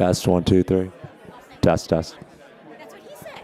Test, 1, 2, 3. Test, test. That's what he said.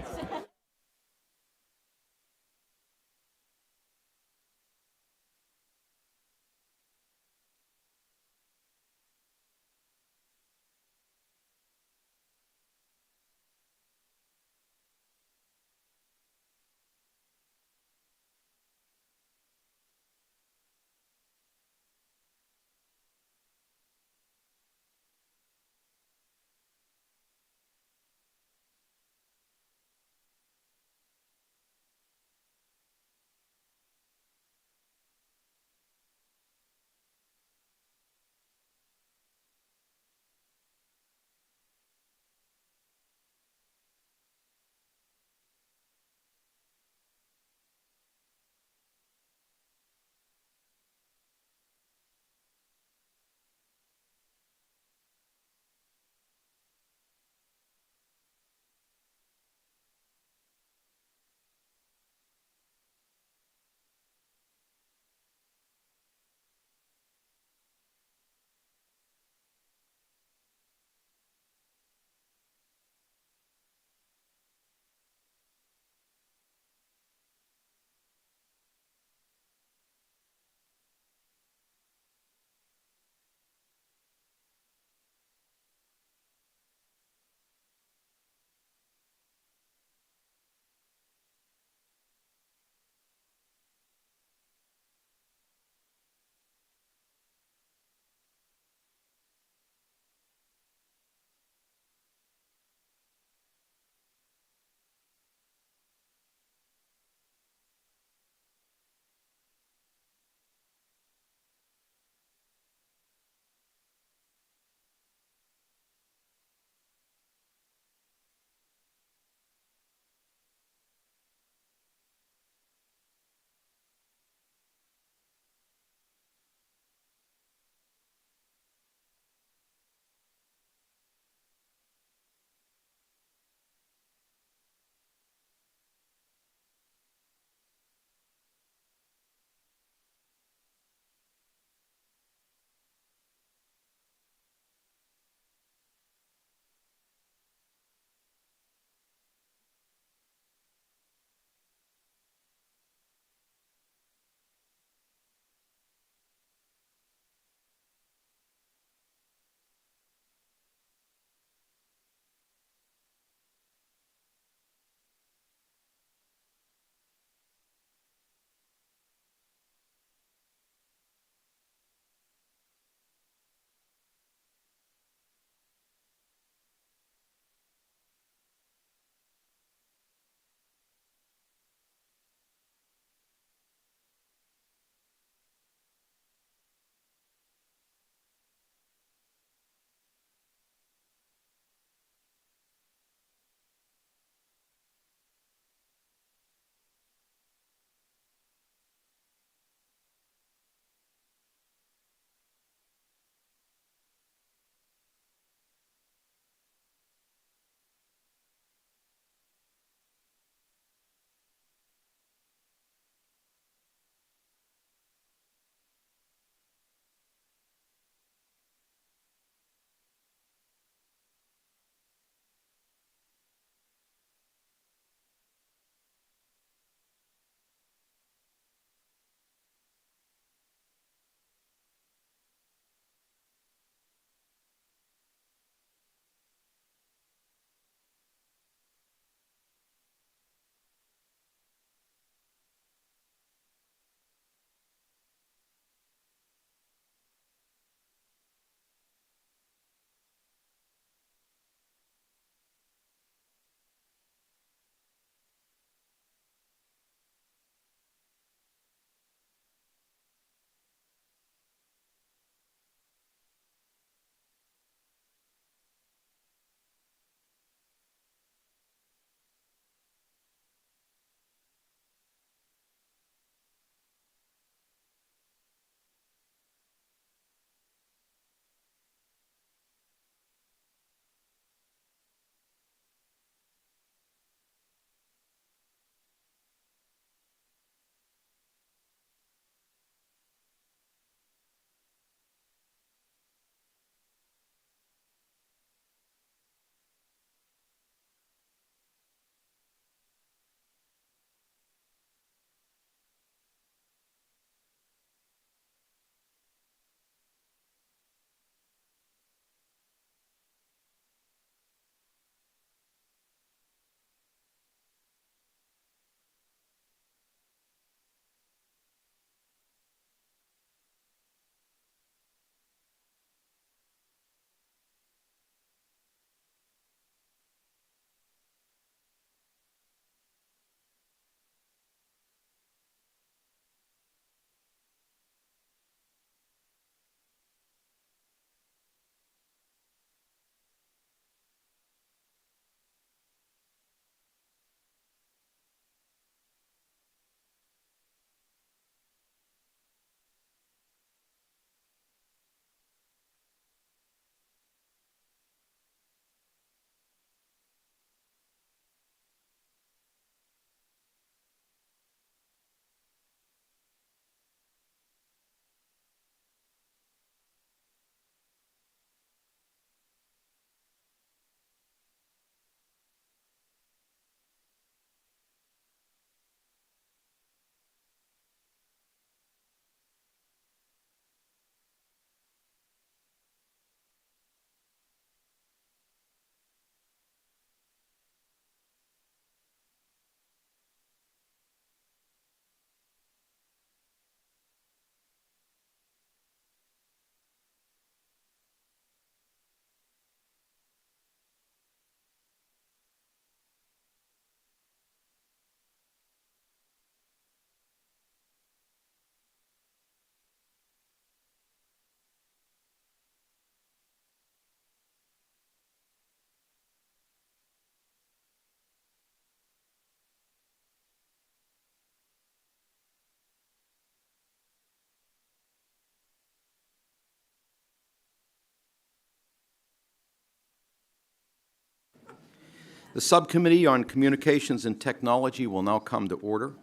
The Subcommittee on Communications and Technology will now come to order.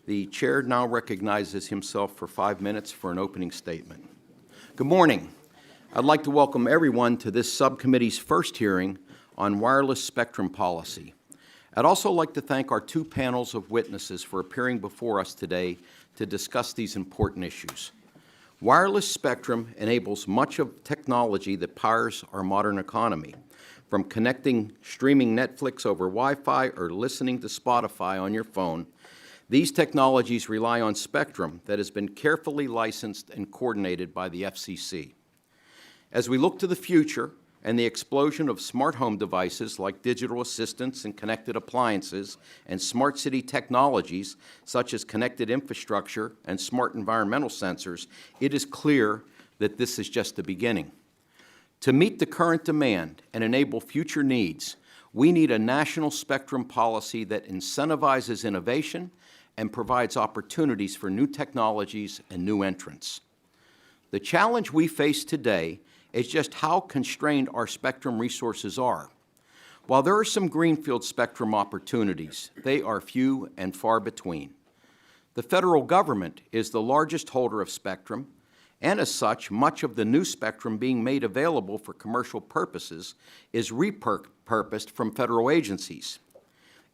The Chair now recognizes himself for 5 minutes for an opening statement. Good morning. I'd like to welcome everyone to this Subcommittee's first hearing on wireless spectrum policy. I'd also like to thank our two panels of witnesses for appearing before us today to discuss these important issues. Wireless spectrum enables much of technology that powers our modern economy, from connecting streaming Netflix over Wi-Fi or listening to Spotify on your phone. These technologies rely on spectrum that has been carefully licensed and coordinated by the FCC. As we look to the future and the explosion of smart home devices like digital assistants and connected appliances and smart city technologies such as connected infrastructure and smart environmental sensors, it is clear that this is just the beginning. To meet the current demand and enable future needs, we need a national spectrum policy that incentivizes innovation and provides opportunities for new technologies and new entrants. The challenge we face today is just how constrained our spectrum resources are. While there are some greenfield spectrum opportunities, they are few and far between. The federal government is the largest holder of spectrum, and as such, much of the new spectrum being made available for commercial purposes is repurposed from federal agencies.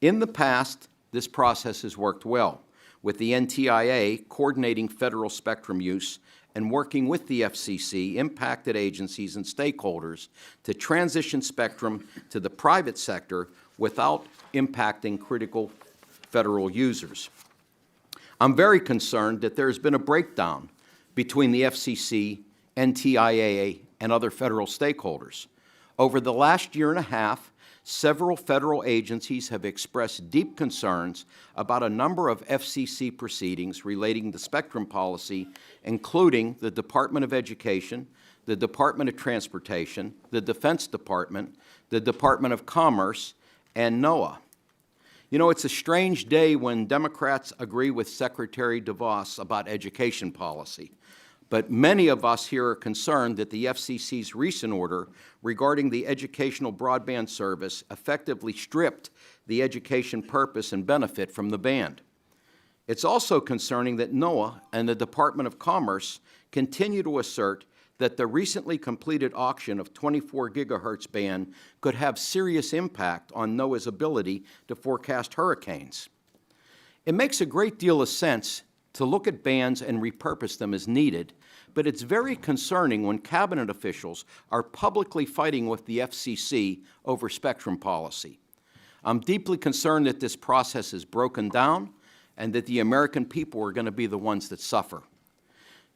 In the past, this process has worked well, with the NTIA coordinating federal spectrum use and working with the FCC, impacted agencies and stakeholders to transition spectrum to the private sector without impacting critical federal users. I'm very concerned that there has been a breakdown between the FCC, NTIA, and other federal stakeholders. Over the last year and a half, several federal agencies have expressed deep concerns about a number of FCC proceedings relating to spectrum policy, including the Department of Education, the Department of Transportation, the Defense Department, the Department of Commerce, and NOAA. You know, it's a strange day when Democrats agree with Secretary DeVos about education policy. But many of us here are concerned that the FCC's recent order regarding the educational broadband service effectively stripped the education purpose and benefit from the band. It's also concerning that NOAA and the Department of Commerce continue to assert that the recently completed auction of 24 gigahertz band could have serious impact on NOAA's ability to forecast hurricanes. It makes a great deal of sense to look at bands and repurpose them as needed, but it's very concerning when cabinet officials are publicly fighting with the FCC over spectrum policy. I'm deeply concerned that this process is broken down and that the American people are going to be the ones that suffer.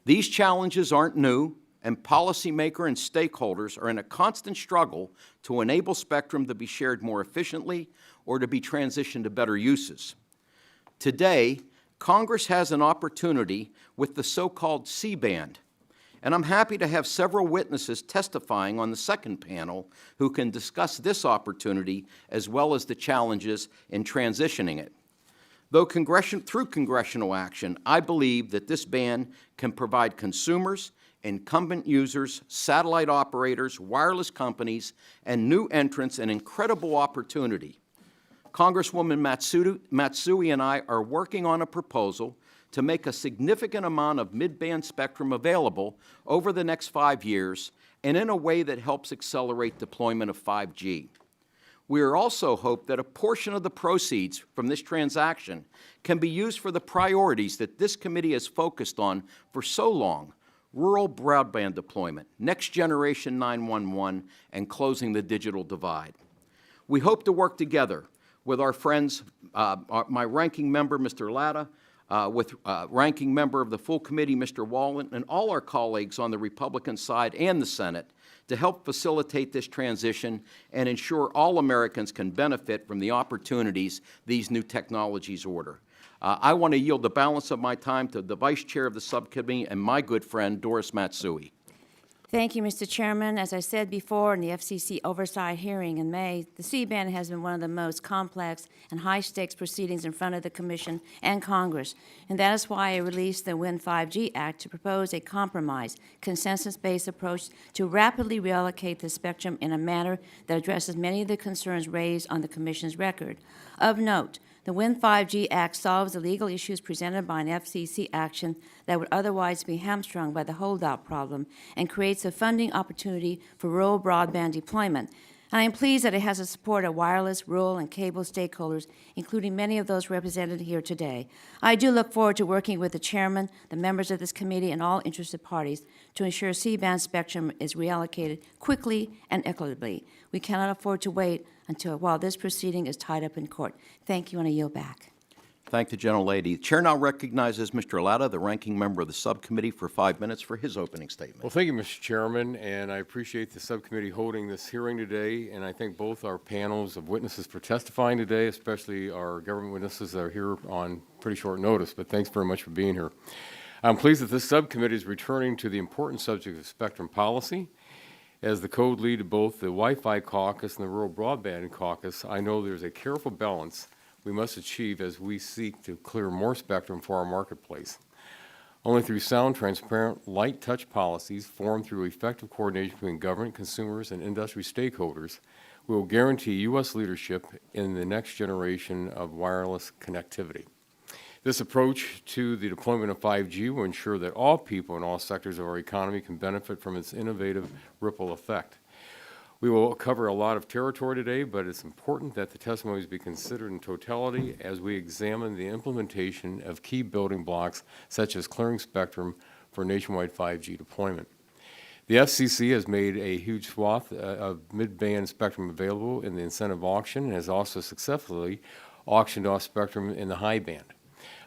These challenges aren't new, and policymakers and stakeholders are in a constant struggle to enable spectrum to be shared more efficiently or to be transitioned to better uses. Today, Congress has an opportunity with the so-called C-band, and I'm happy to have several witnesses testifying on the second panel who can discuss this opportunity as well as the challenges in transitioning it. Though through congressional action, I believe that this band can provide consumers, incumbent users, satellite operators, wireless companies, and new entrants an incredible opportunity. Congresswoman Matsui and I are working on a proposal to make a significant amount of mid-band spectrum available over the next 5 years and in a way that helps accelerate deployment of 5G. We are also hope that a portion of the proceeds from this transaction can be used for the priorities that this committee has focused on for so long: rural broadband deployment, next-generation 911, and closing the digital divide. We hope to work together with our friends, my ranking member, Mr. Latta, with ranking member of the full committee, Mr. Wallen, and all our colleagues on the Republican side and the Senate to help facilitate this transition and ensure all Americans can benefit from the opportunities these new technologies order. I want to yield the balance of my time to the Vice Chair of the Subcommittee and my good friend, Doris Matsui. Thank you, Mr. Chairman. As I said before in the FCC oversight hearing in May, the C-band has been one of the most complex and high-stakes proceedings in front of the Commission and Congress, and that is why I released the Win 5G Act to propose a compromise, consensus-based approach to rapidly reallocate the spectrum in a manner that addresses many of the concerns raised on the Commission's record. Of note, the Win 5G Act solves the legal issues presented by an FCC action that would otherwise be hamstrung by the holdout problem and creates a funding opportunity for rural broadband deployment. And I am pleased that it has the support of wireless, rural, and cable stakeholders, including many of those represented here today. I do look forward to working with the chairman, the members of this committee, and all interested parties to ensure C-band spectrum is reallocated quickly and equitably. We cannot afford to wait while this proceeding is tied up in court. Thank you, and I yield back. Thank the gentlelady. The chair now recognizes Mr. Latta, the ranking member of the subcommittee, for 5 minutes for his opening statement. Well, thank you, Mr. Chairman, and I appreciate the subcommittee holding this hearing today, and I thank both our panels of witnesses for testifying today, especially our government witnesses that are here on pretty short notice, but thanks very much for being here. I'm pleased that this subcommittee is returning to the important subject of spectrum policy. As the code lead to both the Wi-Fi caucus and the rural broadband caucus, I know there's a careful balance we must achieve as we seek to clear more spectrum for our marketplace. Only through sound, transparent, light touch policies formed through effective coordination between government, consumers, and industry stakeholders, we will guarantee U.S. leadership in the next generation of wireless connectivity. This approach to the deployment of 5G will ensure that all people in all sectors of our economy can benefit from its innovative ripple effect. We will cover a lot of territory today, but it's important that the testimonies be considered in totality as we examine the implementation of key building blocks such as clearing spectrum for nationwide 5G deployment. The FCC has made a huge swath of mid-band spectrum available in the incentive auction and has also successfully auctioned off spectrum in the high band.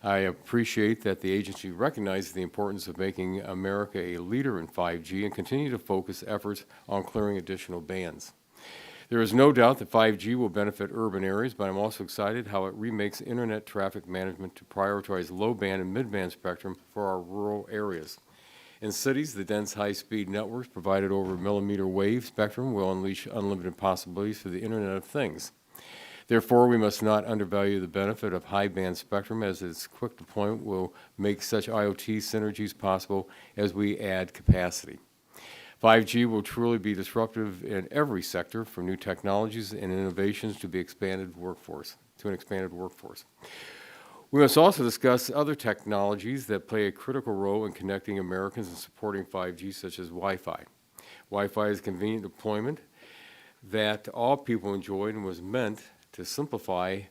I appreciate that the agency recognizes the importance of making America a leader in 5G and continue to focus efforts on clearing additional bands. There is no doubt that 5G will benefit urban areas, but I'm also excited how it remakes internet traffic management to prioritize low-band and mid-band spectrum for our rural areas. In cities, the dense high-speed networks provided over millimeter wave spectrum will unleash unlimited possibilities for the Internet of Things. Therefore, we must not undervalue the benefit of high-band spectrum, as its quick deployment will make such IoT synergies possible as we add capacity. 5G will truly be disruptive in every sector, from new technologies and innovations to an expanded workforce. We must also discuss other technologies that play a critical role in connecting Americans and supporting 5G, such as Wi-Fi. Wi-Fi is convenient deployment that all people enjoyed and was meant to simply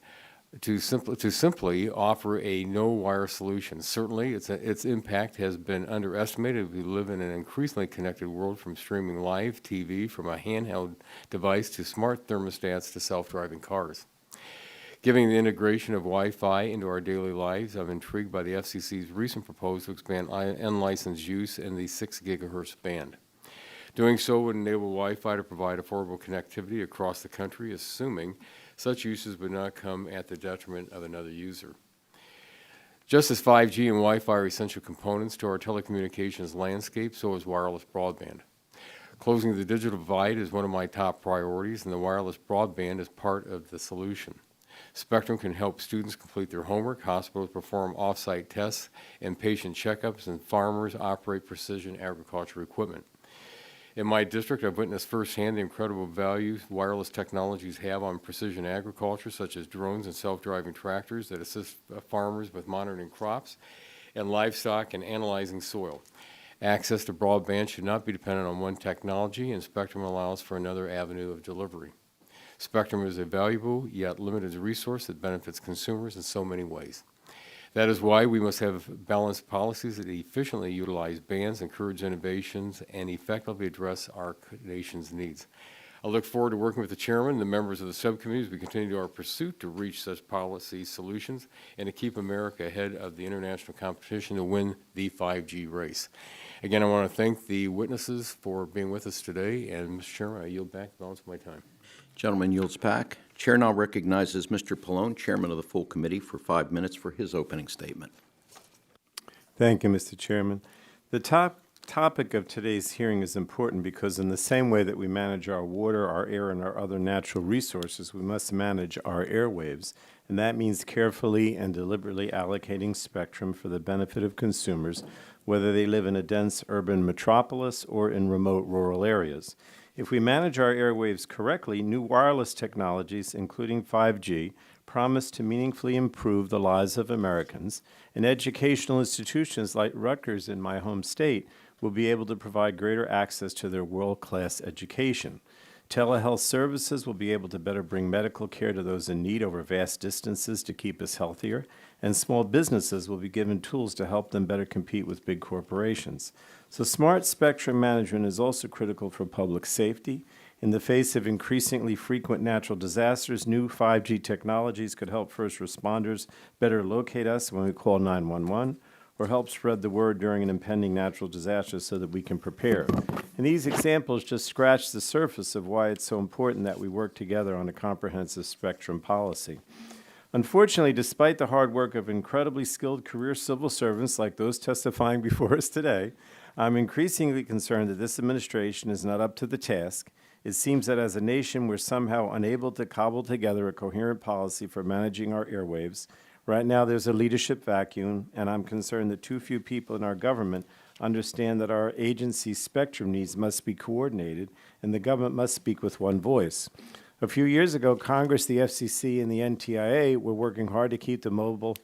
offer a no-wire solution. Certainly, its impact has been underestimated. We live in an increasingly connected world, from streaming live TV, from a handheld device to smart thermostats to self-driving cars. Given the integration of Wi-Fi into our daily lives, I'm intrigued by the FCC's recent proposal to expand unlicensed use in the 6 gigahertz band. Doing so would enable Wi-Fi to provide affordable connectivity across the country, assuming such uses would not come at the detriment of another user. Just as 5G and Wi-Fi are essential components to our telecommunications landscape, so is wireless broadband. Closing the digital divide is one of my top priorities, and the wireless broadband is part of the solution. Spectrum can help students complete their homework, hospitals perform off-site tests and patient checkups, and farmers operate precision agriculture equipment. In my district, I've witnessed firsthand the incredible value wireless technologies have on precision agriculture, such as drones and self-driving tractors that assist farmers with monitoring crops and livestock and analyzing soil. Access to broadband should not be dependent on one technology, and Spectrum allows for another avenue of delivery. Spectrum is a valuable yet limited resource that benefits consumers in so many ways. That is why we must have balanced policies that efficiently utilize bands, encourage innovations, and effectively address our nation's needs. I look forward to working with the chairman and the members of the subcommittee as we continue our pursuit to reach such policy solutions and to keep America ahead of the international competition to win the 5G race. Again, I want to thank the witnesses for being with us today, and Mr. Chairman, I yield back the balance of my time. Gentleman yields back. Chair now recognizes Mr. Pallone, chairman of the full committee, for 5 minutes for his opening statement. Thank you, Mr. Chairman. The top topic of today's hearing is important because in the same way that we manage our water, our air, and our other natural resources, we must manage our airwaves. And that means carefully and deliberately allocating spectrum for the benefit of consumers, whether they live in a dense urban metropolis or in remote rural areas. If we manage our airwaves correctly, new wireless technologies, including 5G, promise to meaningfully improve the lives of Americans, and educational institutions like Rutgers in my home state will be able to provide greater access to their world-class education. Telehealth services will be able to better bring medical care to those in need over vast distances to keep us healthier, and small businesses will be given tools to help them better compete with big corporations. So smart spectrum management is also critical for public safety. In the face of increasingly frequent natural disasters, new 5G technologies could help first responders better locate us when we call 911, or help spread the word during an impending natural disaster so that we can prepare. And these examples just scratch the surface of why it's so important that we work together on a comprehensive spectrum policy. Unfortunately, despite the hard work of incredibly skilled career civil servants like those testifying before us today, I'm increasingly concerned that this administration is not up to the task. It seems that as a nation, we're somehow unable to cobble together a coherent policy for managing our airwaves. Right now, there's a leadership vacuum, and I'm concerned that too few people in our government understand that our agency's spectrum needs must be coordinated, and the government must speak with one voice. A few years ago, Congress, the FCC, and the NTIA were working hard to keep the mobile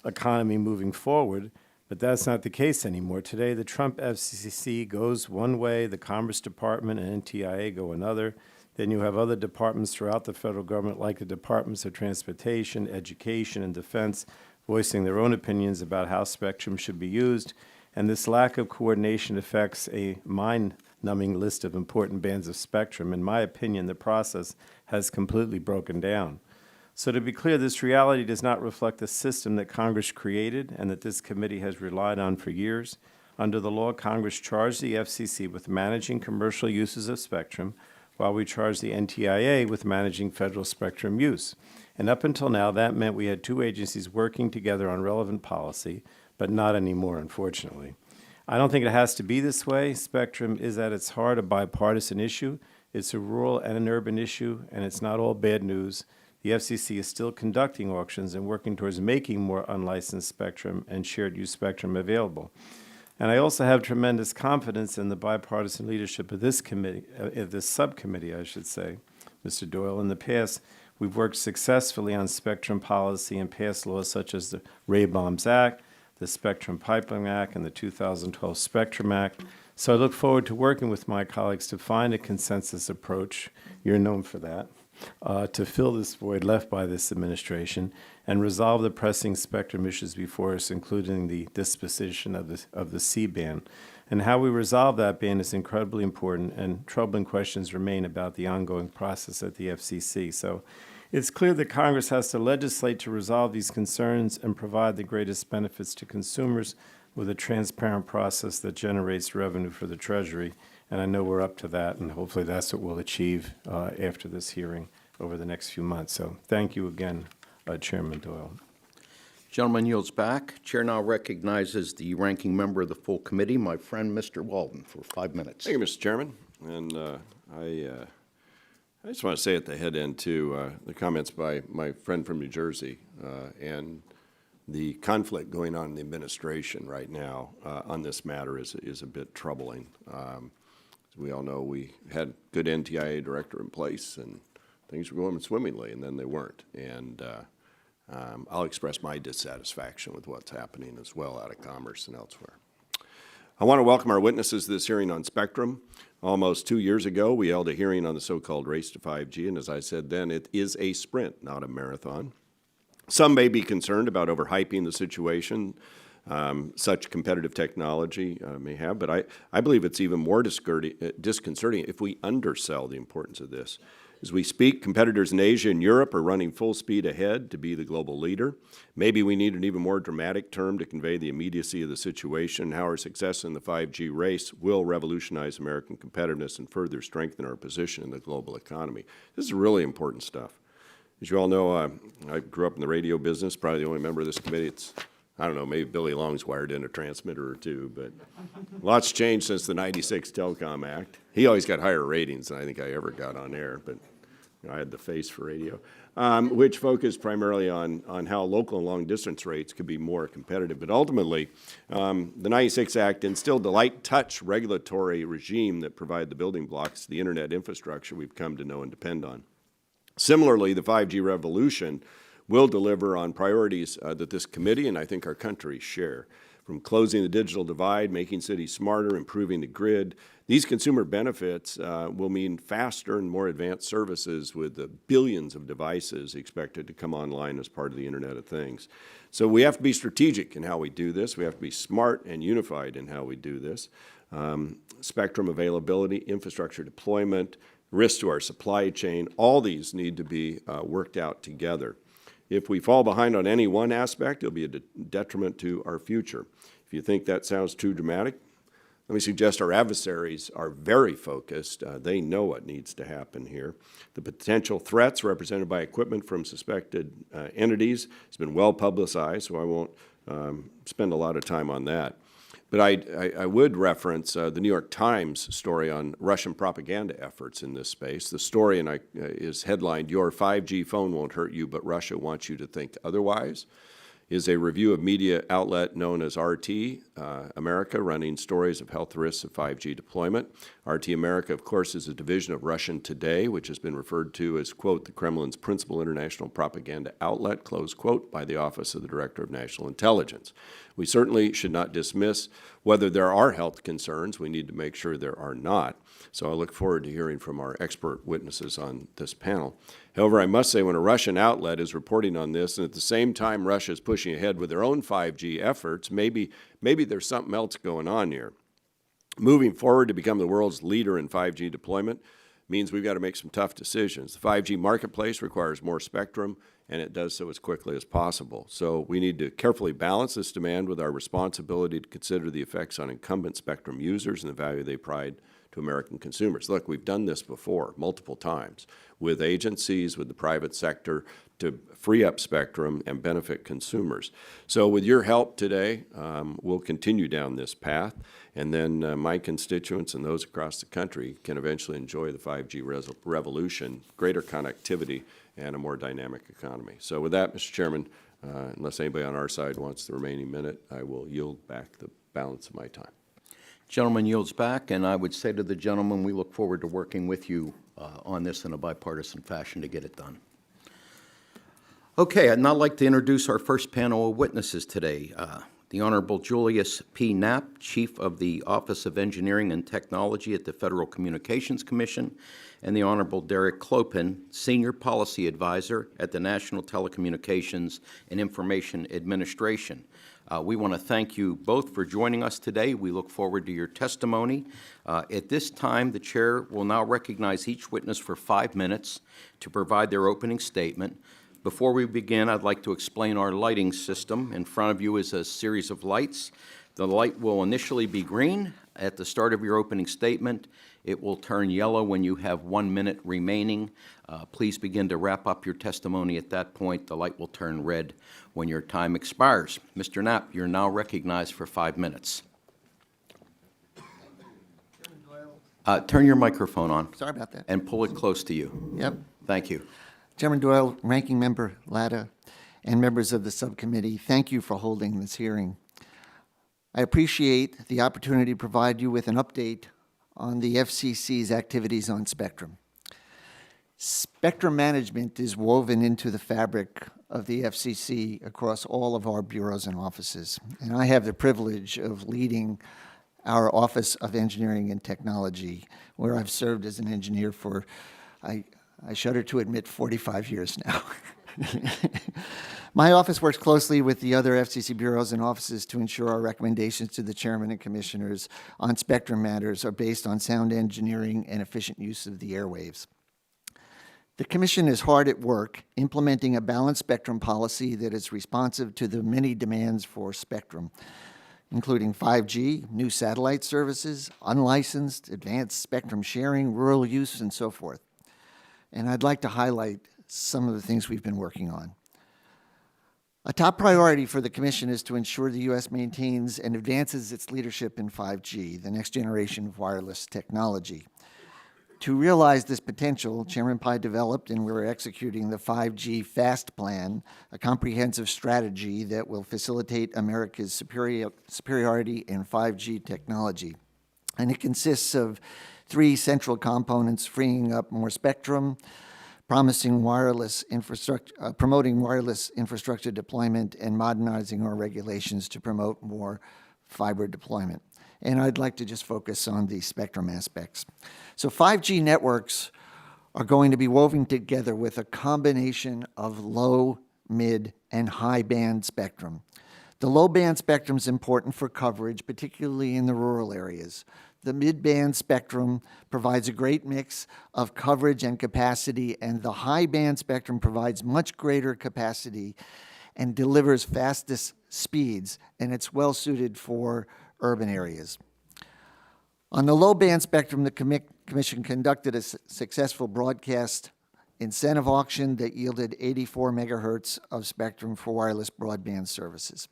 economy moving forward, but that's not the case anymore. Today, the Trump FCC goes one way, the Commerce Department and NTIA go another. Then you have other departments throughout the federal government, like the Departments of Transportation, Education, and Defense, voicing their own opinions about how spectrum should be used. And this lack of coordination affects a mind-numbing list of important bands of spectrum. In my opinion, the process has completely broken down. So to be clear, this reality does not reflect the system that Congress created and that this committee has relied on for years. Under the law, Congress charged the FCC with managing commercial uses of spectrum, while we charged the NTIA with managing federal spectrum use. And up until now, that meant we had two agencies working together on relevant policy, but not anymore, unfortunately. I don't think it has to be this way. Spectrum is at its heart a bipartisan issue. It's a rural and an urban issue, and it's not all bad news. The FCC is still conducting auctions and working towards making more unlicensed spectrum and shared use spectrum available. And I also have tremendous confidence in the bipartisan leadership of this committee, this subcommittee, I should say, Mr. Doyle. In the past, we've worked successfully on spectrum policy and passed laws such as the Rayburn Act, the Spectrum Pipeline Act, and the 2012 Spectrum Act. So I look forward to working with my colleagues to find a consensus approach, you're known for that, to fill this void left by this administration and resolve the pressing spectrum issues before us, including the disposition of the C-band. And how we resolve that band is incredibly important, and troubling questions remain about the ongoing process at the FCC. So it's clear that Congress has to legislate to resolve these concerns and provide the greatest benefits to consumers with a transparent process that generates revenue for the Treasury. And I know we're up to that, and hopefully that's what we'll achieve after this hearing over the next few months. So thank you again, Chairman Doyle. Gentleman yields back. Chair now recognizes the ranking member of the full committee, my friend, Mr. Walden, for 5 minutes. Thank you, Mr. Chairman. And I just want to say at the head end, too, the comments by my friend from New Jersey and the conflict going on in the administration right now on this matter is a bit troubling. As we all know, we had good NTIA director in place, and things were going swimmingly, and then they weren't. And I'll express my dissatisfaction with what's happening as well out of Commerce and elsewhere. I want to welcome our witnesses to this hearing on spectrum. Almost 2 years ago, we held a hearing on the so-called race to 5G, and as I said then, it is a sprint, not a marathon. Some may be concerned about overhyping the situation such competitive technology may have, but I believe it's even more disconcerting if we undersell the importance of this. As we speak, competitors in Asia and Europe are running full speed ahead to be the global leader. Maybe we need an even more dramatic term to convey the immediacy of the situation, how our success in the 5G race will revolutionize American competitiveness and further strengthen our position in the global economy. This is really important stuff. As you all know, I grew up in the radio business, probably the only member of this committee that's I don't know, maybe Billy Long's wired in a transmitter or two, but lots changed since the 96 Telecom Act. He always got higher ratings than I think I ever got on air, but I had the face for radio, which focused primarily on how local and long-distance rates could be more competitive. But ultimately, the 96 Act instilled the light touch regulatory regime that provided the building blocks to the internet infrastructure we've come to know and depend on. Similarly, the 5G revolution will deliver on priorities that this committee and I think our country share. From closing the digital divide, making cities smarter, improving the grid, these consumer benefits will mean faster and more advanced services with the billions of devices expected to come online as part of the Internet of Things. So we have to be strategic in how we do this. We have to be smart and unified in how we do this. Spectrum availability, infrastructure deployment, risks to our supply chain, all these need to be worked out together. If we fall behind on any one aspect, it'll be a detriment to our future. If you think that sounds too dramatic, let me suggest our adversaries are very focused. They know what needs to happen here. The potential threats represented by equipment from suspected entities has been well publicized, so I won't spend a lot of time on that. But I would reference the New York Times story on Russian propaganda efforts in this space. The story is headlined, "Your 5G phone won't hurt you, but Russia wants you to think otherwise," is a review of media outlet known as RT America, running stories of health risks of 5G deployment. RT America, of course, is a division of Russian Today, which has been referred to as, quote, the Kremlin's principal international propaganda outlet, close quote, by the Office of the Director of National Intelligence. We certainly should not dismiss whether there are health concerns. We need to make sure there are not. So I look forward to hearing from our expert witnesses on this panel. However, I must say when a Russian outlet is reporting on this, and at the same time Russia is pushing ahead with their own 5G efforts, maybe there's something else going on here. Moving forward to become the world's leader in 5G deployment means we've got to make some tough decisions. The 5G marketplace requires more spectrum, and it does so as quickly as possible. So we need to carefully balance this demand with our responsibility to consider the effects on incumbent spectrum users and the value they provide to American consumers. Look, we've done this before multiple times with agencies, with the private sector, to free up spectrum and benefit consumers. So with your help today, we'll continue down this path, and then my constituents and those across the country can eventually enjoy the 5G revolution, greater connectivity, and a more dynamic economy. So with that, Mr. Chairman, unless anybody on our side wants the remaining minute, I will yield back the balance of my time. Gentleman yields back, and I would say to the gentleman, we look forward to working with you on this in a bipartisan fashion to get it done. Okay, I'd now like to introduce our first panel of witnesses today. The Honorable Julius P. Knapp, Chief of the Office of Engineering and Technology at the Federal Communications Commission, and the Honorable Derek Clopin, Senior Policy Advisor at the National Telecommunications and Information Administration. We want to thank you both for joining us today. We look forward to your testimony. At this time, the Chair will now recognize each witness for 5 minutes to provide their opening statement. Before we begin, I'd like to explain our lighting system. In front of you is a series of lights. The light will initially be green at the start of your opening statement. It will turn yellow when you have 1 minute remaining. Please begin to wrap up your testimony at that point. The light will turn red when your time expires. Mr. Knapp, you're now recognized for 5 minutes. Turn your microphone on. Sorry about that. And pull it close to you. Yep. Thank you. Chairman Doyle, Ranking Member Latta, and members of the subcommittee, thank you for holding this hearing. I appreciate the opportunity to provide you with an update on the FCC's activities on spectrum. Spectrum management is woven into the fabric of the FCC across all of our bureaus and offices, and I have the privilege of leading our Office of Engineering and Technology, where I've served as an engineer for, I shudder to admit, 45 years now. My office works closely with the other FCC bureaus and offices to ensure our recommendations to the chairman and commissioners on spectrum matters are based on sound engineering and efficient use of the airwaves. The Commission is hard at work implementing a balanced spectrum policy that is responsive to the many demands for spectrum, including 5G, new satellite services, unlicensed, advanced spectrum sharing, rural use, and so forth. And I'd like to highlight some of the things we've been working on. A top priority for the Commission is to ensure the U.S. maintains and advances its leadership in 5G, the next generation of wireless technology. To realize this potential, Chairman Pai developed and we're executing the 5G FAST Plan, a comprehensive strategy that will facilitate America's superiority in 5G technology. And it consists of 3 central components: freeing up more spectrum, promoting wireless infrastructure deployment, and modernizing our regulations to promote more fiber deployment. And I'd like to just focus on the spectrum aspects. So 5G networks are going to be woven together with a combination of low, mid, and high band spectrum. The low band spectrum is important for coverage, particularly in the rural areas. The mid-band spectrum provides a great mix of coverage and capacity, and the high-band spectrum provides much greater capacity and delivers fastest speeds, and it's well-suited for urban areas. On the low-band spectrum, the Commission conducted a successful broadcast incentive auction that yielded 84 megahertz of spectrum for wireless broadband services.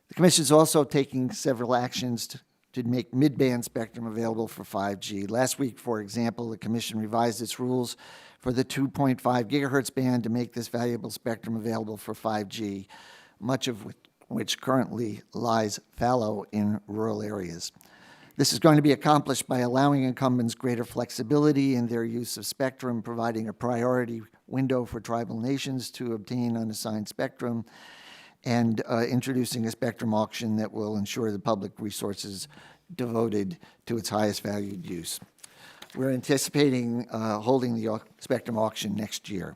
The Commission is also taking several actions to make mid-band spectrum available for 5G. Last week, for example, the Commission revised its rules for the 2.5 gigahertz band to make this valuable spectrum available for 5G, much of which currently lies fallow in rural areas. This is going to be accomplished by allowing incumbents greater flexibility in their use of spectrum, providing a priority window for tribal nations to obtain unassigned spectrum, and introducing a spectrum auction that will ensure the public resources devoted to its highest valued use. We're anticipating holding the spectrum auction next year.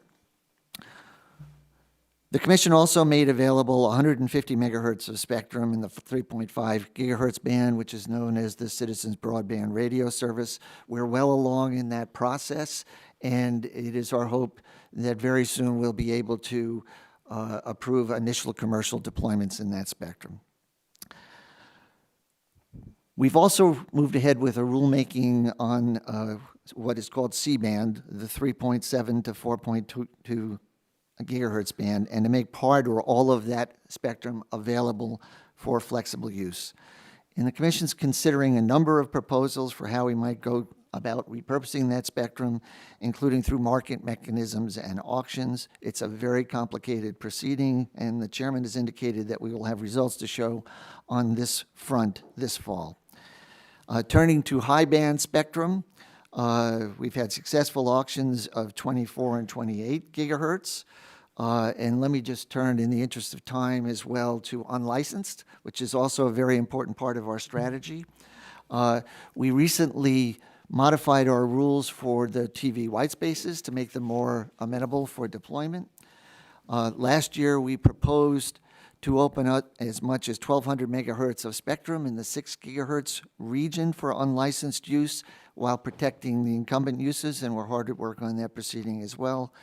The Commission also made available 150 megahertz of spectrum in the 3.5 gigahertz band, which is known as the Citizens Broadband Radio Service. We're well along in that process, and it is our hope that very soon we'll be able to approve initial commercial deployments in that spectrum. We've also moved ahead with a rulemaking on what is called C-band, the 3.7 to 4.2 gigahertz band, and to make part or all of that spectrum available for flexible use. And the Commission's considering a number of proposals for how we might go about repurposing that spectrum, including through market mechanisms and auctions. It's a very complicated proceeding, and the Chairman has indicated that we will have results to show on this front this fall. Turning to high-band spectrum, we've had successful auctions of 24 and 28 gigahertz. And let me just turn, in the interest of time as well, to unlicensed, which is also a very important part of our strategy. We recently modified our rules for the TV white spaces to make them more amenable for deployment. Last year, we proposed to open up as much as 1,200 megahertz of spectrum in the 6 gigahertz region for unlicensed use while protecting the incumbent uses, and we're hard at work on that proceeding as well.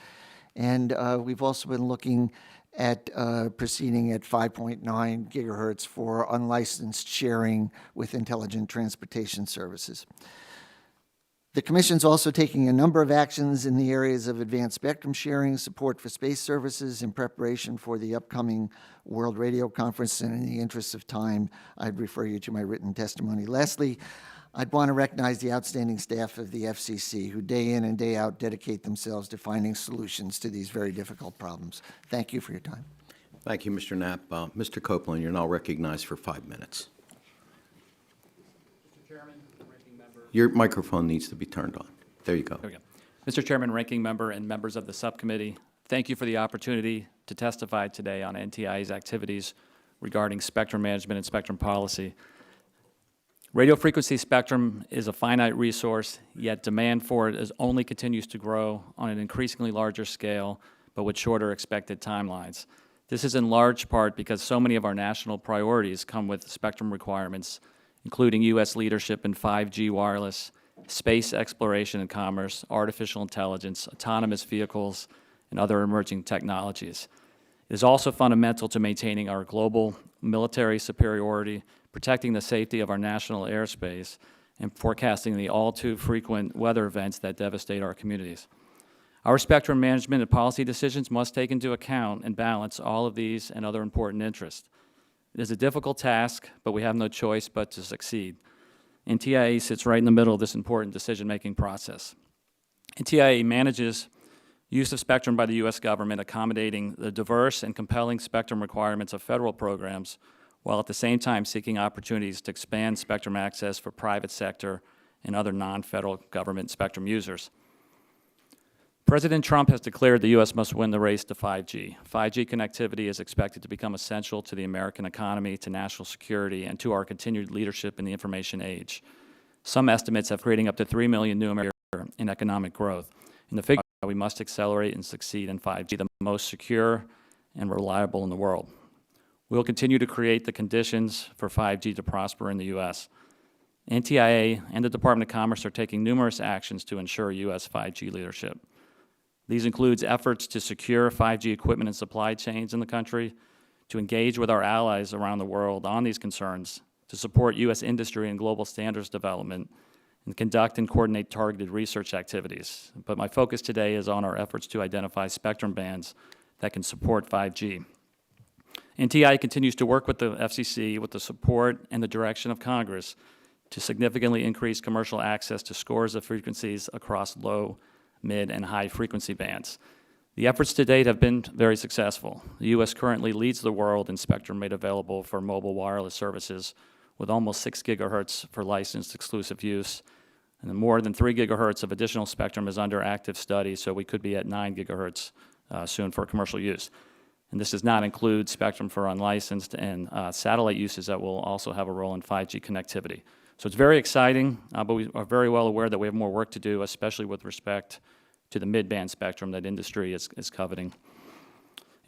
And we've also been looking at proceeding at 5.9 gigahertz for unlicensed sharing with intelligent transportation services. The Commission's also taking a number of actions in the areas of advanced spectrum sharing, support for space services in preparation for the upcoming World Radio Conference, and in the interest of time, I'd refer you to my written testimony. Lastly, I'd want to recognize the outstanding staff of the FCC who day in and day out dedicate themselves to finding solutions to these very difficult problems. Thank you for your time. Thank you, Mr. Knapp. Mr. Copeland, you're now recognized for 5 minutes. Mr. Chairman, Ranking Member. Your microphone needs to be turned on. There you go. There we go. Mr. Chairman, Ranking Member, and members of the subcommittee, thank you for the opportunity to testify today on NTIA's activities regarding spectrum management and spectrum policy. Radio frequency spectrum is a finite resource, yet demand for it only continues to grow on an increasingly larger scale, but with shorter expected timelines. This is in large part because so many of our national priorities come with spectrum requirements, including U.S. leadership in 5G wireless, space exploration and commerce, artificial intelligence, autonomous vehicles, and other emerging technologies. It is also fundamental to maintaining our global military superiority, protecting the safety of our national airspace, and forecasting the all too frequent weather events that devastate our communities. Our spectrum management and policy decisions must take into account and balance all of these and other important interests. It is a difficult task, but we have no choice but to succeed. NTIA sits right in the middle of this important decision-making process. NTIA manages use of spectrum by the U.S. government, accommodating the diverse and compelling spectrum requirements of federal programs, while at the same time seeking opportunities to expand spectrum access for private sector and other non-federal government spectrum users. President Trump has declared the U.S. must win the race to 5G. 5G connectivity is expected to become essential to the American economy, to national security, and to our continued leadership in the information age. Some estimates have creating up to 3 million new Americans in economic growth. And the figure we must accelerate and succeed in 5G, the most secure and reliable in the world. We will continue to create the conditions for 5G to prosper in the U.S. NTIA and the Department of Commerce are taking numerous actions to ensure U.S. 5G leadership. These include efforts to secure 5G equipment and supply chains in the country, to engage with our allies around the world on these concerns, to support U.S. industry and global standards development, and conduct and coordinate targeted research activities. But my focus today is on our efforts to identify spectrum bands that can support 5G. NTIA continues to work with the FCC with the support and the direction of Congress to significantly increase commercial access to scores of frequencies across low, mid, and high frequency bands. The efforts to date have been very successful. The U.S. currently leads the world in spectrum made available for mobile wireless services, with almost 6 gigahertz for licensed exclusive use, and then more than 3 gigahertz of additional spectrum is under active study, so we could be at 9 gigahertz soon for commercial use. And this does not include spectrum for unlicensed and satellite uses that will also have a role in 5G connectivity. So it's very exciting, but we are very well aware that we have more work to do, especially with respect to the mid-band spectrum that industry is coveting.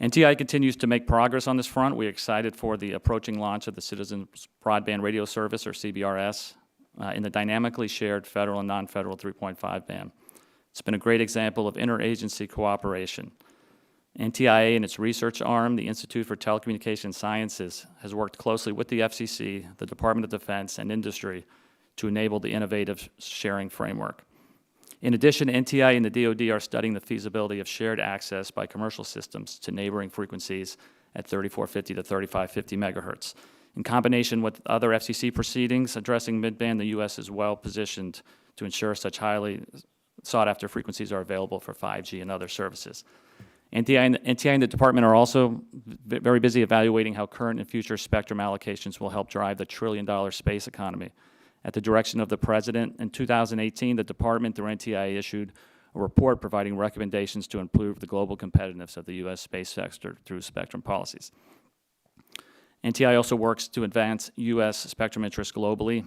NTIA continues to make progress on this front. We're excited for the approaching launch of the Citizens Broadband Radio Service, or CBRS, in the dynamically shared federal and non-federal 3.5 band. It's been a great example of interagency cooperation. NTIA and its research arm, the Institute for Telecommunication Sciences, has worked closely with the FCC, the Department of Defense, and industry to enable the innovative sharing framework. In addition, NTIA and the DoD are studying the feasibility of shared access by commercial systems to neighboring frequencies at 3450 to 3550 megahertz. In combination with other FCC proceedings addressing midband, the U.S. is well positioned to ensure such highly sought-after frequencies are available for 5G and other services. NTIA and the department are also very busy evaluating how current and future spectrum allocations will help drive the trillion-dollar space economy. At the direction of the President, in 2018, the department through NTIA issued a report providing recommendations to improve the global competitiveness of the U.S. space sector through spectrum policies. NTIA also works to advance U.S. spectrum interests globally,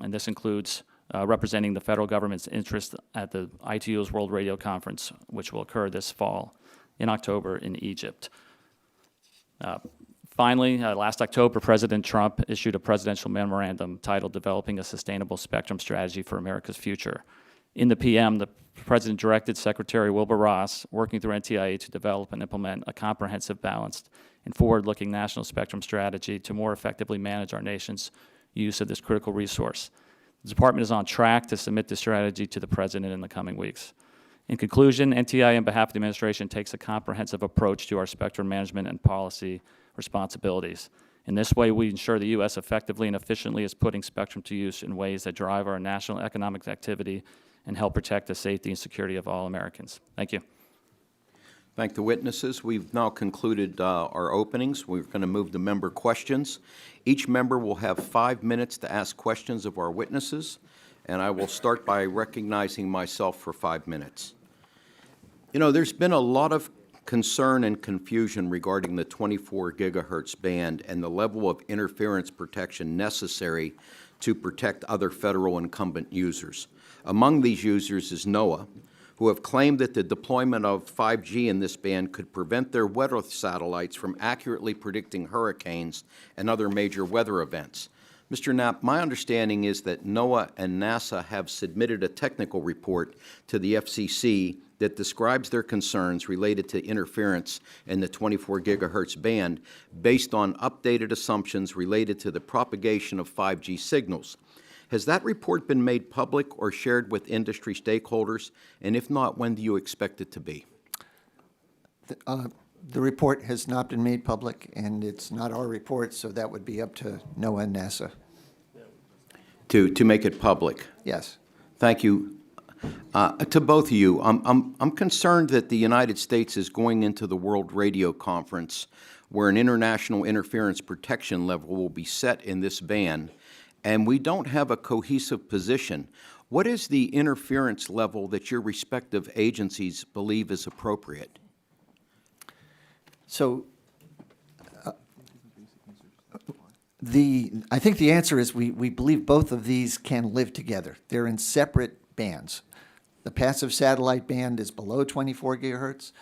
and this includes representing the federal government's interest at the ITU's World Radio Conference, which will occur this fall in October in Egypt. Finally, last October, President Trump issued a presidential memorandum titled Developing a Sustainable Spectrum Strategy for America's Future. In the PM, the President directed Secretary Wilbur Ross, working through NTIA, to develop and implement a comprehensive, balanced, and forward-looking national spectrum strategy to more effectively manage our nation's use of this critical resource. The Department is on track to submit this strategy to the President in the coming weeks. In conclusion, NTIA, on behalf of the administration, takes a comprehensive approach to our spectrum management and policy responsibilities. In this way, we ensure the U.S. effectively and efficiently is putting spectrum to use in ways that drive our national economic activity and help protect the safety and security of all Americans. Thank you. Thank the witnesses. We've now concluded our openings. We're going to move to member questions. Each member will have 5 minutes to ask questions of our witnesses, and I will start by recognizing myself for 5 minutes. You know, there's been a lot of concern and confusion regarding the 24 gigahertz band and the level of interference protection necessary to protect other federal incumbent users. Among these users is NOAA, who have claimed that the deployment of 5G in this band could prevent their weather satellites from accurately predicting hurricanes and other major weather events. Mr. Knapp, my understanding is that NOAA and NASA have submitted a technical report to the FCC that describes their concerns related to interference in the 24 gigahertz band based on updated assumptions related to the propagation of 5G signals. Has that report been made public or shared with industry stakeholders? And if not, when do you expect it to be? The report has not been made public, and it's not our report, so that would be up to NOAA and NASA. To make it public? Yes. Thank you. To both of you, I'm concerned that the United States is going into the World Radio Conference where an international interference protection level will be set in this ban, and we don't have a cohesive position. What is the interference level that your respective agencies believe is appropriate? So I think the answer is we believe both of these can live together. They're in separate bands. The passive satellite band is below 24 gigahertz.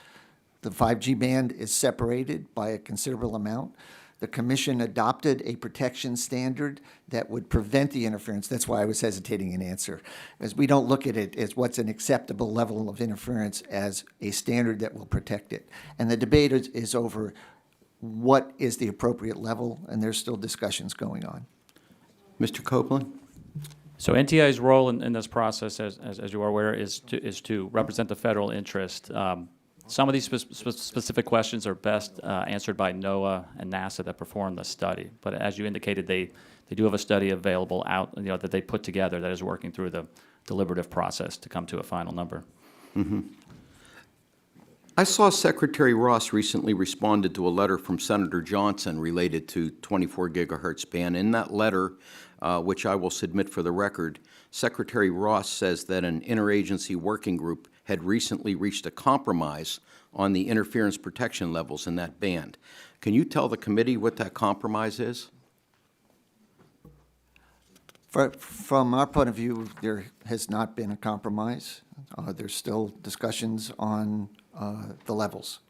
The 5G band is separated by a considerable amount. The Commission adopted a protection standard that would prevent the interference. That's why I was hesitating in answer, as we don't look at it as what's an acceptable level of interference as a standard that will protect it. And the debate is over what is the appropriate level, and there's still discussions going on. Mr. Copeland? So NTI's role in this process, as you are aware, is to represent the federal interest. Some of these specific questions are best answered by NOAA and NASA that perform the study. But as you indicated, they do have a study available out, that they put together that is working through the deliberative process to come to a final number. Mm-hmm. I saw Secretary Ross recently responded to a letter from Senator Johnson related to 24 gigahertz ban. In that letter, which I will submit for the record, Secretary Ross says that an interagency working group had recently reached a compromise on the interference protection levels in that band. Can you tell the committee what that compromise is? From our point of view, there has not been a compromise. There's still discussions on the levels.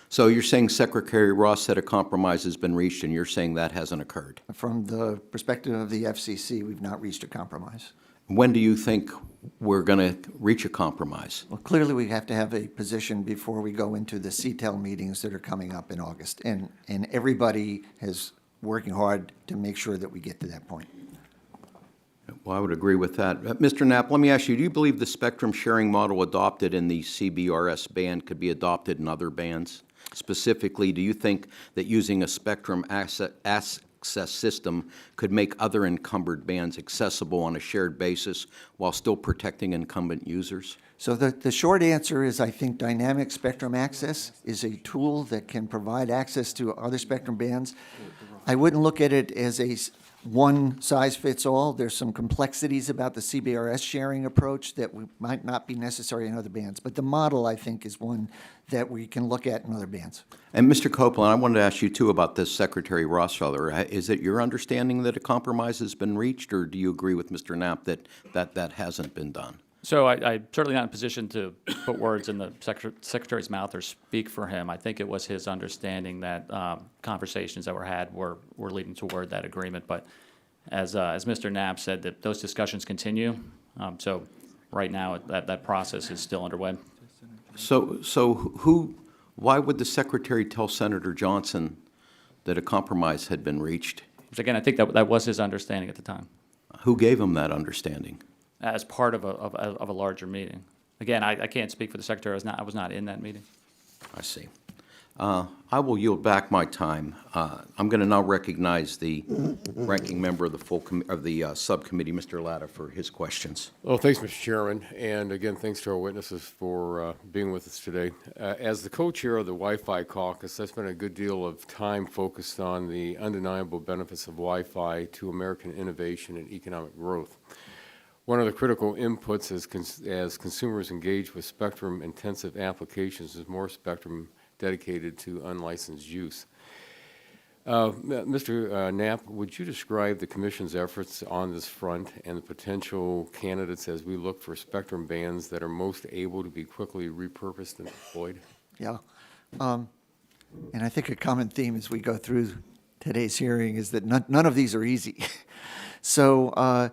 So you're saying Secretary Ross said a compromise has been reached, and you're saying that hasn't occurred? From the perspective of the FCC, we've not reached a compromise. When do you think we're going to reach a compromise? Well, clearly we have to have a position before we go into the CTEL meetings that are coming up in August. And everybody is working hard to make sure that we get to that point. Well, I would agree with that. Mr. Knapp, let me ask you, do you believe the spectrum sharing model adopted in the CBRS band could be adopted in other bands? Specifically, do you think that using a spectrum access system could make other encumbered bands accessible on a shared basis while still protecting incumbent users? So the short answer is I think dynamic spectrum access is a tool that can provide access to other spectrum bands. I wouldn't look at it as a one size fits all. There's some complexities about the CBRS sharing approach that might not be necessary in other bands. But the model, I think, is one that we can look at in other bands. And Mr. Copeland, I wanted to ask you, too, about this Secretary Ross fellow. Is it your understanding that a compromise has been reached, or do you agree with Mr. Knapp that hasn't been done? So I'm certainly not in a position to put words in the Secretary's mouth or speak for him. I think it was his understanding that conversations that were had were leading toward that agreement. But as Mr. Knapp said, that those discussions continue. So right now that process is still underway. So why would the Secretary tell Senator Johnson that a compromise had been reached? Which again, I think that was his understanding at the time. Who gave him that understanding? As part of a larger meeting. Again, I can't speak for the Secretary. I was not in that meeting. I see. I will yield back my time. I'm going to now recognize the ranking member of the subcommittee, Mr. Latta, for his questions. Well, thanks, Mr. Chairman, and again, thanks to our witnesses for being with us today. As the co-chair of the Wi-Fi caucus, I spent a good deal of time focused on the undeniable benefits of Wi-Fi to American innovation and economic growth. One of the critical inputs as consumers engage with spectrum-intensive applications is more spectrum dedicated to unlicensed use. Mr. Knapp, would you describe the Commission's efforts on this front and the potential candidates as we look for spectrum bands that are most able to be quickly repurposed and deployed? Yeah. And I think a common theme as we go through today's hearing is that none of these are easy. So,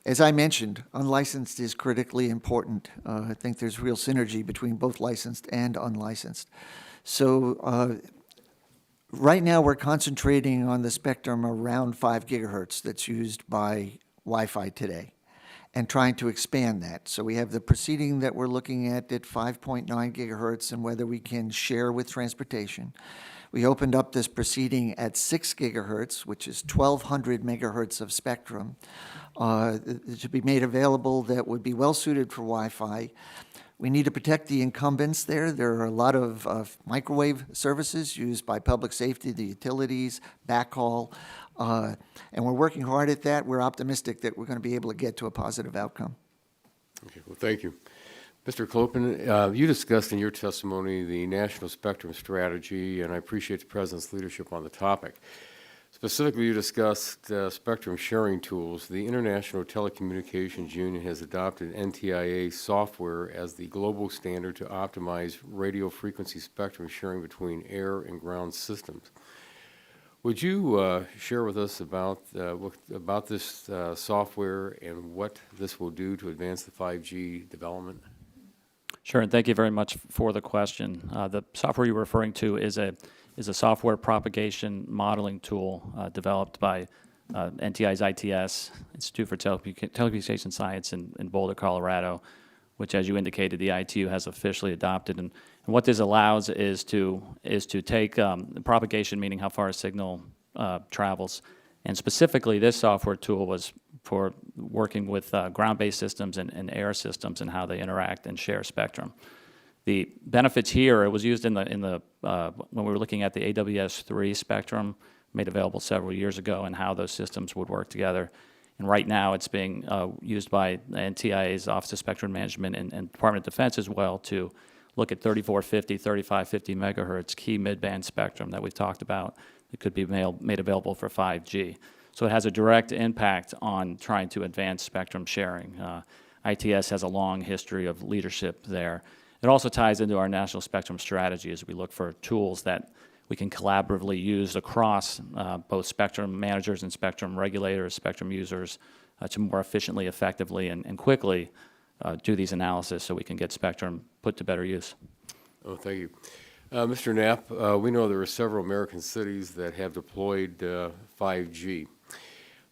as I mentioned, unlicensed is critically important. I think there's real synergy between both licensed and unlicensed. So right now we're concentrating on the spectrum around 5 gigahertz that's used by Wi-Fi today and trying to expand that. So we have the proceeding that we're looking at 5.9 gigahertz and whether we can share with transportation. We opened up this proceeding at 6 gigahertz, which is 1,200 megahertz of spectrum, to be made available that would be well-suited for Wi-Fi. We need to protect the incumbents there. There are a lot of microwave services used by public safety, the utilities, backhaul, and we're working hard at that. We're optimistic that we're going to be able to get to a positive outcome. Okay, well, thank you. Mr. Clopen, you discussed in your testimony the National Spectrum Strategy, and I appreciate the President's leadership on the topic. Specifically, you discussed spectrum sharing tools. The International Telecommunications Union has adopted NTIA software as the global standard to optimize radio frequency spectrum sharing between air and ground systems. Would you share with us about this software and what this will do to advance the 5G development? Sure, and thank you very much for the question. The software you're referring to is a software propagation modeling tool developed by NTI's ITS, Institute for Telecommunication Science in Boulder, Colorado, which, as you indicated, the ITU has officially adopted. And what this allows is to take propagation, meaning how far a signal travels, and specifically this software tool was for working with ground-based systems and air systems and how they interact and share spectrum. The benefits here, it was used in the when we were looking at the AWS-3 spectrum made available several years ago and how those systems would work together. And right now it's being used by NTIA's Office of Spectrum Management and Department of Defense as well to look at 3450, 3550 megahertz key mid-band spectrum that we've talked about that could be made available for 5G. So it has a direct impact on trying to advance spectrum sharing. ITS has a long history of leadership there. It also ties into our national spectrum strategy as we look for tools that we can collaboratively use across both spectrum managers and spectrum regulators, spectrum users, to more efficiently, effectively, and quickly do these analysis so we can get spectrum put to better use. Oh, thank you. Mr. Knapp, we know there are several American cities that have deployed 5G.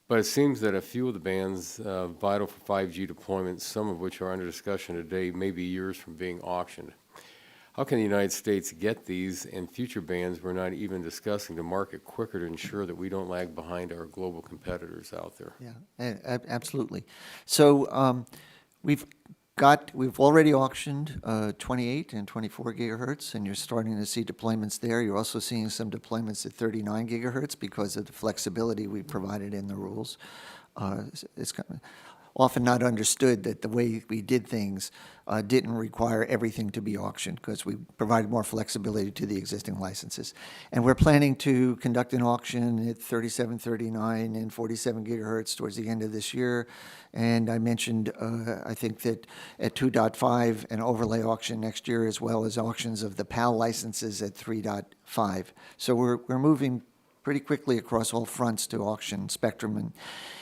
But it seems that a few of the bands vital for 5G deployment, some of which are under discussion today, may be years from being auctioned. How can the United States get these and future bands we're not even discussing to market quicker to ensure that we don't lag behind our global competitors out there? Yeah, absolutely. So we've already auctioned 28 and 24 gigahertz, and you're starting to see deployments there. You're also seeing some deployments at 39 gigahertz because of the flexibility we provided in the rules. It's often not understood that the way we did things didn't require everything to be auctioned because we provided more flexibility to the existing licenses. And we're planning to conduct an auction at 37, 39, and 47 gigahertz towards the end of this year. And I mentioned, I think that at 2.5, an overlay auction next year, as well as auctions of the PAL licenses at 3.5. So we're moving pretty quickly across all fronts to auction spectrum. And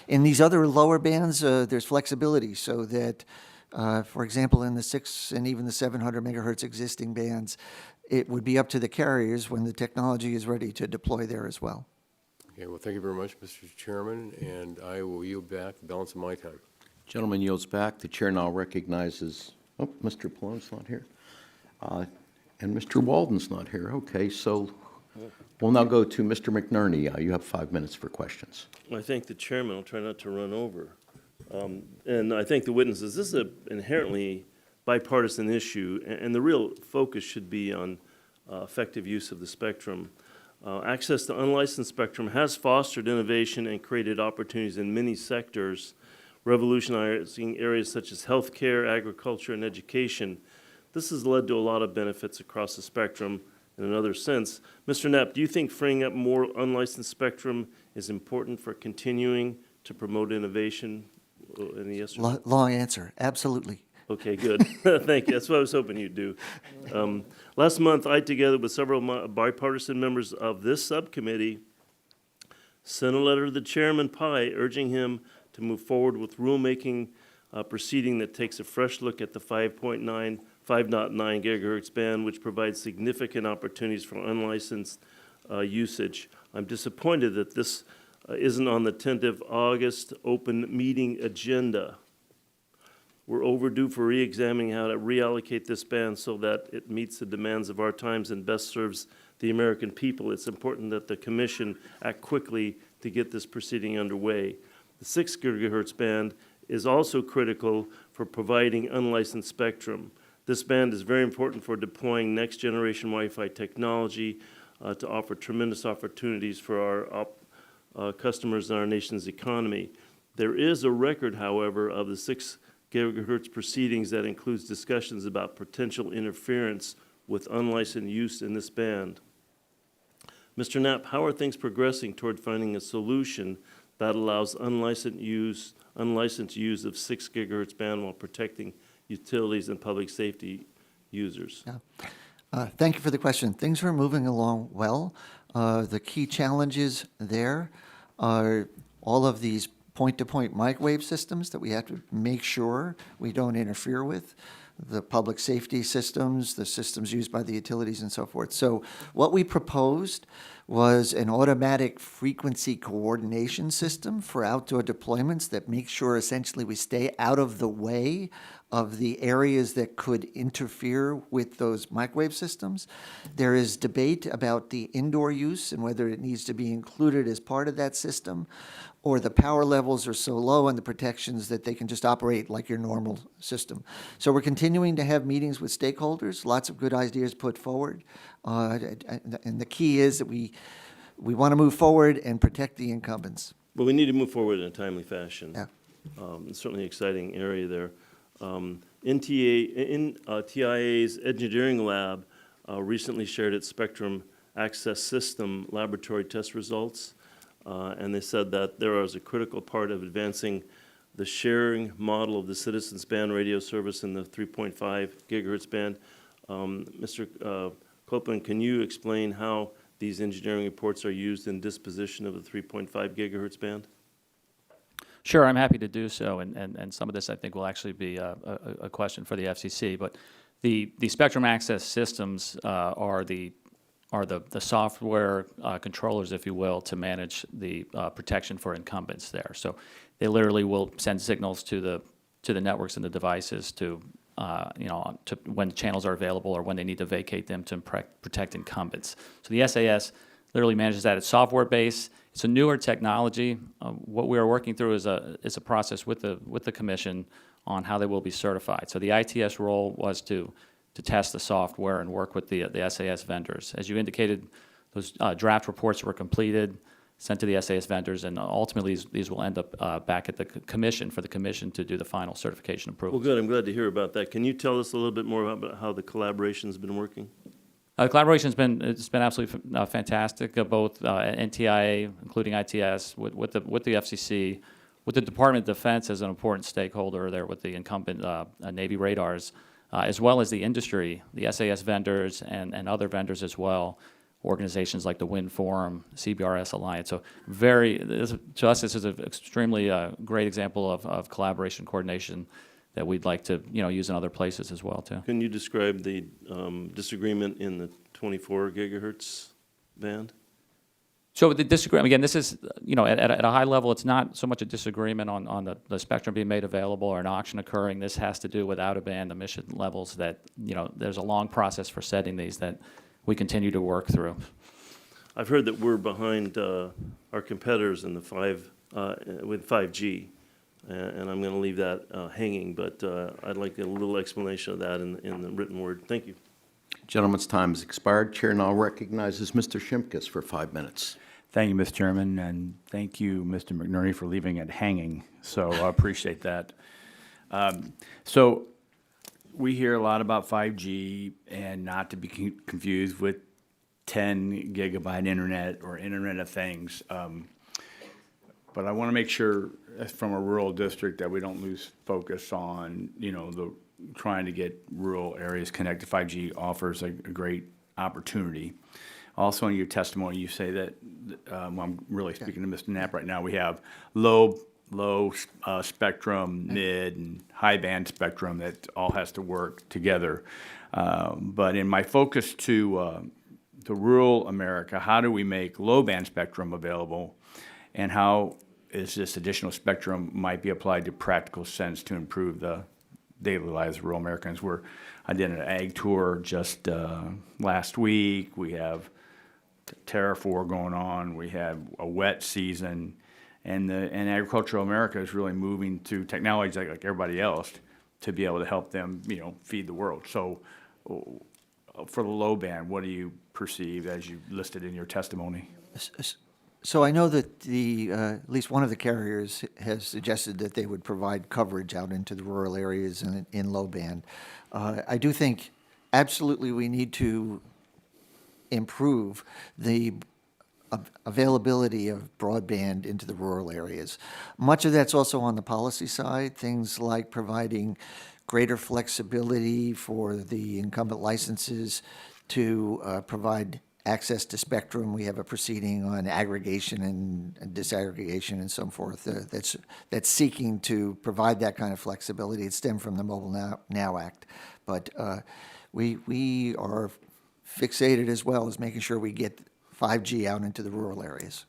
in these other lower bands, there's flexibility so that, for example, in the 6 and even the 700 megahertz existing bands, it would be up to the carriers when the technology is ready to deploy there as well. Okay, well, thank you very much, Mr. Chairman, and I will yield back the balance of my time. Gentleman yields back. The chair now recognizes, oh, Mr. Palone's not here. And Mr. Walden's not here. Okay, so we'll now go to Mr. McNerney. You have 5 minutes for questions. I thank the chairman. I'll try not to run over. And I thank the witnesses. This is an inherently bipartisan issue, and the real focus should be on effective use of the spectrum. Access to unlicensed spectrum has fostered innovation and created opportunities in many sectors, revolutionizing areas such as healthcare, agriculture, and education. This has led to a lot of benefits across the spectrum. In another sense, Mr. Knapp, do you think freeing up more unlicensed spectrum is important for continuing to promote innovation? Any yes or no? Long answer, absolutely. Okay, good. Thank you. That's what I was hoping you'd do. Last month, I, together with several bipartisan members of this subcommittee, sent a letter to the Chairman Pai urging him to move forward with rulemaking proceeding that takes a fresh look at the 5.9 gigahertz band, which provides significant opportunities for unlicensed usage. I'm disappointed that this isn't on the tentative August open meeting agenda. We're overdue for re-examining how to reallocate this band so that it meets the demands of our times and best serves the American people. It's important that the Commission act quickly to get this proceeding underway. The 6 gigahertz band is also critical for providing unlicensed spectrum. This band is very important for deploying next-generation Wi-Fi technology to offer tremendous opportunities for our customers and our nation's economy. There is a record, however, of the 6 gigahertz proceedings that includes discussions about potential interference with unlicensed use in this band. Mr. Knapp, how are things progressing toward finding a solution that allows unlicensed use of 6 gigahertz band while protecting utilities and public safety users? Yeah. Thank you for the question. Things are moving along well. The key challenges there are all of these point-to-point microwave systems that we have to make sure we don't interfere with, the public safety systems, the systems used by the utilities and so forth. So what we proposed was an automatic frequency coordination system for outdoor deployments that makes sure essentially we stay out of the way of the areas that could interfere with those microwave systems. There is debate about the indoor use and whether it needs to be included as part of that system, or the power levels are so low and the protections that they can just operate like your normal system. So we're continuing to have meetings with stakeholders, lots of good ideas put forward. And the key is that we want to move forward and protect the incumbents. But we need to move forward in a timely fashion. Yeah. It's certainly an exciting area there. TIA's engineering lab recently shared its Spectrum Access System laboratory test results, and they said that there is a critical part of advancing the sharing model of the Citizens Band radio service in the 3.5 gigahertz band. Mr. Copeland, can you explain how these engineering reports are used in disposition of the 3.5 gigahertz band? Sure, I'm happy to do so, and some of this I think will actually be a question for the FCC. But the spectrum access systems are the software controllers, if you will, to manage the protection for incumbents there. So they literally will send signals to the networks and the devices to when channels are available or when they need to vacate them to protect incumbents. So the SAS literally manages that. It's software based. It's a newer technology. What we are working through is a process with the Commission on how they will be certified. So the ITS role was to test the software and work with the SAS vendors. As you indicated, those draft reports were completed, sent to the SAS vendors, and ultimately these will end up back at the Commission for the Commission to do the final certification approval. Well, good. I'm glad to hear about that. Can you tell us a little bit more about how the collaboration has been working? The collaboration's been absolutely fantastic. Both NTIA, including ITS, with the FCC, with the Department of Defense as an important stakeholder there, with the incumbent Navy radars, as well as the industry, the SAS vendors and other vendors as well, organizations like the Wind Forum, CBRS Alliance. So to us, this is an extremely great example of collaboration, coordination that we'd like to use in other places as well too. Can you describe the disagreement in the 24 gigahertz band? So the disagreement, again, this is, at a high level, it's not so much a disagreement on the spectrum being made available or an auction occurring. This has to do with out-of-band emission levels that, there's a long process for setting these that we continue to work through. I've heard that we're behind our competitors in the with 5G. And I'm going to leave that hanging, but I'd like a little explanation of that in the written word. Thank you. Gentleman's time has expired. Chair now recognizes Mr. Shimkus for 5 minutes. Thank you, Mr. Chairman, and thank you, Mr. McNerney, for leaving it hanging. So I appreciate that. So we hear a lot about 5G, and not to be confused with 10 gigabyte internet or Internet of Things. But I want to make sure, from a rural district, that we don't lose focus on, trying to get rural areas connected. 5G offers a great opportunity. Also, in your testimony, you say that, I'm really speaking to Mr. Knapp right now, we have low spectrum, mid, and high band spectrum that all has to work together. But in my focus to rural America, how do we make low band spectrum available? and how is this additional spectrum might be applied to practical sense to improve the daily lives of rural Americans. I did an ag tour just last week. We have Terrafor going on. We have a wet season, and agricultural America is really moving to technology like everybody else to be able to help them, feed the world. So, for the low band, what do you perceive as you listed in your testimony? So I know that at least one of the carriers has suggested that they would provide coverage out into the rural areas and in low band. I do think absolutely we need to improve the availability of broadband into the rural areas. Much of that's also on the policy side, things like providing greater flexibility for the incumbent licenses to provide access to spectrum. We have a proceeding on aggregation and disaggregation and so forth that's seeking to provide that kind of flexibility. It stemmed from the Mobile Now Act. But we are fixated as well as making sure we get 5G out into the rural areas.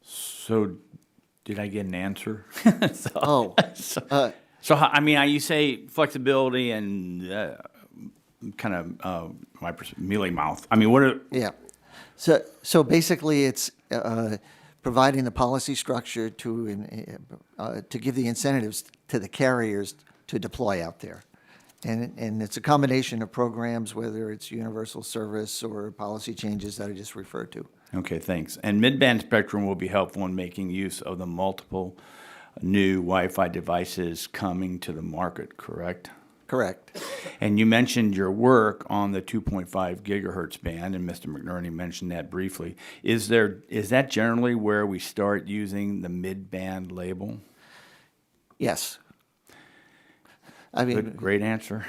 So, did I get an answer? You say flexibility and kind of mealy mouth. What are... Yeah. So basically, it's providing the policy structure to give the incentives to the carriers to deploy out there. And it's a combination of programs, whether it's universal service or policy changes that I just referred to. Okay, thanks. And mid-band spectrum will be helpful in making use of the multiple new Wi-Fi devices coming to the market, correct? Correct. And you mentioned your work on the 2.5 gigahertz band, and Mr. McNerney mentioned that briefly. Is that generally where we start using the mid-band label? Yes. Great answer.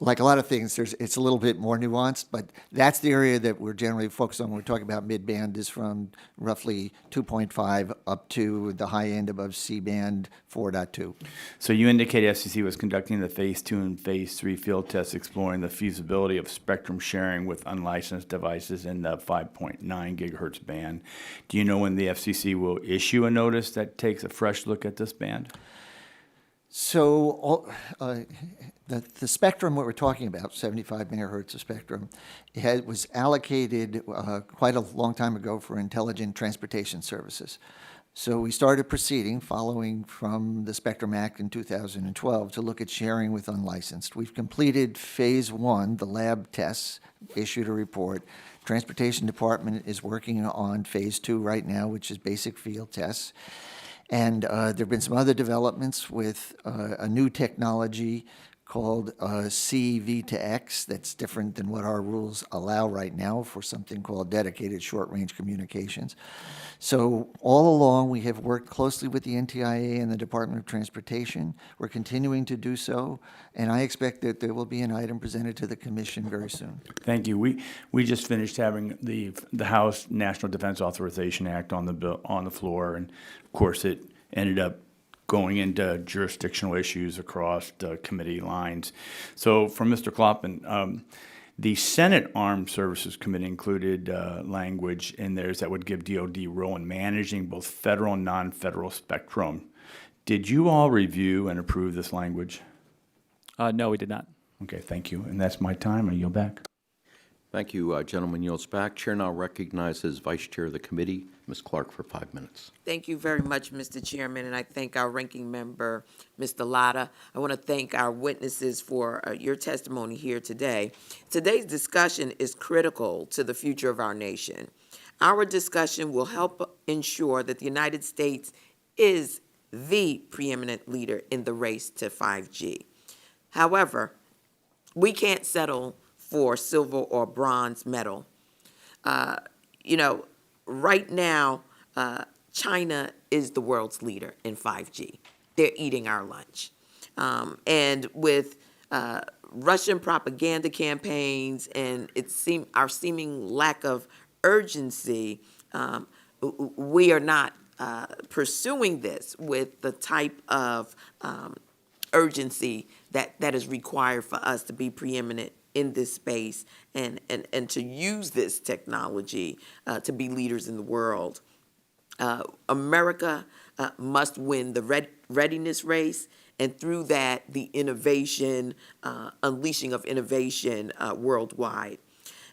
Like a lot of things, it's a little bit more nuanced, but that's the area that we're generally focused on when we're talking about mid-band is from roughly 2.5 up to the high end above C-band 4.2. So you indicated FCC was conducting the Phase 2 and Phase 3 field tests exploring the feasibility of spectrum sharing with unlicensed devices in the 5.9 gigahertz band. Do you know when the FCC will issue a notice that takes a fresh look at this band? So the spectrum what we're talking about, 75 megahertz of spectrum, was allocated quite a long time ago for intelligent transportation services. So we started proceeding following from the Spectrum Act in 2012 to look at sharing with unlicensed. We've completed Phase 1, the lab tests, issued a report. Transportation Department is working on Phase 2 right now, which is basic field tests. And there have been some other developments with a new technology called CV2X that's different than what our rules allow right now for something called dedicated short-range communications. So all along, we have worked closely with the NTIA and the Department of Transportation. We're continuing to do so, and I expect that there will be an item presented to the Commission very soon. Thank you. We just finished having the House National Defense Authorization Act on the floor, and of course it ended up going into jurisdictional issues across the committee lines. So from Mr. Kloppen, the Senate Armed Services Committee included language in theirs that would give DOD role in managing both federal and non-federal spectrum. Did you all review and approve this language? No, we did not. Okay, thank you. And that's my time. I yield back. Thank you, gentleman yields back. Chair now recognizes Vice Chair of the committee, Ms. Clark, for 5 minutes. Thank you very much, Mr. Chairman, and I thank our ranking member, Mr. Latta. I want to thank our witnesses for your testimony here today. Today's discussion is critical to the future of our nation. Our discussion will help ensure that the United States is the preeminent leader in the race to 5G. However, we can't settle for silver or bronze medal. Right now, China is the world's leader in 5G. They're eating our lunch. And with Russian propaganda campaigns and our seeming lack of urgency, we are not pursuing this with the type of urgency that is required for us to be preeminent in this space and to use this technology to be leaders in the world. America must win the readiness race, and through that, the innovation, unleashing of innovation worldwide.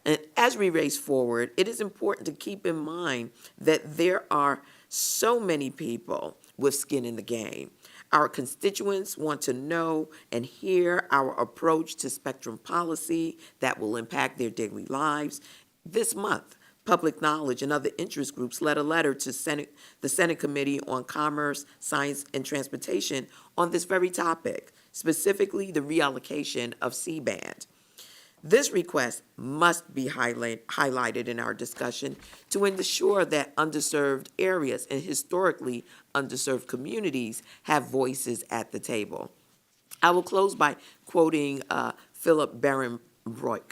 And as we race forward, it is important to keep in mind that there are so many people with skin in the game. Our constituents want to know and hear our approach to spectrum policy that will impact their daily lives. This month, Public Knowledge and other interest groups led a letter to the Senate Committee on Commerce, Science, and Transportation on this very topic, specifically the reallocation of C-band. This request must be highlighted in our discussion to ensure that underserved areas and historically underserved communities have voices at the table. I will close by quoting Philip Barenbroek,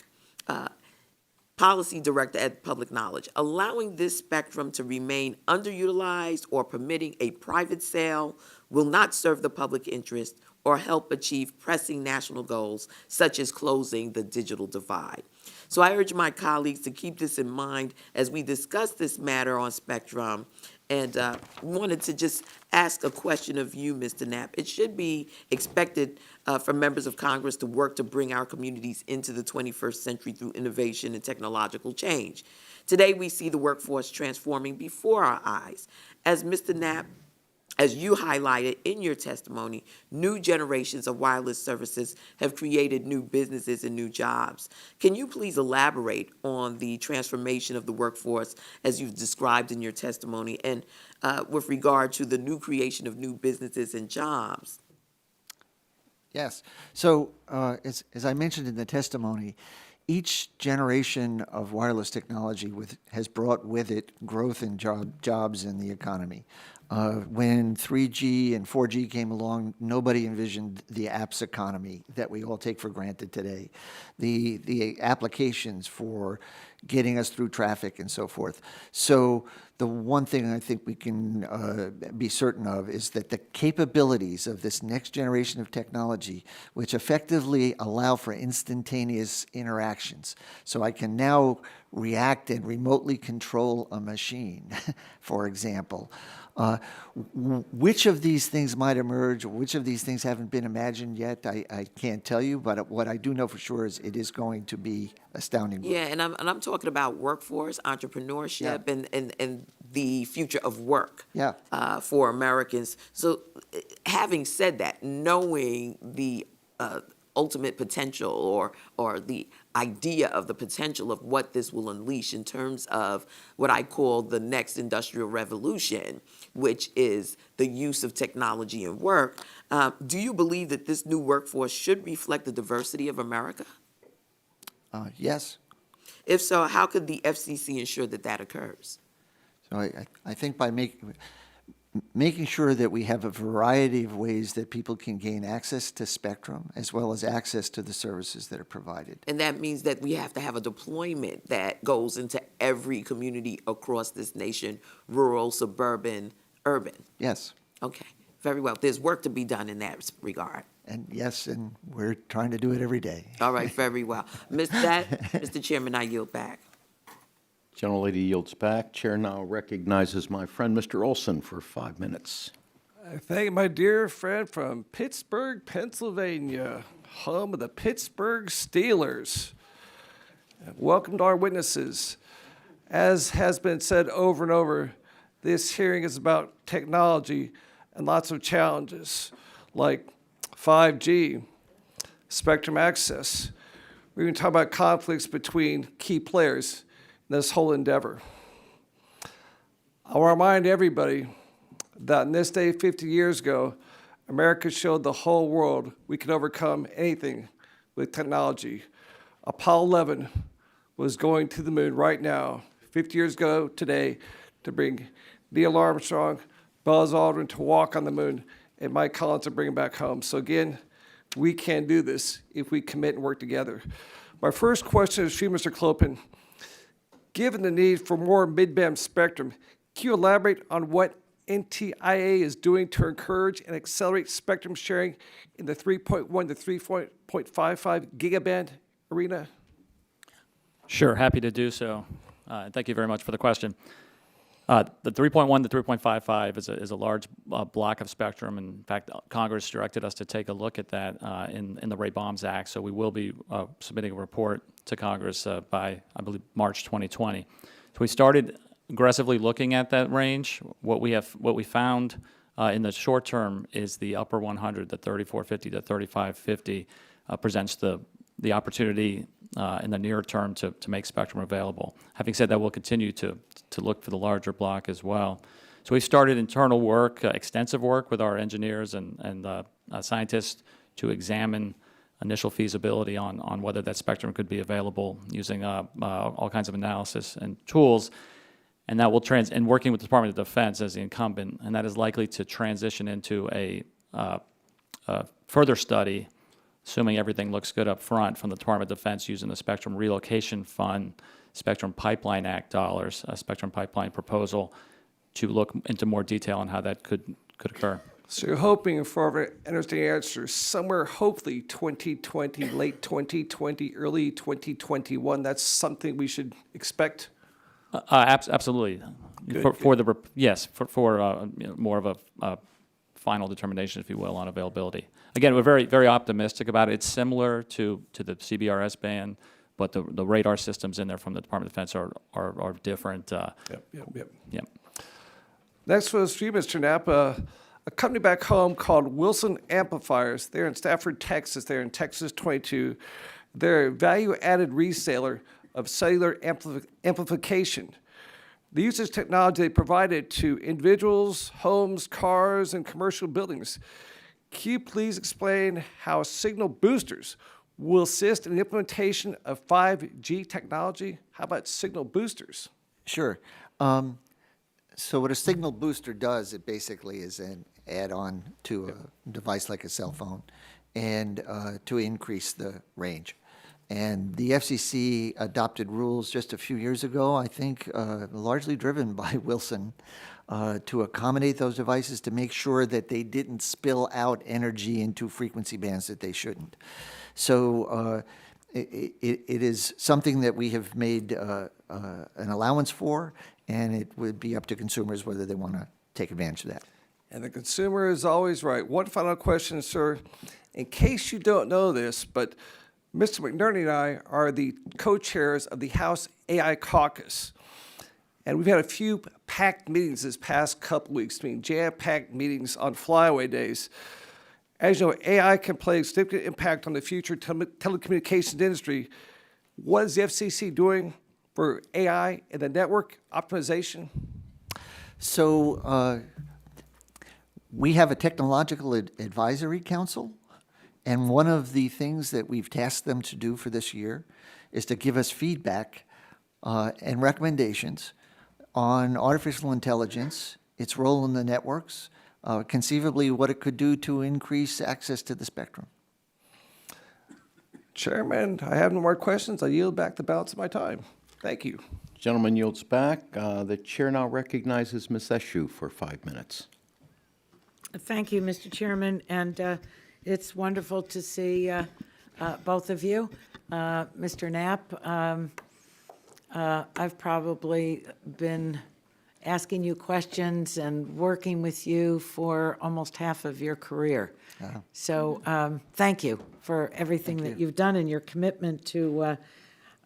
Policy Director at Public Knowledge. Allowing this spectrum to remain underutilized or permitting a private sale will not serve the public interest or help achieve pressing national goals, such as closing the digital divide. So I urge my colleagues to keep this in mind as we discuss this matter on spectrum. And wanted to just ask a question of you, Mr. Knapp. It should be expected from members of Congress to work to bring our communities into the 21st century through innovation and technological change. Today, we see the workforce transforming before our eyes. As Mr. Knapp, as you highlighted in your testimony, new generations of wireless services have created new businesses and new jobs. Can you please elaborate on the transformation of the workforce as you've described in your testimony and with regard to the new creation of new businesses and jobs? Yes. So as I mentioned in the testimony, each generation of wireless technology has brought with it growth in jobs in the economy. When 3G and 4G came along, nobody envisioned the apps economy that we all take for granted today, the applications for getting us through traffic and so forth. So the one thing I think we can be certain of is that the capabilities of this next generation of technology, which effectively allow for instantaneous interactions. So I can now react and remotely control a machine, for example. Which of these things might emerge, or which of these things haven't been imagined yet, I can't tell you, but what I do know for sure is it is going to be astounding. Yeah, and I'm talking about workforce, entrepreneurship, and the future of work for Americans. So having said that, knowing the ultimate potential or the idea of the potential of what this will unleash in terms of what I call the next industrial revolution, which is the use of technology in work, do you believe that this new workforce should reflect the diversity of America? Yes. If so, how could the FCC ensure that that occurs? So I think by making sure that we have a variety of ways that people can gain access to spectrum as well as access to the services that are provided. And that means that we have to have a deployment that goes into every community across this nation, rural, suburban, urban. Yes. Okay, very well. There's work to be done in that regard. And yes, and we're trying to do it every day. All right, very well. Mr. Chairman, I yield back. Gentlelady yields back. Chair now recognizes my friend, Mr. Olson, for 5 minutes. I thank my dear friend from Pittsburgh, Pennsylvania, home of the Pittsburgh Steelers. Welcome to our witnesses. As has been said over and over, this hearing is about technology and lots of challenges like 5G, spectrum access. We're going to talk about conflicts between key players in this whole endeavor. I want to remind everybody that on this day 50 years ago, America showed the whole world we can overcome anything with technology. Apollo 11 was going to the moon right now, 50 years ago today, to bring Neil Armstrong, Buzz Aldrin to walk on the moon, and Mike Collins to bring him back home. So again, we can do this if we commit and work together. My first question is for you, Mr. Clopin. Given the need for more mid-band spectrum, can you elaborate on what NTIA is doing to encourage and accelerate spectrum sharing in the 3.1 to 3.55 gigaband arena? Sure, happy to do so. And thank you very much for the question. The 3.1 to 3.55 is a large block of spectrum. In fact, Congress directed us to take a look at that in the Ray-Bombs Act. So we will be submitting a report to Congress by, I believe, March 2020. So we started aggressively looking at that range. What we found in the short term is the upper 100, the 3450 to 3550, presents the opportunity in the near term to make spectrum available. Having said that, we'll continue to look for the larger block as well. So we've started internal work, extensive work with our engineers and scientists to examine initial feasibility on whether that spectrum could be available using all kinds of analysis and tools. And that will and working with the Department of Defense as the incumbent, and that is likely to transition into a further study, assuming everything looks good up front, from the Department of Defense using the Spectrum Relocation Fund, Spectrum Pipeline Act dollars, a Spectrum Pipeline proposal, to look into more detail on how that could occur. So you're hoping for an interesting answer somewhere, hopefully 2020, late 2020, early 2021. That's something we should expect? Absolutely. Good, For more of a final determination, if you will, on availability. Again, we're very, very optimistic about it. It's similar to the CBRS band, but the radar systems in there from the Department of Defense are different. Yep. Next was for you, Mr. Knapp. A company back home called Wilson Amplifiers. They're in Stafford, Texas. They're in Texas 22. They're a value-added reseller of cellular amplification. They use this technology they provided to individuals, homes, cars, and commercial buildings. Can you please explain how signal boosters will assist in the implementation of 5G technology? How about signal boosters? Sure. So what a signal booster does, it basically is an add-on to a device like a cell phone, and to increase the range. And the FCC adopted rules just a few years ago, I think, largely driven by Wilson, to accommodate those devices, to make sure that they didn't spill out energy into frequency bands that they shouldn't. So it is something that we have made an allowance for, and it would be up to consumers whether they want to take advantage of that. And the consumer is always right. One final question, sir. In case you don't know this, but Mr. McNerney and I are the co-chairs of the House AI Caucus. And we've had a few packed meetings this past couple weeks, jam-packed meetings on flyaway days. As you know, AI can play a significant impact on the future telecommunications industry. What is the FCC doing for AI and the network optimization? So we have a technological advisory council, and one of the things that we've tasked them to do for this year is to give us feedback and recommendations on artificial intelligence, its role in the networks, conceivably what it could do to increase access to the spectrum. Chairman, I have no more questions. I yield back the balance of my time. Thank you. Gentleman yields back. The chair now recognizes Ms. Eshu for 5 minutes. Thank you, Mr. Chairman, and it's wonderful to see both of you. Mr. Knapp, I've probably been asking you questions and working with you for almost half of your career. So thank you for everything that you've done and your commitment to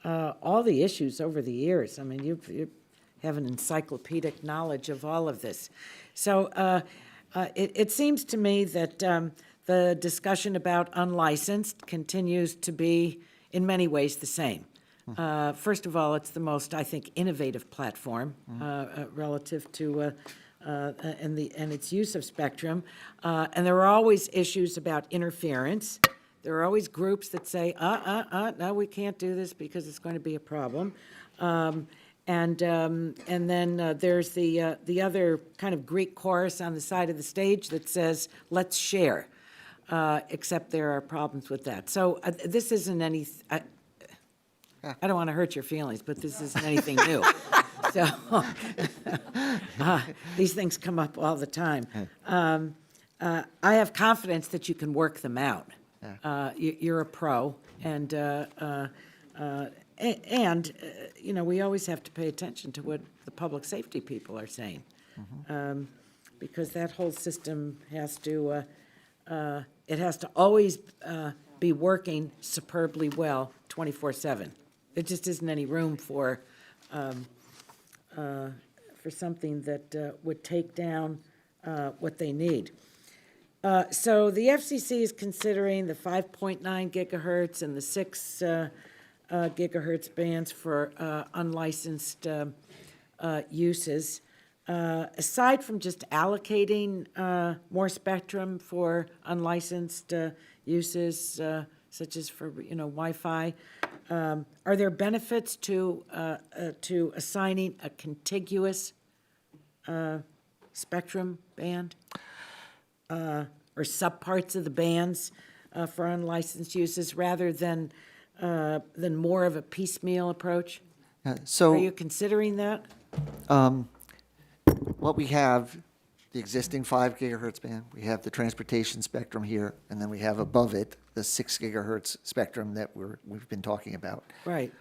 all the issues over the years. I mean, you have an encyclopedic knowledge of all of this. So it seems to me that the discussion about unlicensed continues to be, in many ways, the same. First of all, it's the most, I think, innovative platform relative to and its use of spectrum. And there are always issues about interference. There are always groups that say, no, we can't do this because it's going to be a problem. And then there's the other kind of Greek chorus on the side of the stage that says, let's share, except there are problems with that. So this isn't any, I don't want to hurt your feelings, but this isn't anything new. So these things come up all the time. I have confidence that you can work them out. You're a pro, and you know, we always have to pay attention to what the public safety people are saying, because that whole system has to always be working superbly well 24/7. There just isn't any room for something that would take down what they need. So the FCC is considering the 5.9 gigahertz and the 6 gigahertz bands for unlicensed uses. Aside from just allocating more spectrum for unlicensed uses, such as for, you know, Wi-Fi, are there benefits to assigning a contiguous spectrum band or subparts of the bands for unlicensed uses rather than more of a piecemeal approach? So Are you considering that? what we have, the existing 5 gigahertz band, we have the transportation spectrum here, and then we have above it the 6 gigahertz spectrum that we've been talking about. Right.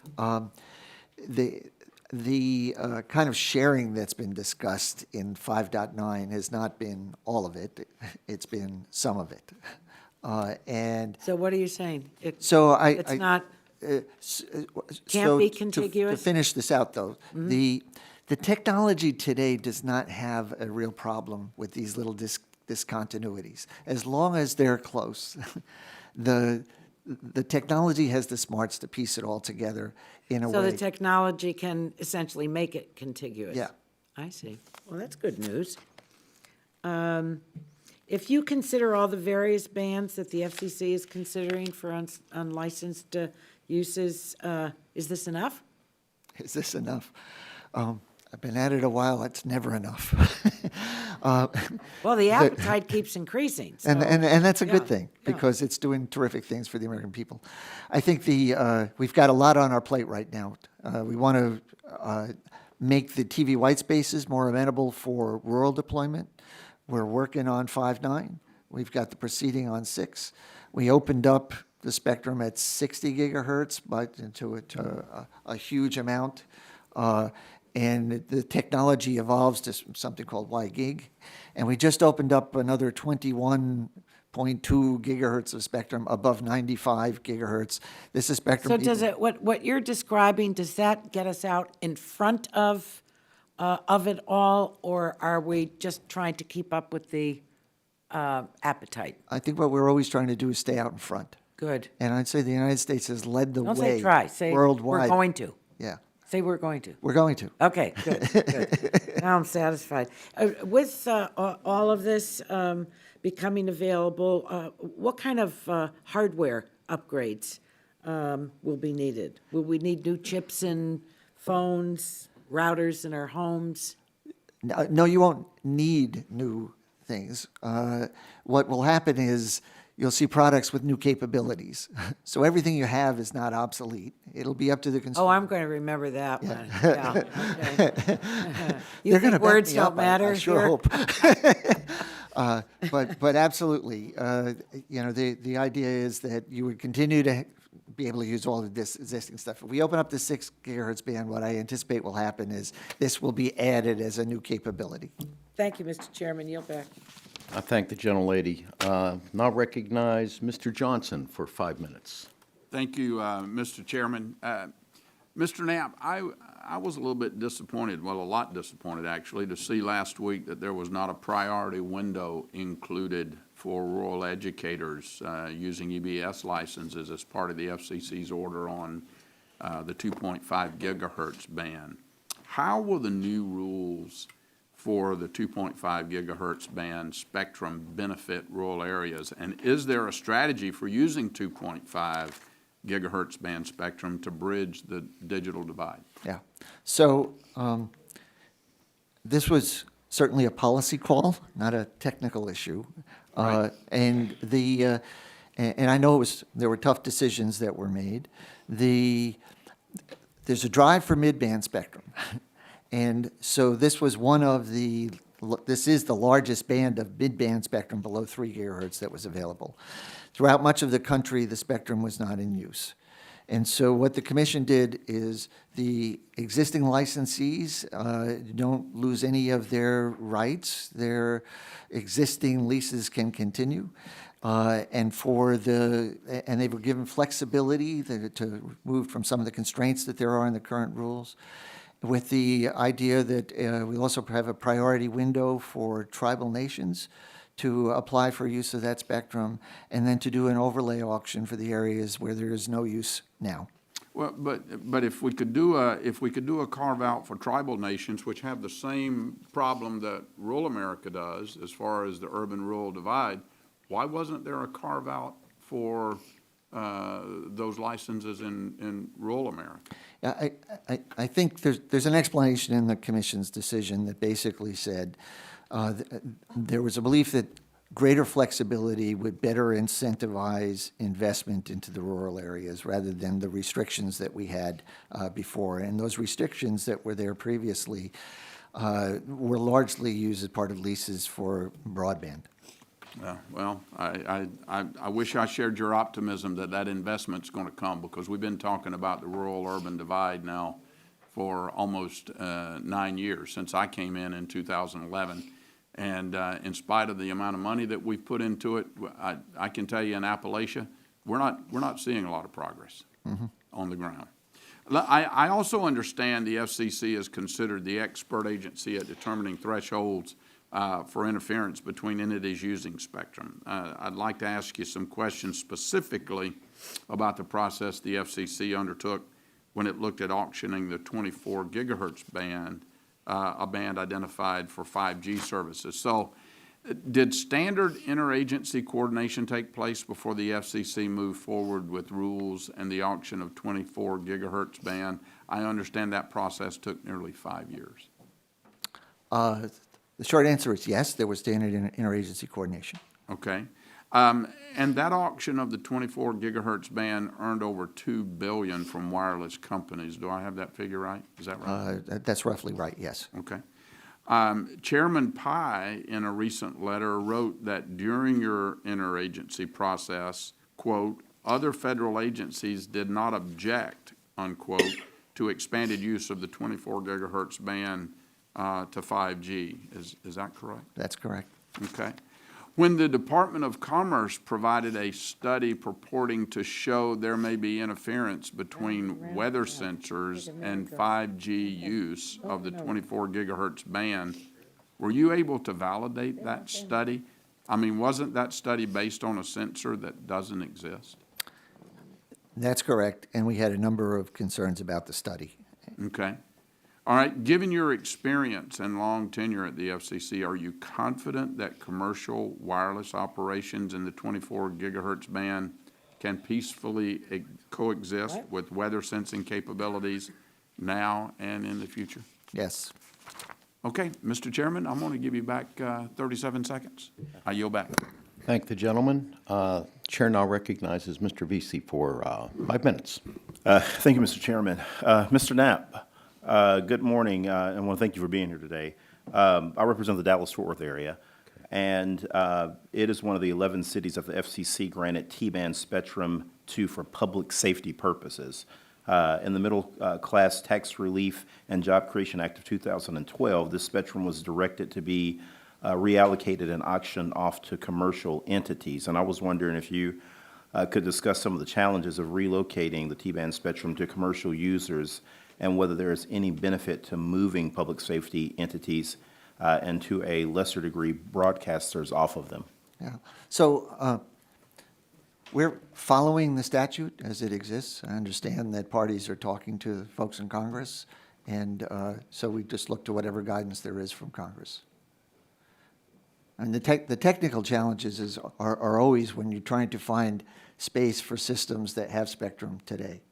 The kind of sharing that's been discussed in 5.9 has not been all of it. It's been some of it. And So what are you saying? so It's not, can't be contiguous? To finish this out, though, the technology today does not have a real problem with these little discontinuities. As long as they're close, the technology has the smarts to piece it all together in a So way. the technology can essentially make it contiguous? Yeah. I see. Well, that's good news. If you consider all the various bands that the FCC is considering for unlicensed uses, is this enough? Is this enough? I've been at it a while. It's never enough. Well, the appetite keeps increasing. And that's a good yeah, thing, yeah. because it's doing terrific things for the American people. I think we've got a lot on our plate right now. We want to make the TV white spaces more amenable for rural deployment. We're working on 5.9. We've got the proceeding on 6. We opened up the spectrum at 60 gigahertz, but into a huge amount. And the technology evolves to something called Y-Gig. And we just opened up another 21.2 gigahertz of spectrum above 95 gigahertz. This is spectrum. So does it, what you're describing, does that get us out in front of it all, or are we just trying to keep up with the appetite? I think what we're always trying to do is stay out in front. Good. And I'd say the United States has led the Don't way say try, say worldwide. we're going to. Yeah, Say we're going to. we're going to. Okay, good, good. Now I'm satisfied. With all of this becoming available, what kind of hardware upgrades will be needed? Will we need new chips in phones, routers in our homes? No, you won't need new things. What will happen is you'll see products with new capabilities. So everything you have is not obsolete. It'll be up to the consumer. Oh, I'm going to remember that one. Yeah, okay. You They're think gonna back words me don't up, matter I sure here? hope. But absolutely, you know, the idea is that you would continue to be able to use all of this existing stuff. If we open up the 6 gigahertz band, what I anticipate will happen is this will be added as a new capability. Thank you, Mr. Chairman. Yield back. I thank the gentlelady. Now recognize Mr. Johnson for 5 minutes. Thank you, Mr. Chairman. Mr. Knapp, I was a little bit disappointed, well, a lot disappointed actually, to see last week that there was not a priority window included for rural educators using EBS licenses as part of the FCC's order on the 2.5 gigahertz band. How will the new rules for the 2.5 gigahertz band spectrum benefit rural areas? And is there a strategy for using 2.5 gigahertz band spectrum to bridge the digital divide? Yeah. So this was certainly a policy call, not a technical issue. Right. And I know there were tough decisions that were made. There's a drive for mid-band spectrum. And so this was this is the largest band of mid-band spectrum below 3 gigahertz that was available. throughout much of the country, the spectrum was not in use. And so what the commission did is the existing licensees don't lose any of their rights. Their existing leases can continue. And they were given flexibility to move from some of the constraints that there are in the current rules, with the idea that we also have a priority window for tribal nations to apply for use of that spectrum, and then to do an overlay auction for the areas where there is no use now. Well, but if we could do a carve out for tribal nations, which have the same problem that rural America does as far as the urban-rural divide, why wasn't there a carve out for those licenses in rural America? I think there's an explanation in the commission's decision that basically said there was a belief that greater flexibility would better incentivize investment into the rural areas rather than the restrictions that we had before. And those restrictions that were there previously were largely used as part of leases for broadband. Well, I wish I shared your optimism that investment's going to come, because we've been talking about the rural-urban divide now for almost 9 years, since I came in 2011. And in spite of the amount of money that we've put into it, I can tell you in Appalachia, we're not seeing a lot of progress on the ground. I also understand the FCC is considered the expert agency at determining thresholds for interference between entities using spectrum. I'd like to ask you some questions specifically about the process the FCC undertook when it looked at auctioning the 24 gigahertz band, a band identified for 5G services. So did standard interagency coordination take place before the FCC moved forward with rules and the auction of 24 gigahertz band? I understand that process took nearly 5 years. The short answer is yes, there was standard interagency coordination. Okay. And that auction of the 24 gigahertz band earned over $2 billion from wireless companies. Do I have that figure right? Is that right? That's roughly right, yes. Okay. Chairman Pai, in a recent letter, wrote that during your interagency process, quote, other federal agencies did not object, unquote, to expanded use of the 24 gigahertz band to 5G. Is that correct? That's correct. Okay. When the Department of Commerce provided a study purporting to show there may be interference between weather sensors and 5G use of the 24 gigahertz band, were you able to validate that study? I mean, wasn't that study based on a sensor that doesn't exist? That's correct, and we had a number of concerns about the study. Okay. All right, given your experience and long tenure at the FCC, are you confident that commercial wireless operations in the 24 gigahertz band can peacefully coexist with weather sensing capabilities now and in the future? Yes. Okay, Mr. Chairman, I'm going to give you back 37 seconds. I yield back. Thank the gentleman. Chair now recognizes Mr. Vesey for 5 minutes. Thank you, Mr. Chairman. Mr. Knapp. Good morning, and I want to thank you for being here today. I represent the Dallas-Fort Worth area, and it is one of the 11 cities that the FCC granted T-band spectrum to for public safety purposes. In the Middle Class Tax Relief and Job Creation Act of 2012, this spectrum was directed to be reallocated and auctioned off to commercial entities. And I was wondering if you could discuss some of the challenges of relocating the T-band spectrum to commercial users, and whether there is any benefit to moving public safety entities and to a lesser degree broadcasters off of them. Yeah. So we're following the statute as it exists. I understand that parties are talking to folks in Congress, and so we just look to whatever guidance there is from Congress. And the technical challenges are always when you're trying to find space for systems that have spectrum today.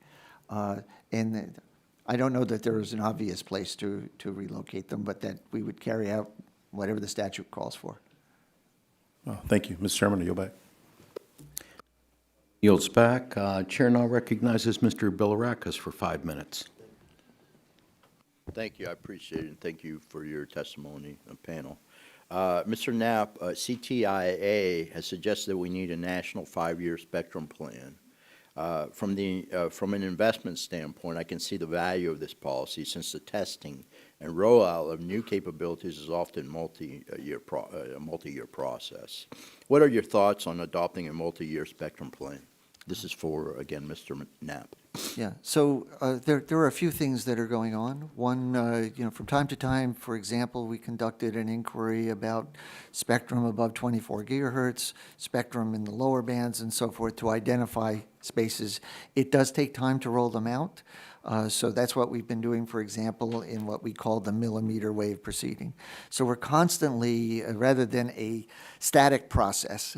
And I don't know that there is an obvious place to relocate them, but that we would carry out whatever the statute calls for. Well, thank you. Mr. Chairman, I yield back. Yields back. Chair now recognizes Mr. Bilirakis for 5 minutes. Thank you. I appreciate it, and thank you for your testimony, panel. Mr. Knapp, CTIA has suggested that we need a national 5-year spectrum plan. From an investment standpoint, I can see the value of this policy since the testing and rollout of new capabilities is often a multi-year process. What are your thoughts on adopting a multi-year spectrum plan? This is for, again, Mr. Knapp. Yeah, so there are a few things that are going on. One, from time to time, for example, we conducted an inquiry about spectrum above 24 gigahertz, spectrum in the lower bands, and so forth to identify spaces. It does take time to roll them out. So that's what we've been doing, for example, in what we call the millimeter wave proceeding. So we're constantly, rather than a static process,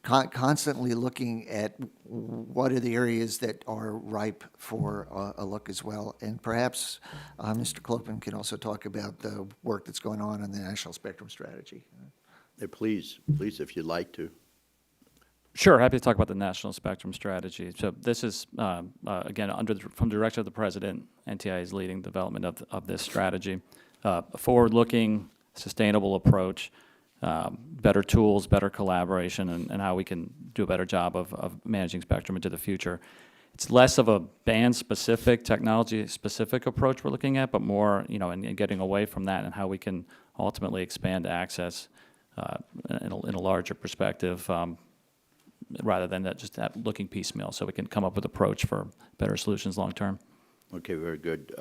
constantly looking at what are the areas that are ripe for a look as well. And perhaps Mr. Clopen can also talk about the work that's going on the National Spectrum Strategy. Please, if you'd like to. Sure, happy to talk about the National Spectrum Strategy. So this is, again, from the direction of the President, NTIA is leading development of this strategy. A forward-looking, sustainable approach, better tools, better collaboration, and how we can do a better job of managing spectrum into the future. It's less of a band-specific, technology-specific approach we're looking at, but more, in getting away from that and how we can ultimately expand access in a larger perspective, rather than just looking piecemeal, so we can come up with an approach for better solutions long-term. Okay, very good.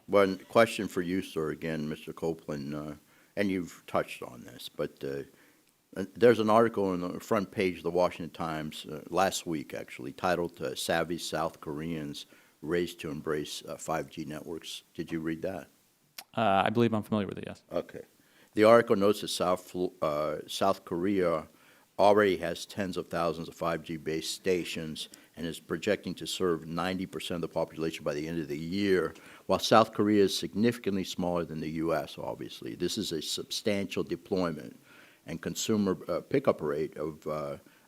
One question for you, sir, again, Mr. Copeland, and you've touched on this, but there's an article on the front page of the Washington Times last week, actually, titled Savvy South Koreans Race to Embrace 5G Networks. Did you read that? I believe I'm familiar with it, yes. Okay. The article notes that South Korea already has tens of thousands of 5G-based stations and is projecting to serve 90% of the population by the end of the year, while South Korea is significantly smaller than the U.S., obviously. This is a substantial deployment and consumer pickup rate of,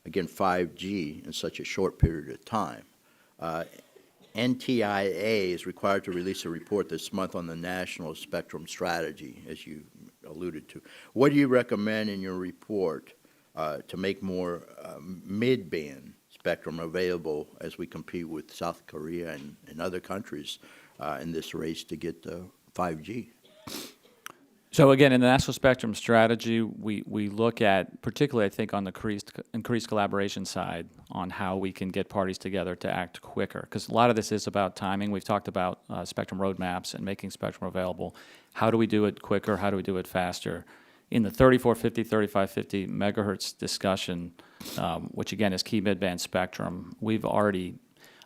again, 5G in such a short period of time. NTIA is required to release a report this month on the National Spectrum Strategy, as you alluded to. What do you recommend in your report to make more mid-band spectrum available as we compete with South Korea and other countries in this race to get 5G? So again, in the National Spectrum Strategy, we look at, particularly I think on the increased collaboration side, on how we can get parties together to act quicker. Because a lot of this is about timing. We've talked about spectrum roadmaps and making spectrum available. How do we do it quicker? How do we do it faster? In the 3450, 3550 megahertz discussion, which again is key mid-band spectrum, we've already,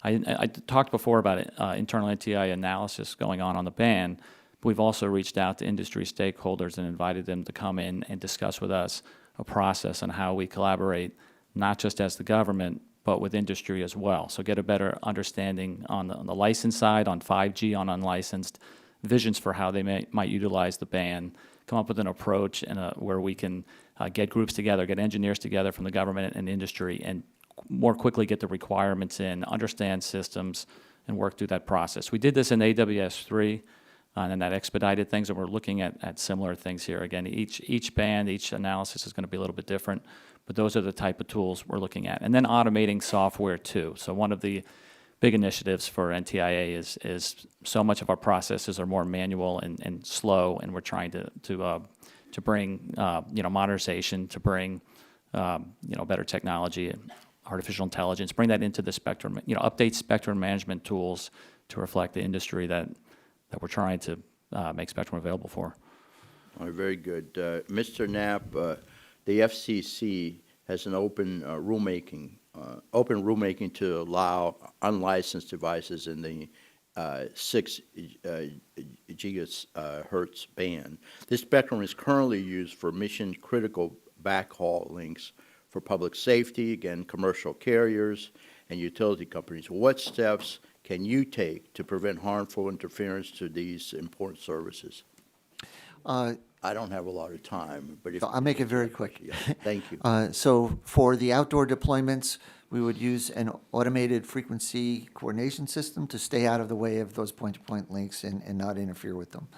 I talked before about internal NTIA analysis going on the band. We've also reached out to industry stakeholders and invited them to come in and discuss with us a process on how we collaborate, not just as the government, but with industry as well. So get a better understanding on the license side, on 5G, on unlicensed, visions for how they might utilize the band, come up with an approach where we can get groups together, get engineers together from the government and industry, and more quickly get the requirements in, understand systems, and work through that process. We did this in AWS-3, and that expedited things, and we're looking at similar things here. Again, each band, each analysis is going to be a little bit different, but those are the type of tools we're looking at. And then automating software, too. So one of the big initiatives for NTIA is so much of our processes are more manual and slow, and we're trying to bring modernization, to bring better technology and artificial intelligence, bring that into the spectrum, update spectrum management tools to reflect the industry that we're trying to make spectrum available for. All right, very good. Mr. Knapp, the FCC has an open rulemaking to allow unlicensed devices in the 6 gigahertz band. This spectrum is currently used for mission-critical backhaul links for public safety, again, commercial carriers and utility companies. What steps can you take to prevent harmful interference to these important services? I don't have a lot of time, but if I'll make it very quick. Yeah, thank you. So for the outdoor deployments, We would use an automated frequency coordination system to stay out of the way of those point-to-point links and not interfere with them.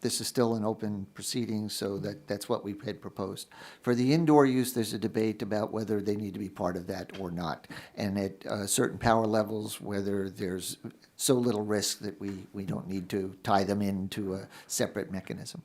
This is still an open proceeding, so that's what we had proposed. For the indoor use, there's a debate about whether they need to be part of that or not. And at certain power levels, whether there's so little risk that we don't need to tie them into a separate mechanism.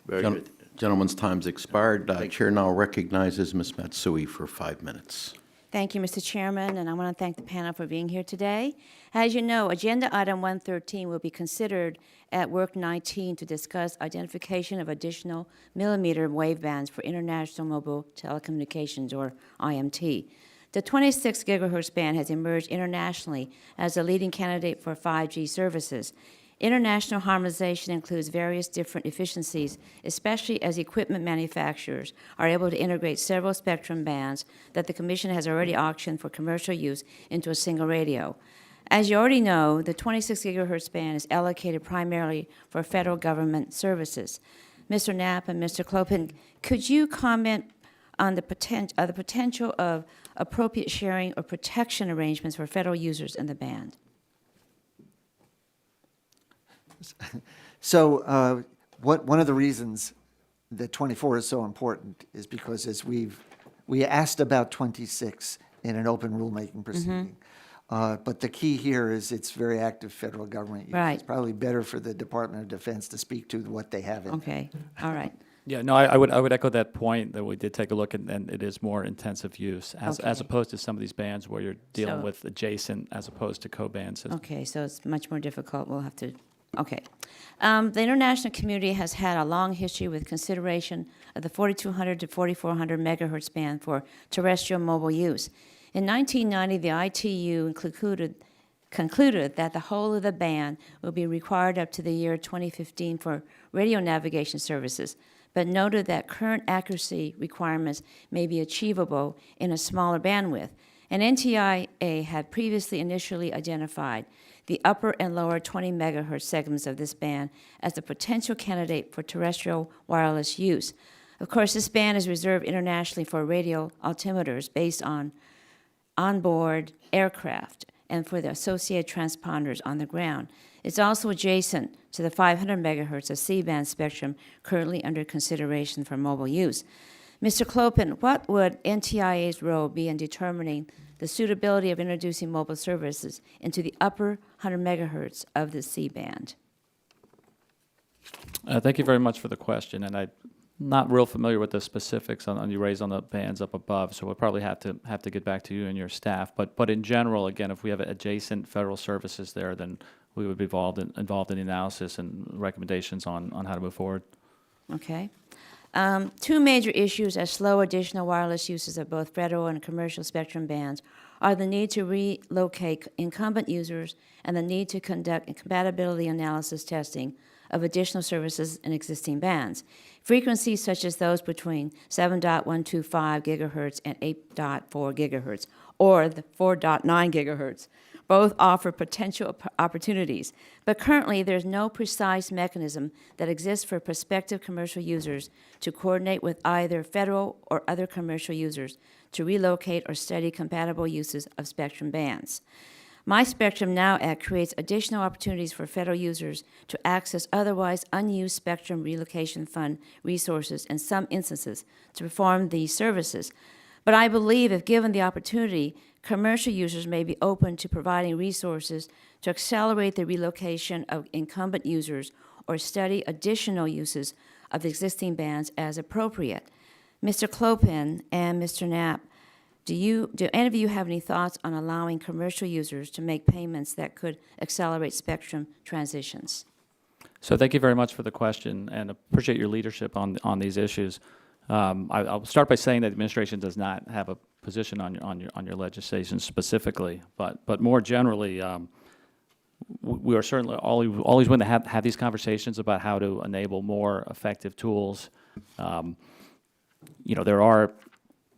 Very good. Gentleman's time's expired. Chair now recognizes Ms. Matsui for 5 minutes. Thank you, Mr. Chairman, and I want to thank the panel for being here today. As you know, Agenda Item 113 will be considered at Work 19 to discuss identification of additional millimeter wave bands for international mobile telecommunications, or IMT. The 26 gigahertz band has emerged internationally as a leading candidate for 5G services. International harmonization includes various different efficiencies, especially as equipment manufacturers are able to integrate several spectrum bands that the Commission has already auctioned for commercial use into a single radio. As you already know, the 26 gigahertz band is allocated primarily for federal government services. Mr. Knapp and Mr. Clopin, could you comment on the potential of appropriate sharing or protection arrangements for federal users in the band? So one of the reasons that 24 is so important is because as we asked about 26 in an open rulemaking proceeding. But the key here is it's very active federal government use. Right. It's probably better for the Department of Defense to speak to what they have in there. Okay, all right. Yeah, no, I would echo that point, that we did take a look, and it is more intensive use, as Okay. opposed to some of these bands where you're dealing So- with adjacent as opposed to co-band systems. Okay, so it's much more difficult. We'll have to, okay. The international community has had a long history with consideration of the 4200 to 4400 megahertz band for terrestrial mobile use. In 1990, the ITU concluded that the whole of the band will be required up to the year 2015 for radio navigation services, but noted that current accuracy requirements may be achievable in a smaller bandwidth. And NTIA had previously initially identified the upper and lower 20 megahertz segments of this band as a potential candidate for terrestrial wireless use. Of course, this band is reserved internationally for radio altimeters based on onboard aircraft and for the associated transponders on the ground. It's also adjacent to the 500 megahertz of C-band spectrum currently under consideration for mobile use. Mr. Clopin, what would NTIA's role be in determining the suitability of introducing mobile services into the upper 100 megahertz of the C-band? Thank you very much for the question, and I'm not real familiar with the specifics on you raised on the bands up above, so we'll probably have to get back to you and your staff. But in general, again, if we have adjacent federal services there, then we would be involved in the analysis and recommendations on how to move forward. Okay. Two major issues that slow additional wireless uses of both federal and commercial spectrum bands are the need to relocate incumbent users and the need to conduct compatibility analysis testing of additional services in existing bands. Frequencies such as those between 7.125 gigahertz and 8.4 gigahertz, or the 4.9 gigahertz, both offer potential opportunities. But currently, there's no precise mechanism that exists for prospective commercial users to coordinate with either federal or other commercial users to relocate or study compatible uses of spectrum bands. My Spectrum Now Act creates additional opportunities for federal users to access otherwise unused Spectrum Relocation Fund resources in some instances to perform these services. But I believe if given the opportunity, commercial users may be open to providing resources to accelerate the relocation of incumbent users or study additional uses of existing bands as appropriate. Mr. Clopin and Mr. Knapp, do any of you have any thoughts on allowing commercial users to make payments that could accelerate spectrum transitions? So thank you very much for the question, and appreciate your leadership on these issues. I'll start by saying that the administration does not have a position on your legislation specifically, but more generally, we are certainly always willing to have these conversations about how to enable more effective tools. There are,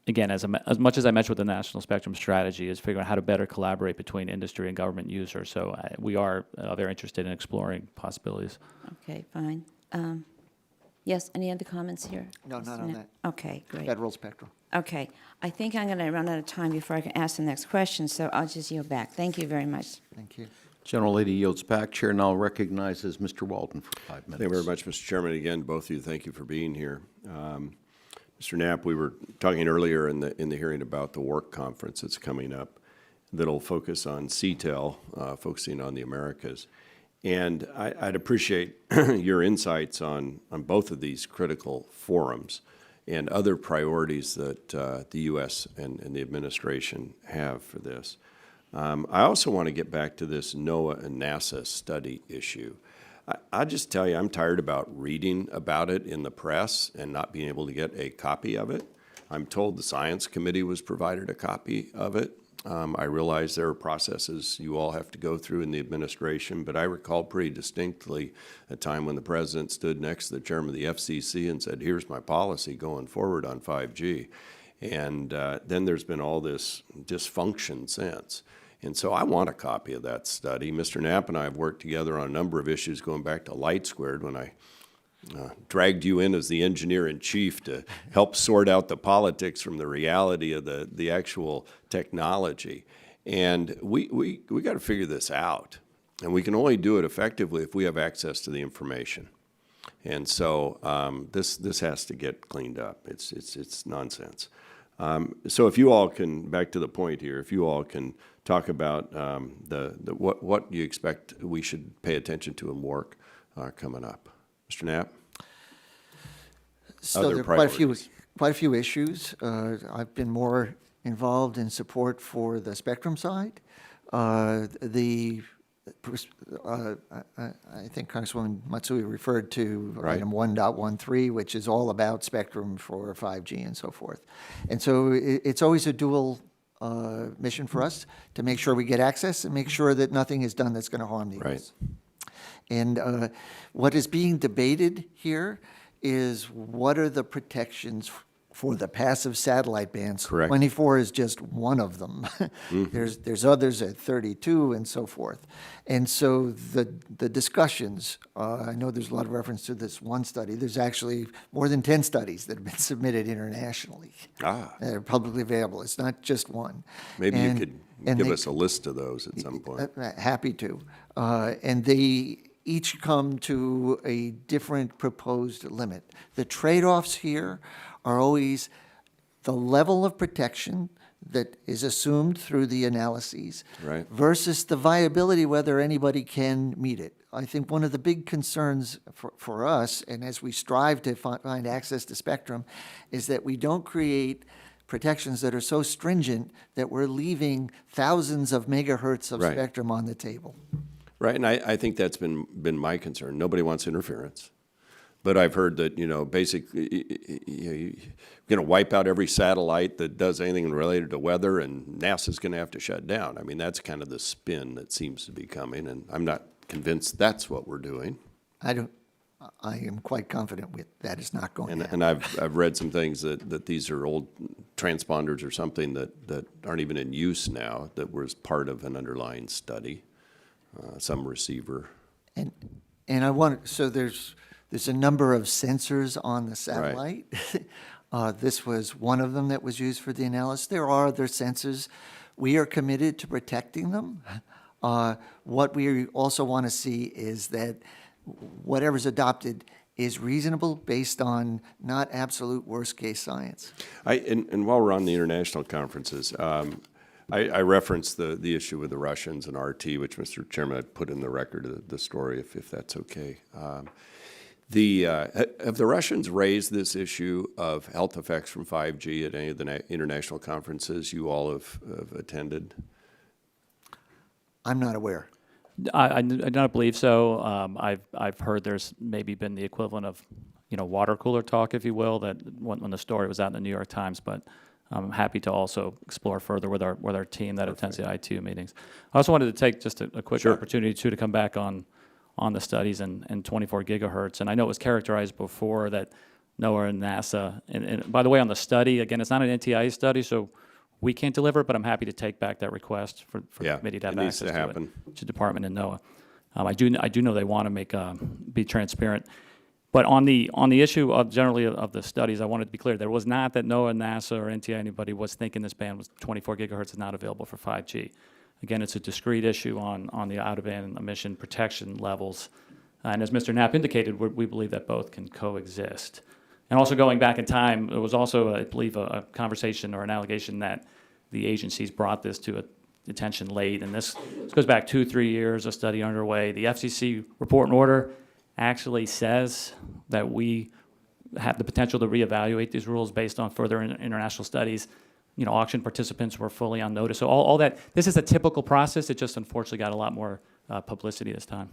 again, as much as I mentioned with the National Spectrum Strategy, is figuring out how to better collaborate between industry and government users. So we are very interested in exploring possibilities. Okay, fine. Yes, any other comments here? No, Mr. not on Knapp? that. Okay, great. Federal spectrum. Okay, I think I'm going to run out of time before I can ask the next question, so I'll just yield back. Thank you very much. Thank you. Gentlelady yields back. Chair now recognizes Mr. Walden for 5 minutes. Thank you very much, Mr. Chairman. Again, both of you, thank you for being here. Mr. Knapp, we were talking earlier in the hearing about the work conference that's coming up that'll focus on CTEL, focusing on the Americas. And I'd appreciate your insights on both of these critical forums and other priorities that the U.S. and the administration have for this. I also want to get back to this NOAA and NASA study issue. I'll just tell you, I'm tired about reading about it in the press and not being able to get a copy of it. I'm told the Science Committee was provided a copy of it. I realize there are processes you all have to go through in the administration, but I recall pretty distinctly a time when the president stood next to the chairman of the FCC and said, here's my policy going forward on 5G. And then there's been all this dysfunction since. And so I want a copy of that study. Mr. Knapp and I have worked together on a number of issues going back to Light Squared when I dragged you in as the engineer-in-chief to help sort out the politics from the reality of the actual technology. And we got to figure this out. And we can only do it effectively if we have access to the information. And so this has to get cleaned up. It's nonsense. So if you all can, back to the point here, if you all can talk about what you expect we should pay attention to in work coming up. Mr. Knapp? So there are quite a few issues. I've been more involved in support for the spectrum side. I think Congresswoman Matsui referred to item 1.13, which is all about spectrum for 5G and so forth. And so it's always a dual mission for us to make sure we get access and make sure that nothing is done that's going to harm the U.S. And what is being debated here is what are the protections for the passive satellite bands. Correct. 24 is just one of them. There's others at 32 and so forth. And so the discussions, I know there's a lot of reference to this one study. There's actually more than 10 studies that have been submitted internationally. That are publicly available. It's not just one. Maybe you could give us a list of those at some point. Happy to. And they each come to a different proposed limit. The trade-offs here are always the level of protection that is assumed through the analyses versus the viability, whether anybody can meet it. I think one of the big concerns for us, and as we strive to find access to spectrum, is that we don't create protections that are so stringent that we're leaving thousands of megahertz of spectrum on the table. Right, and I think that's been my concern. Nobody wants interference. But I've heard that, basically, you're going to wipe out every satellite that does anything related to weather, and NASA's going to have to shut down. I mean, that's kind of the spin that seems to be coming, and I'm not convinced that's what we're doing. I am quite confident that is not going to happen. And I've read some things that these are old transponders or something that aren't even in use now, that was part of an underlying study, some receiver. And I want, so there's a number of sensors on the satellite. This was one of them that was used for the analysis. There are other sensors. We are committed to protecting them. What we also want to see is that whatever's adopted is reasonable based on not absolute worst-case science. And while we're on the international conferences, I referenced the issue with the Russians and RT, which Mr. Chairman had put in the record of the story, if that's okay. Have the Russians raised this issue of health effects from 5G at any of the international conferences you all have attended? I'm not aware. I do not believe so. I've heard there's maybe been the equivalent of, water cooler talk, if you will, that when the story was out in the New York Times. But I'm happy to also explore further with our team that attends the ITU meetings. I also wanted to take just a quick opportunity to come back on the studies and 24 gigahertz. And I know it was characterized before that NOAA and NASA, and by the way, on the study, again, it's not an NTIA study, so we can't deliver it, but I'm happy to take back that request for the committee to have access to it, to the department and NOAA. I do know they want to be transparent. But on the issue of generally of the studies, I wanted to be clear, there was not that NOAA, NASA, or NTI, anybody was thinking this band was 24 gigahertz is not available for 5G. Again, it's a discrete issue on the out-of-band emission protection levels. And as Mr. Knapp indicated, we believe that both can coexist. And also going back in time, there was also, I believe, a conversation or an allegation that the agencies brought this to attention late. And this goes back 2-3 years, a study underway. The FCC report and order actually says that we have the potential to reevaluate these rules based on further international studies. You know, auction participants were fully on notice. So all that, this is a typical process. It just unfortunately got a lot more publicity this time.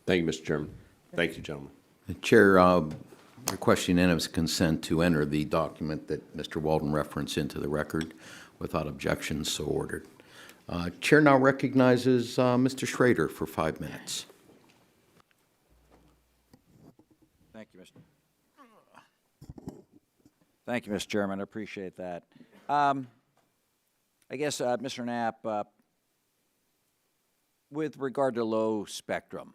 Thank you, Mr. Chairman. Thank you, gentlemen. The Chair requests unanimous consent to enter the document that Mr. Walden referenced into the record without objection, so ordered. Chair now recognizes Mr. Schrader for 5 minutes. Thank you, Mr. Chairman. I appreciate that. I guess, Mr. Knapp, with regard to low spectrum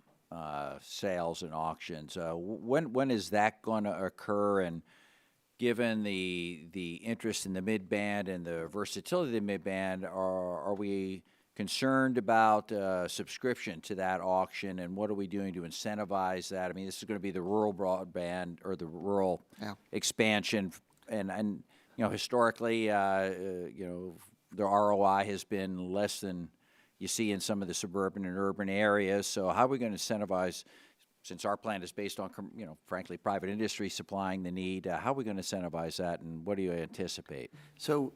sales and auctions, when is that going to occur? And given the interest in the mid-band and the versatility of the mid-band, are we concerned about subscription to that auction, and what are we doing to incentivize that? I mean, this is going to be the rural broadband or the rural expansion, and you know, historically, you know, the ROI has been less than you see in some of the suburban and urban areas. So how are we going to incentivize, since our plan is based on, you know, frankly, private industry supplying the need, how are we going to incentivize that, and what do you anticipate? So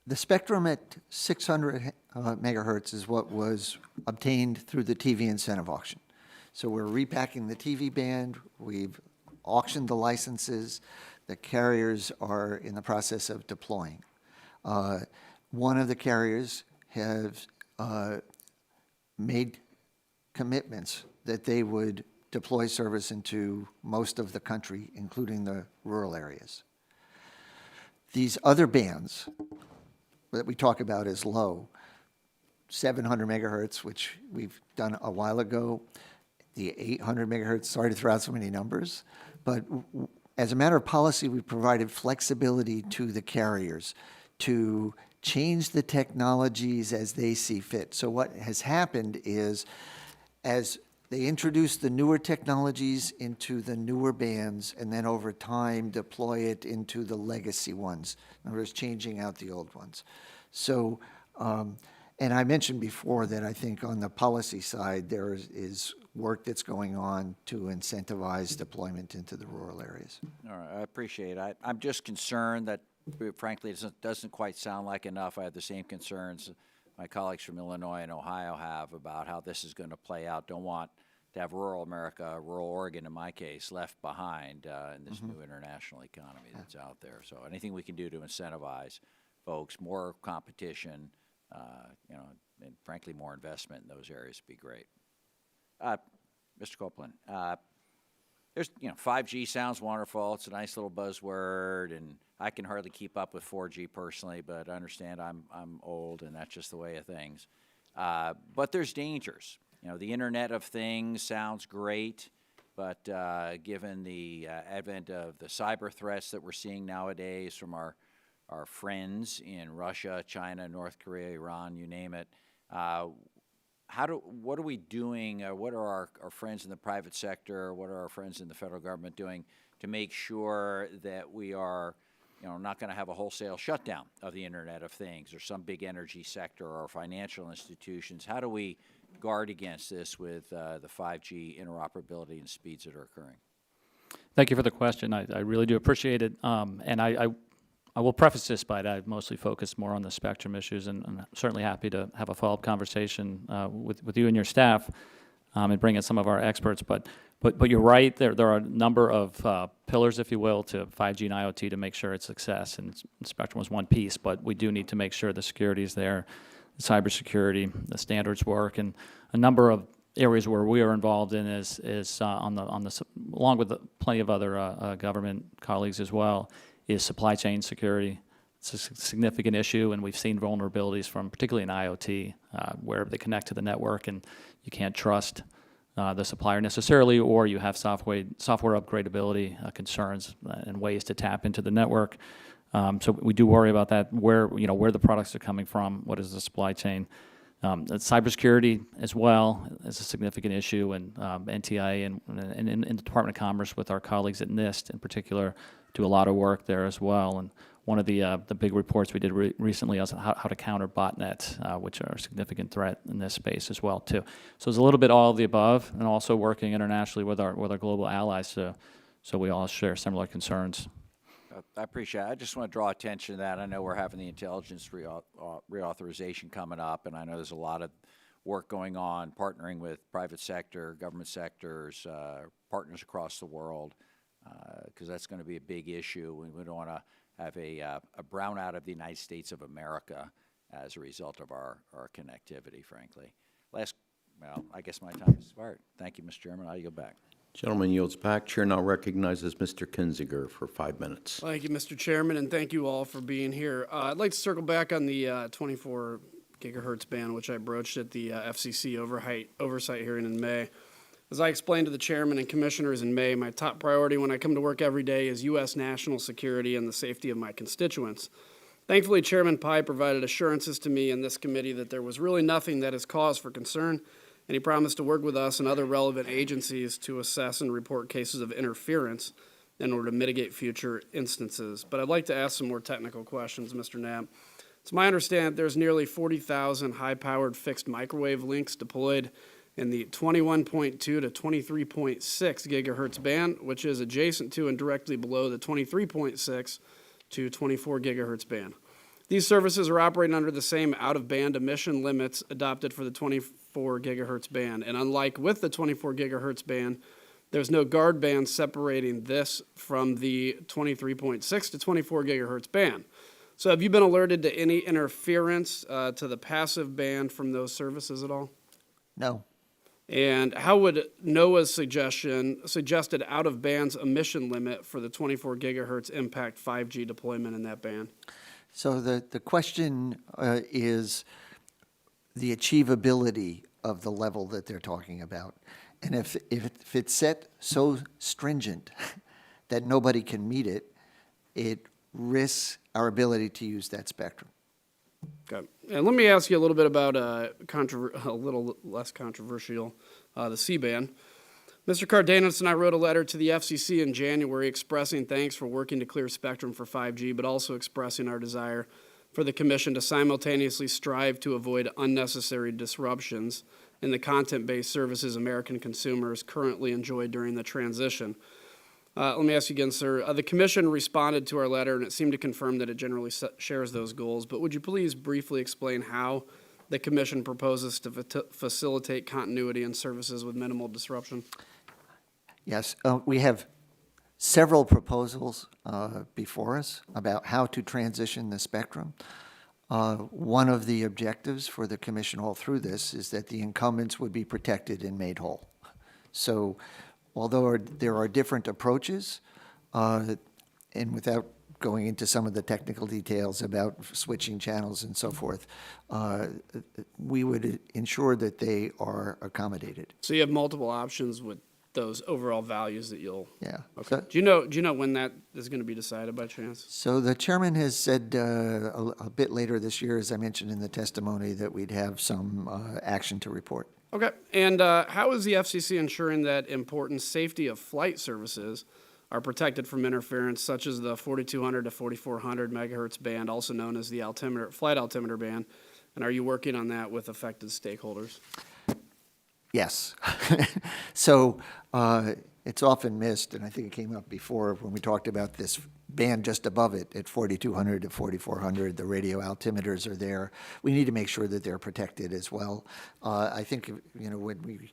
the spectrum at 600 megahertz is what was obtained through the TV incentive auction. So we're repacking the TV band, we've auctioned the licenses, the carriers are in the process of deploying. One of the carriers have made commitments that they would deploy service into most of the country, including the rural areas. These other bands that we talk about as low, 700 megahertz, which we've done a while ago, the 800 megahertz, sorry to throw out so many numbers, but as a matter of policy, we've provided flexibility to the carriers to change the technologies as they see fit. So what has happened is, as they introduce the newer technologies into the newer bands, and then over time deploy it into the legacy ones. In other words, changing out the old ones. So, and I mentioned before that I think on the policy side, there is work that's going on to incentivize deployment into the rural areas. All right, I appreciate it. I'm just concerned that, frankly, it doesn't quite sound like enough. I have the same concerns my colleagues from Illinois and Ohio have about how this is going to play out. Don't want to have rural America, rural Oregon in my case, left behind in this new international economy that's out there. So anything we can do to incentivize folks, more competition, you know, and frankly more investment in those areas would be great. Mr. Copeland, there's, you know, 5G sounds wonderful. It's a nice little buzzword, and I can hardly keep up with 4G personally, but I understand I'm old, and that's just the way of things. But there's dangers. You know, the Internet of Things sounds great, but given the advent of the cyber threats that we're seeing nowadays from our friends in Russia, China, North Korea, Iran, you name it, what are we doing, what are our friends in the private sector, what are our friends in the federal government doing to make sure that we are, you know, not going to have a wholesale shutdown of the Internet of Things or some big energy sector or financial institutions? How do we guard against this with the 5G interoperability and speeds that are occurring? Thank you for the question. I really do appreciate it. And I will preface this by that I've mostly focused more on the spectrum issues, and I'm certainly happy to have a follow-up conversation with you and your staff and bring in some of our experts. But you're right, there are a number of pillars, if you will, to 5G and IoT to make sure it's success, and spectrum was one piece, but we do need to make sure the security is there, the cybersecurity, the standards work, and a number of areas where we are involved in is along with plenty of other government colleagues as well, is supply chain security. It's a significant issue, and we've seen vulnerabilities from, particularly in IoT, where they connect to the network and you can't trust the supplier necessarily, or you have software upgradability concerns and ways to tap into the network. So we do worry about that, where the products are coming from, what is the supply chain. Cybersecurity as well is a significant issue, and NTIA and in the Department of Commerce with our colleagues at NIST in particular do a lot of work there as well. And one of the big reports we did recently is how to counter botnets, which are a significant threat in this space as well too. So it's a little bit all of the above, and also working internationally with our global allies, so we all share similar concerns. I appreciate it. I just want to draw attention to that. I know we're having the intelligence reauthorization coming up, and I know there's a lot of work going on, partnering with private sector, government sectors, partners across the world, because that's going to be a big issue. We don't want to have a brownout of the United States of America as a result of our connectivity, frankly. Well, I guess my time is expired. Thank you, Mr. Chairman. I'll go back. Gentleman yields back. Chair now recognizes Mr. Kinzinger for 5 minutes. Thank you, Mr. Chairman, and thank you all for being here. I'd like to circle back on the 24 gigahertz ban, which I broached at the FCC oversight hearing in May. As I explained to the chairman and commissioners in May, my top priority when I come to work every day is U.S. national security and the safety of my constituents. Thankfully, Chairman Pai provided assurances to me and this committee that there was really nothing that is cause for concern, and he promised to work with us and other relevant agencies to assess and report cases of interference in order to mitigate future instances. But I'd like to ask some more technical questions, Mr. Knapp. It's my understanding there's nearly 40,000 high-powered fixed microwave links deployed in the 21.2 to 23.6 gigahertz band, which is adjacent to and directly below the 23.6 to 24 gigahertz band. These services are operating under the same out-of-band emission limits adopted for the 24 gigahertz band. And unlike with the 24 gigahertz band, there's no guard band separating this from the 23.6 to 24 gigahertz band. So have you been alerted to any interference to the passive band from those services at all? No. And how would NOAA's suggested out-of-band's emission limit for the 24 gigahertz impact 5G deployment in that band? So the question is the achievability of the level that they're talking about. And if it's set so stringent that nobody can meet it, it risks our ability to use that spectrum. Okay. And let me ask you a little bit about a little less controversial, the C-band. Mr. Cardenas and I wrote a letter to the FCC in January expressing thanks for working to clear spectrum for 5G, but also expressing our desire for the Commission to simultaneously strive to avoid unnecessary disruptions in the content-based services American consumers currently enjoy during the transition. Let me ask you again, sir. The Commission responded to our letter, and it seemed to confirm that it generally shares those goals. But would you please briefly explain how the Commission proposes to facilitate continuity in services with minimal disruption? Yes, we have several proposals before us about how to transition the spectrum. One of the objectives for the Commission all through this is that the incumbents would be protected and made whole. So although there are different approaches, and without going into some of the technical details about switching channels and so forth, we would ensure that they are accommodated. So you have multiple options with those overall values that you'll... Yeah. Okay. So, do you know when that is going to be decided by chance? so the chairman has said a bit later this year, as I mentioned in the testimony, that we'd have some action to report. Okay. And how is the FCC ensuring that important safety of flight services are protected from interference, such as the 4200 to 4400 megahertz band, also known as the flight altimeter band? And are you working on that with affected stakeholders? Yes. So it's often missed, and I think it came up before when we talked about this band just above it at 4200 to 4400. The radio altimeters are there. We need to make sure that they're protected as well. I think, when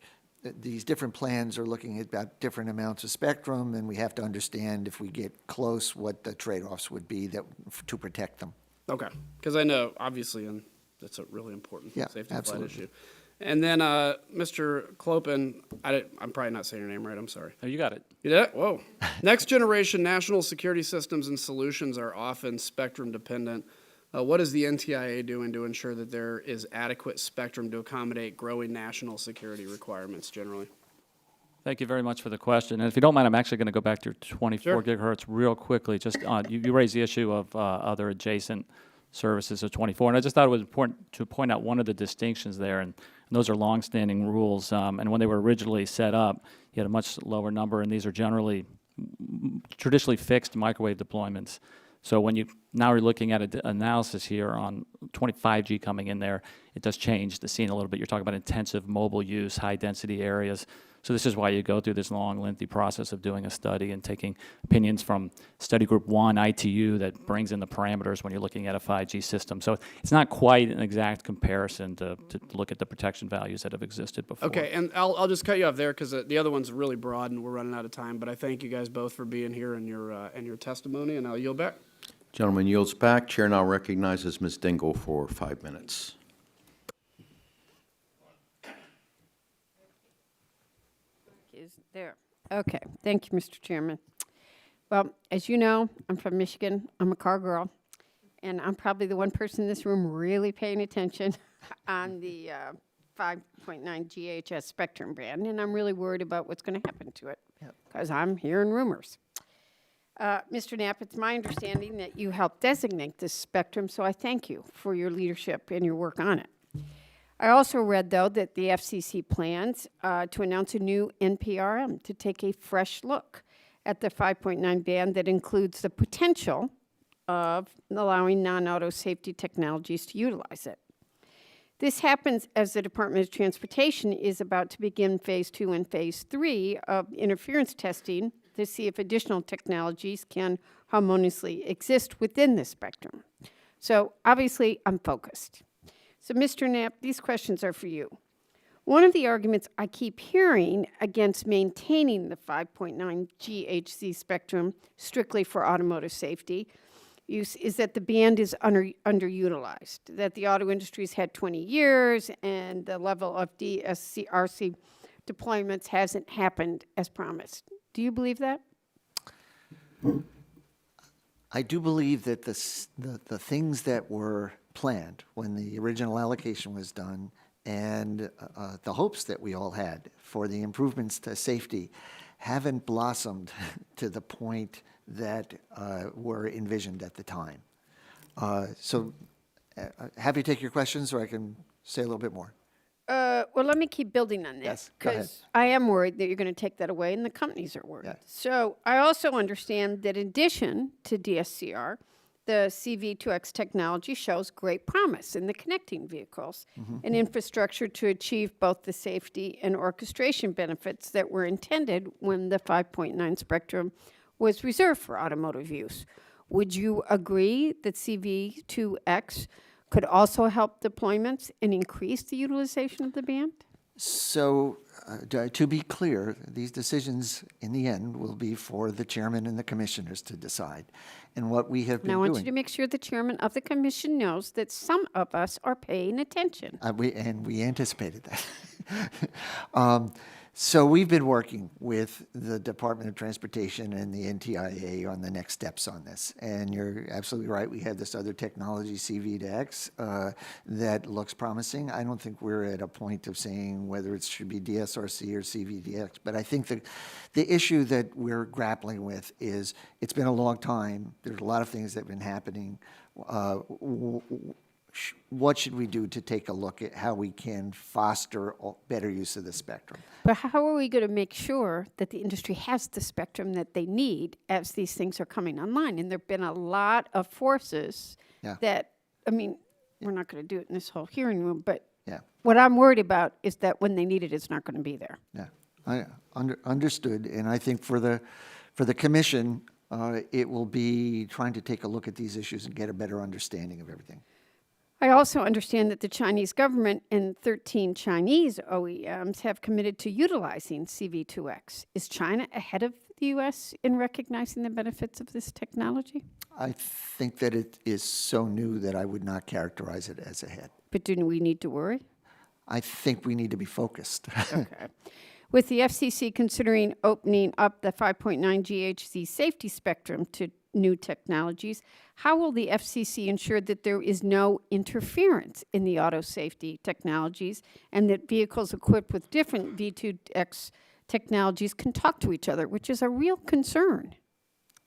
these different plans are looking at about different amounts of spectrum, and we have to understand if we get close what the trade-offs would be to protect them. Okay. Because I know, obviously, and that's a really important safety flight issue. And then, Mr. Clopin, I'm probably not saying your name right, I'm sorry. Oh, you got it. You did it? Whoa. Next generation national security systems and solutions are often spectrum dependent. What is the NTIA doing to ensure that there is adequate spectrum to accommodate growing national security requirements generally? Thank you very much for the question. And if you don't mind, I'm actually going to go back to 24 gigahertz real quickly. Just on, you raised the issue of other adjacent services of 24, and I just thought it was important to point out one of the distinctions there, and those are longstanding rules. And when they were originally set up, you had a much lower number, and these are generally traditionally fixed microwave deployments. So when you now are looking at an analysis here on 25G coming in there, it does change the scene a little bit. You're talking about intensive mobile use, high density areas. So this is why you go through this long, lengthy process of doing a study and taking opinions from study group 1, ITU, that brings in the parameters when you're looking at a 5G system. So it's not quite an exact comparison to look at the protection values that have existed before. Okay, and I'll just cut you off there because the other one's really broad and we're running out of time. But I thank you guys both for being here and your testimony, and I'll yield back. Gentleman yields back. Chair now recognizes Ms. Dingle for 5 minutes. Is there. Okay, thank you, Mr. Chairman. Well, as you know, I'm from Michigan. I'm a car girl, and I'm probably the one person in this room really paying attention on the 5.9 GHz spectrum band, and I'm really worried about what's going to happen to it because I'm hearing rumors. Mr. Knapp, it's my understanding that you helped designate this spectrum, so I thank you for your leadership and your work on it. I also read, though, that the FCC plans to announce a new NPRM to take a fresh look at the 5.9 band that includes the potential of allowing non-auto safety technologies to utilize it. This happens as the Department of Transportation is about to begin Phase 2 and Phase 3 of interference testing to see if additional technologies can harmoniously exist within the spectrum. So obviously, I'm focused. So Mr. Knapp, these questions are for you. One of the arguments I keep hearing against maintaining the 5.9 GHz spectrum strictly for automotive safety use is that the band is underutilized, that the auto industry's had 20 years and the level of DSCRC deployments hasn't happened as promised. Do you believe that? I do believe that the things that were planned when the original allocation was done and the hopes that we all had for the improvements to safety haven't blossomed to the point that were envisioned at the time. So happy to take your questions, or I can say a little bit more. Well, let me keep building on that. Yes, go ahead. Because I am worried that you're going to take that away, and the companies are worried. So I also understand that in addition to DSCR, the CV2X technology shows great promise in the connecting vehicles and infrastructure to achieve both the safety and orchestration benefits that were intended when the 5.9 spectrum was reserved for automotive use. Would you agree that CV2X could also help deployments and increase the utilization of the band? So to be clear, these decisions in the end will be for the chairman and the commissioners to decide. And what we have been And I doing. want you to make sure the chairman of the commission knows that some of us are paying attention. We anticipated that. So we've been working with the Department of Transportation and the NTIA on the next steps on this. And you're absolutely right. We have this other technology, CV2X, that looks promising. I don't think we're at a point of saying whether it should be DSRC or CV2X. But I think that the issue that we're grappling with is it's been a long time. There's a lot of things that have been happening. What should we do to take a look at how we can foster better use of the spectrum? But how are we going to make sure that the industry has the spectrum that they need as these things are coming online? And there have been a lot of forces that, I mean, we're not going to do it in this whole hearing room, but what I'm worried about is that when they need it, it's not going to be there. Yeah, I understood. And I think for the commission, it will be trying to take a look at these issues and get a better understanding of everything. I also understand that the Chinese government and 13 Chinese OEMs have committed to utilizing CV2X. Is China ahead of the U.S. in recognizing the benefits of this technology? I think that it is so new that I would not characterize it as ahead. But do we need to worry? I think we need to be focused. Okay. With the FCC considering opening up the 5.9 GHz safety spectrum to new technologies, how will the FCC ensure that there is no interference in the auto safety technologies and that vehicles equipped with different V2X technologies can talk to each other, which is a real concern.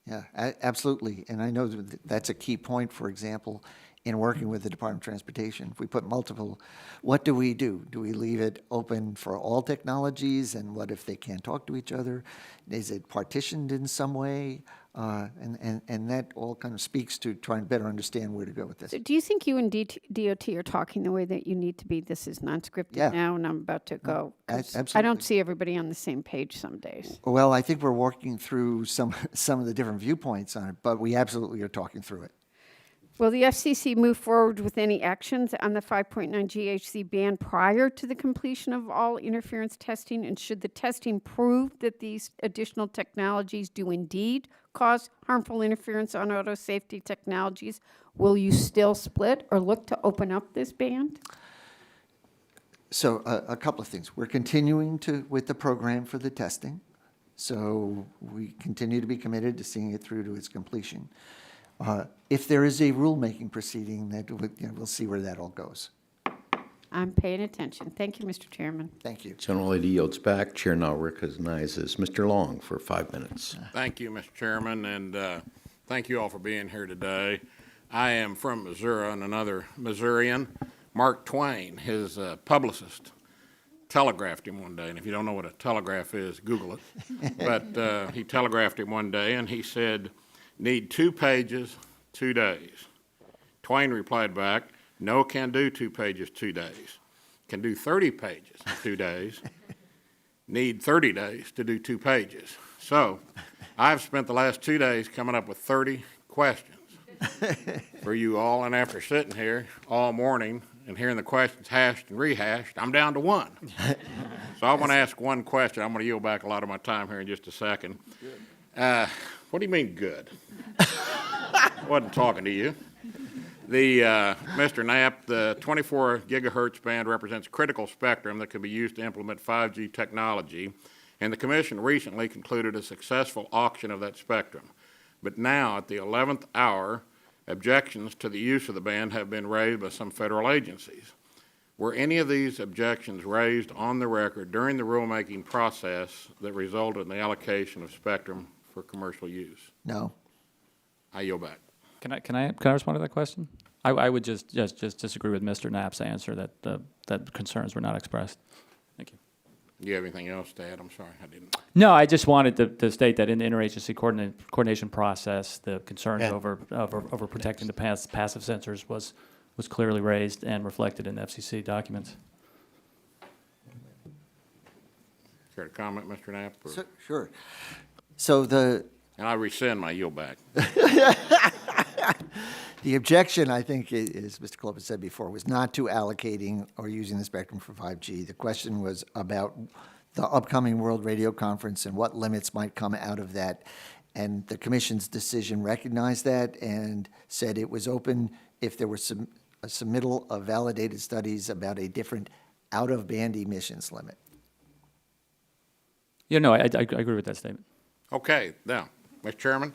Yeah, absolutely. And I know that's a key point, for example, in working with the Department of Transportation. If we put multiple, what do we do? Do we leave it open for all technologies? And what if they can't talk to each other? Is it partitioned in some way? And that all kind of speaks to trying to better understand where to go with this. So do you think you and DOT are talking the way that you need to be? This is non-scripted Yeah. now, and I'm about to go. 'Cause I absolutely. don't see everybody on the same page some days. Well, I think we're working through some of the different viewpoints on it, but we absolutely are talking through it. Will the FCC move forward with any actions on the 5.9 GHz ban prior to the completion of all interference testing? And should the testing prove that these additional technologies do indeed cause harmful interference on auto safety technologies, will you still split or look to open up this band? So a couple of things. We're continuing with the program for the testing. So we continue to be committed to seeing it through to its completion. If there is a rulemaking proceeding, we'll see where that all goes. I'm paying attention. Thank you, Mr. Chairman. Thank you. General Lady yields back. Chair now recognizes Mr. Long for 5 minutes. Thank you, Mr. Chairman, and thank you all for being here today. I am from Missouri, and another Missourian, Mark Twain, his publicist, telegraphed him one day, and if you don't know what a telegraph is, Google it. But he telegraphed him one day, and he said, "Need 2 pages, 2 days." Twain replied back, "No, can do 2 pages, 2 days. Can do 30 pages, 2 days. Need 30 days to do 2 pages." So I've spent the last 2 days coming up with 30 questions for you all, and after sitting here all morning and hearing the questions hashed and rehashed, I'm down to 1. So I want to ask one question. I'm going to yield back a lot of my time here in just a second. What do you mean good? Wasn't talking to you. Mr. Knapp, the 24 gigahertz band represents critical spectrum that could be used to implement 5G technology, and the Commission recently concluded a successful auction of that spectrum. But now, at the 11th hour, objections to the use of the band have been raised by some federal agencies. Were any of these objections raised on the record during the rulemaking process that resulted in the allocation of spectrum for commercial use? No. I yield back. Can I respond to that question? I would just disagree with Mr. Knapp's answer that concerns were not expressed. Thank you. Do you have anything else to add? I'm sorry, I didn't. No, I just wanted to state that in the interagency coordination process, the concerns over protecting the passive sensors was clearly raised and reflected in the FCC documents. Care to comment, Mr. Knapp? Sure. So And I rescind my yield back. The objection, I think, as Mr. Klobuchar said before, was not to allocating or using the spectrum for 5G. The question was about the upcoming World Radio Conference and what limits might come out of that. And the Commission's decision recognized that and said it was open if there was a submittal of validated studies about a different out-of-band emissions limit. Yeah, no, I agree with that statement. Okay, now, Mr. Chairman,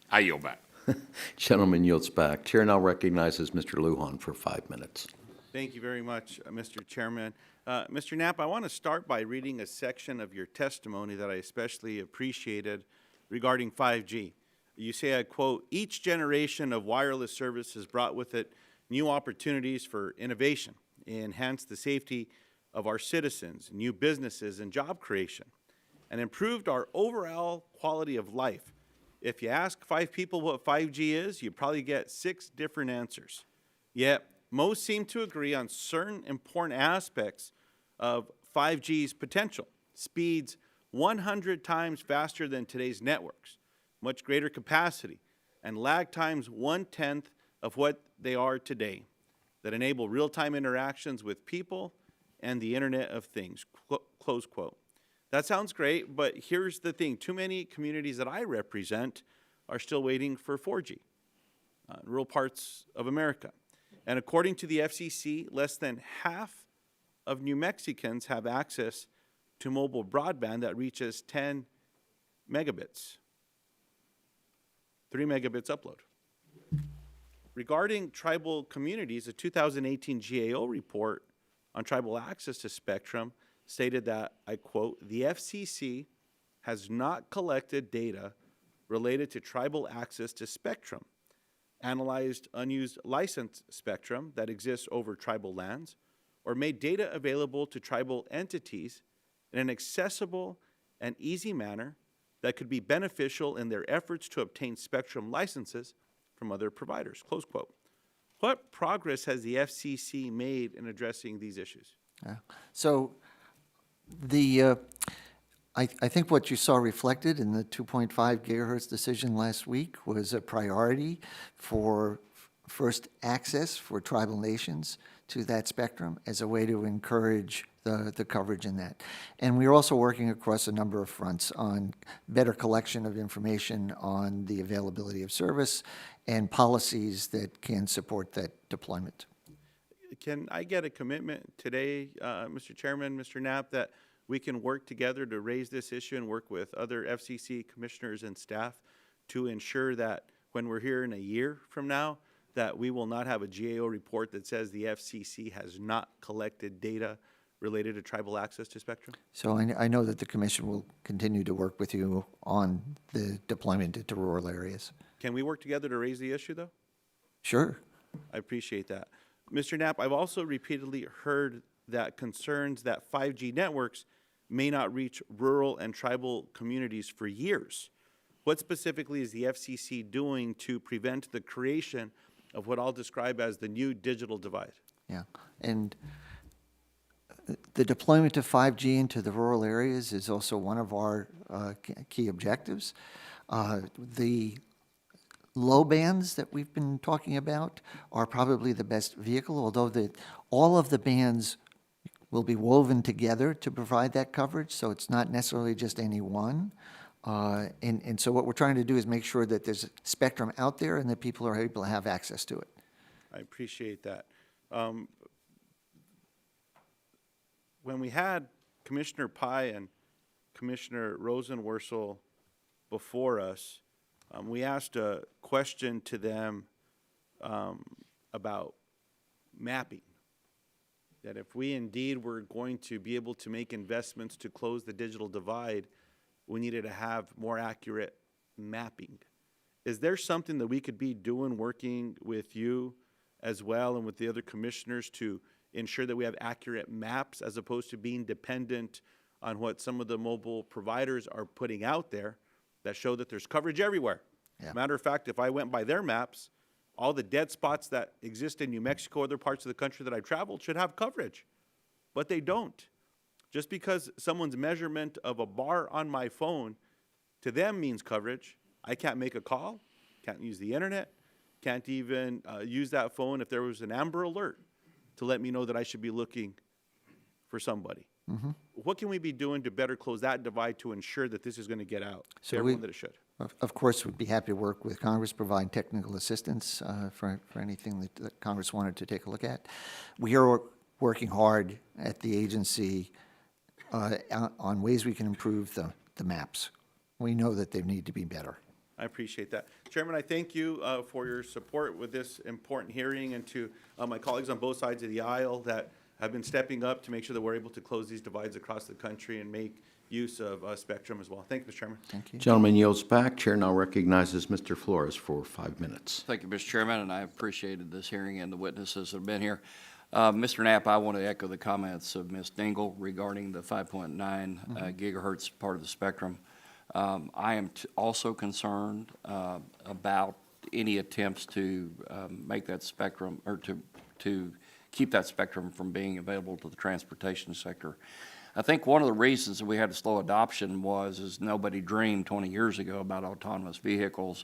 I yield back. Gentleman yields back. Chair now recognizes Mr. Lujan for 5 minutes. Thank you very much, Mr. Chairman. Mr. Knapp, I want to start by reading a section of your testimony that I especially appreciated regarding 5G. You say, I quote, "Each generation of wireless service has brought with it new opportunities for innovation, enhanced the safety of our citizens, new businesses, and job creation, and improved our overall quality of life. If you ask 5 people what 5G is, you probably get 6 different answers. Yet, most seem to agree on certain important aspects of 5G's potential. Speeds 100 times faster than today's networks, much greater capacity, and lag times 1/10 of what they are today, that enable real-time interactions with people and the Internet of Things," close quote. That sounds great, but here's the thing. Too many communities that I represent are still waiting for 4G in rural parts of America. And according to the FCC, less than half of New Mexicans have access to mobile broadband that reaches 10 megabits, 3 megabits upload. Regarding tribal communities, a 2018 GAO report on tribal access to spectrum stated that, I quote, "The FCC has not collected data related to tribal access to spectrum, analyzed unused licensed spectrum that exists over tribal lands, or made data available to tribal entities in an accessible and easy manner that could be beneficial in their efforts to obtain spectrum licenses from other providers," close quote. What progress has the FCC made in addressing these issues? So I think what you saw reflected in the 2.5 gigahertz decision last week was a priority for first access for tribal nations to that spectrum as a way to encourage the coverage in that. And we're also working across a number of fronts on better collection of information on the availability of service and policies that can support that deployment. Can I get a commitment today, Mr. Chairman, Mr. Knapp, that we can work together to raise this issue and work with other FCC commissioners and staff to ensure that when we're here in a year from now, that we will not have a GAO report that says the FCC has not collected data related to tribal access to spectrum? So I know that the commission will continue to work with you on the deployment into rural areas. Can we work together to raise the issue, though? Sure. I appreciate that. Mr. Knapp, I've also repeatedly heard that concerns that 5G networks may not reach rural and tribal communities for years. What specifically is the FCC doing to prevent the creation of what I'll describe as the new digital divide? Yeah, and the deployment of 5G into the rural areas is also one of our key objectives. The low bands that we've been talking about are probably the best vehicle, although all of the bands will be woven together to provide that coverage, so it's not necessarily just any one. And so what we're trying to do is make sure that there's spectrum out there and that people are able to have access to it. I appreciate that. When we had Commissioner Pai and Commissioner Rosenworcel before us, we asked a question to them about mapping. That if we indeed were going to be able to make investments to close the digital divide, we needed to have more accurate mapping. Is there something that we could be doing, working with you as well and with the other commissioners to ensure that we have accurate maps as opposed to being dependent on what some of the mobile providers are putting out there that show that there's coverage everywhere? Yeah. Matter of fact, if I went by their maps, all the dead spots that exist in New Mexico, other parts of the country that I've traveled, should have coverage, but they don't. Just because someone's measurement of a bar on my phone to them means coverage, I can't make a call, can't use the internet, can't even use that phone if there was an Amber Alert to let me know that I should be looking for somebody. Mm-hmm. What can we be doing to better close that divide to ensure that this is going to get out to So everyone that it should? Of course, we'd be happy to work with Congress, provide technical assistance for anything that Congress wanted to take a look at. We are working hard at the agency on ways we can improve the maps. We know that they need to be better. I appreciate that. Chairman, I thank you for your support with this important hearing, and to my colleagues on both sides of the aisle that have been stepping up to make sure that we're able to close these divides across the country and make use of spectrum as well. Thank you, Mr. Chairman. Thank you. Gentleman yields back. Chair now recognizes Mr. Flores for 5 minutes. Thank you, Mr. Chairman, and I appreciated this hearing and the witnesses that have been here. Mr. Knapp, I want to echo the comments of Ms. Dingle regarding the 5.9 gigahertz part of the spectrum. I am also concerned about any attempts to make that spectrum, or to keep that spectrum from being available to the transportation sector. I think one of the reasons that we had a slow adoption is nobody dreamed 20 years ago about autonomous vehicles.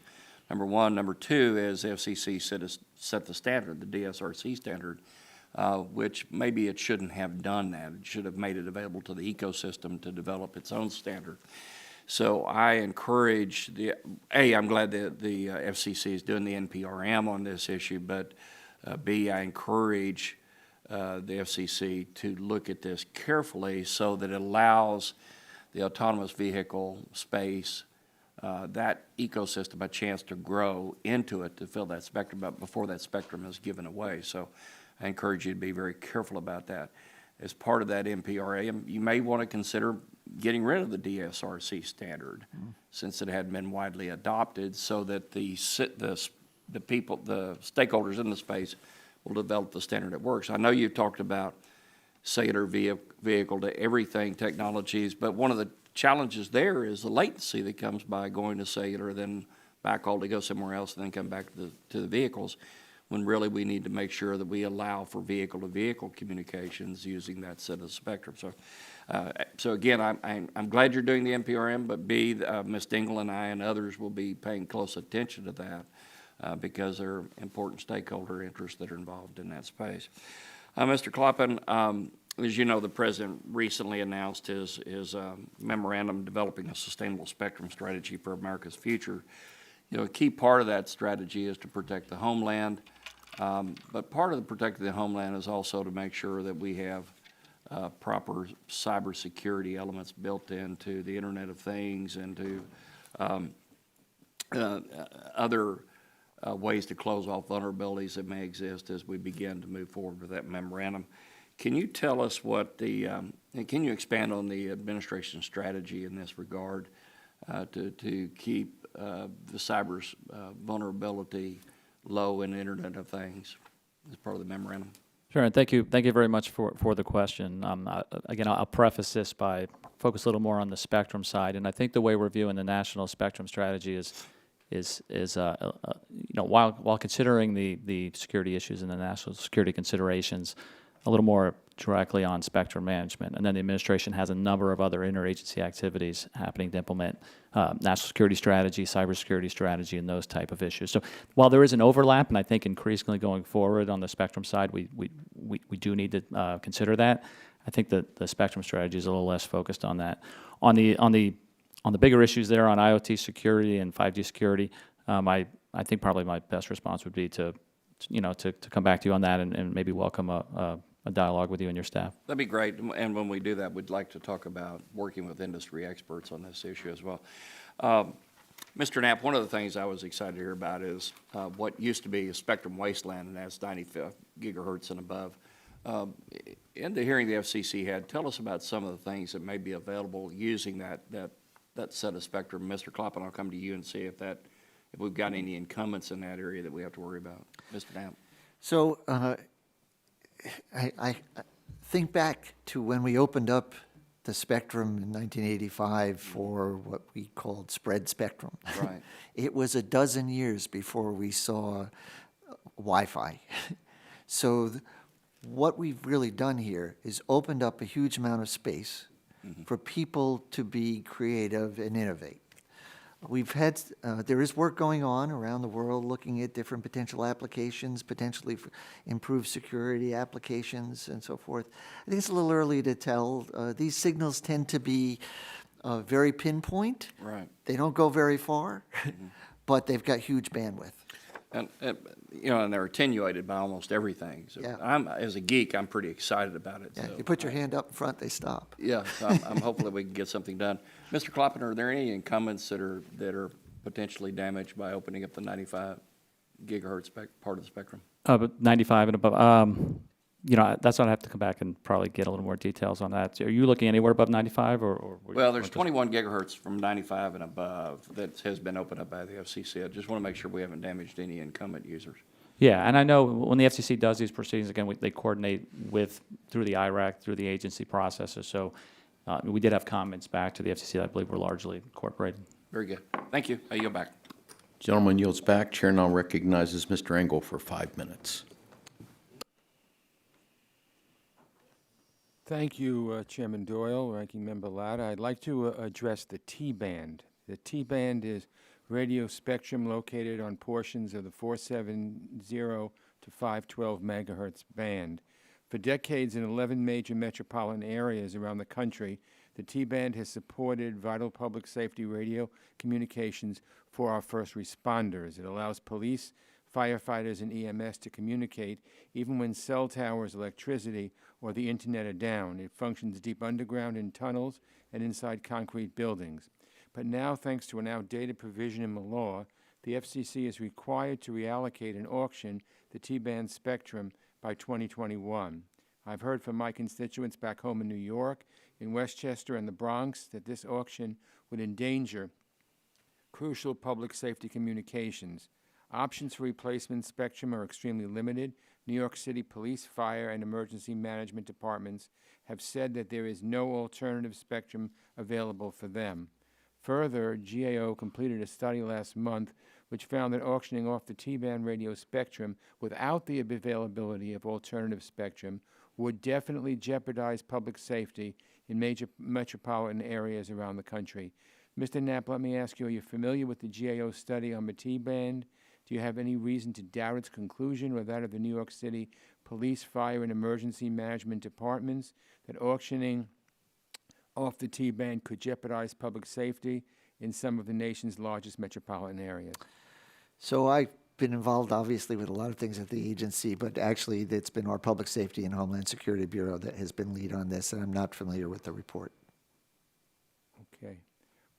Number one. Number two is the FCC set the standard, the DSRC standard, which maybe it shouldn't have done that. It should have made it available to the ecosystem to develop its own standard. So I encourage I'm glad that the FCC is doing the NPRM on this issue, but B, I encourage the FCC to look at this carefully so that it allows the autonomous vehicle space, that ecosystem, a chance to grow into it to fill that spectrum up before that spectrum is given away. So I encourage you to be very careful about that. as part of that NPRA, you may want to consider getting rid of the DSRC standard, since it had been widely adopted, so that the people, the stakeholders in the space will develop the standard that works. I know you've talked about cellular vehicle to everything technologies, but one of the challenges there is the latency that comes by going to cellular, then backhaul to go somewhere else, and then come back to the vehicles, when really we need to make sure that we allow for vehicle-to-vehicle communications using that set of spectrum. So again, I'm glad you're doing the NPRM, but Ms. Dingle and I and others will be paying close attention to that because there are important stakeholder interests that are involved in that space. Mr. Kloppen, as you know, the President recently announced his memorandum developing a sustainable spectrum strategy for America's future. You know, a key part of that strategy is to protect the homeland, but part of the protecting the homeland is also to make sure that we have proper cybersecurity elements built into the Internet of Things and to other ways to close off vulnerabilities that may exist as we begin to move forward with that memorandum. Can you tell us what can you expand on the administration's strategy in this regard to keep the cyber vulnerability low in the Internet of Things as part of the memorandum? Sure, and thank you very much for the question. Again, I'll preface this by focus a little more on the spectrum side, and I think the way we're viewing the national spectrum strategy is you know, while considering the security issues and the national security considerations, a little more directly on spectrum management. And then the administration has a number of other interagency activities happening to implement national security strategy, cybersecurity strategy, and those type of issues. So while there is an overlap, and I think increasingly going forward on the spectrum side, we do need to consider that. I think that the spectrum strategy is a little less focused on that. On the bigger issues there on IoT security and 5G security, I think probably my best response would be to come back to you on that and maybe welcome a dialogue with you and your staff. That'd be great, and when we do that, we'd like to talk about working with industry experts on this issue as well. Mr. Knapp, one of the things I was excited to hear about is what used to be a spectrum wasteland, and that's 95 gigahertz and above. In the hearing the FCC had, tell us about some of the things that may be available using that set of spectrum. Mr. Kloppen, I'll come to you and see if we've got any incumbents in that area that we have to worry about. Mr. Knapp. So I think back to when we opened up the spectrum in 1985 for what we called spread spectrum. Right. It was a dozen years before we saw Wi-Fi. So what we've really done here is opened up a huge amount of space for people to be creative and innovate. We've had, there is work going on around the world looking at different potential applications, potentially for improved security applications and so forth. I think it's a little early to tell. These signals tend to be very pinpoint. Right. They don't go very far, but they've got huge bandwidth. And they're attenuated by almost everything. So Yeah. as a geek, I'm pretty excited about it. Yeah, So you put your hand up in front, they stop. Yeah, so I'm hopeful that we can get something done. Mr. Kloppen, are there any incumbents that are potentially damaged by opening up the 95 gigahertz part of the spectrum? But 95 and above. That's what I have to come back and probably get a little more details on that. Are you looking anywhere above 95 or Well, there's 21 gigahertz from 95 and above that has been opened up by the FCC. I just want to make sure we haven't damaged any incumbent users. Yeah, and I know when the FCC does these proceedings, again, they coordinate through the IRAC, through the agency processes. So we did have comments back to the FCC that I believe were largely incorporated. Very good. Thank you. I yield back. Gentleman yields back. Chair now recognizes Mr. Engel for 5 minutes. Thank you, Chairman Doyle, Ranking Member Latta. I'd like to address the T-band. The T-band is radio spectrum located on portions of the 470 to 512 megahertz band. For decades in 11 major metropolitan areas around the country, the T-band has supported vital public safety radio communications for our first responders. It allows police, firefighters, and EMS to communicate even when cell towers, electricity, or the internet are down. It functions deep underground in tunnels and inside concrete buildings. But now, thanks to an outdated provision in the law, the FCC is required to reallocate and auction the T-band spectrum by 2021. I've heard from my constituents back home in New York, in Westchester, and the Bronx that this auction would endanger crucial public safety communications. Options for replacement spectrum are extremely limited. New York City Police, Fire, and Emergency Management Departments have said that there is no alternative spectrum available for them. Further, GAO completed a study last month which found that auctioning off the T-band radio spectrum without the availability of alternative spectrum would definitely jeopardize public safety in major metropolitan areas around the country. Mr. Knapp, let me ask you, are you familiar with the GAO study on the T-band? Do you have any reason to doubt its conclusion or that of the New York City Police, Fire, and Emergency Management Departments that auctioning off the T-band could jeopardize public safety in some of the nation's largest metropolitan areas? So I've been involved, obviously, with a lot of things at the agency, but actually it's been our Public Safety and Homeland Security Bureau that has been lead on this, and I'm not familiar with the report. Okay.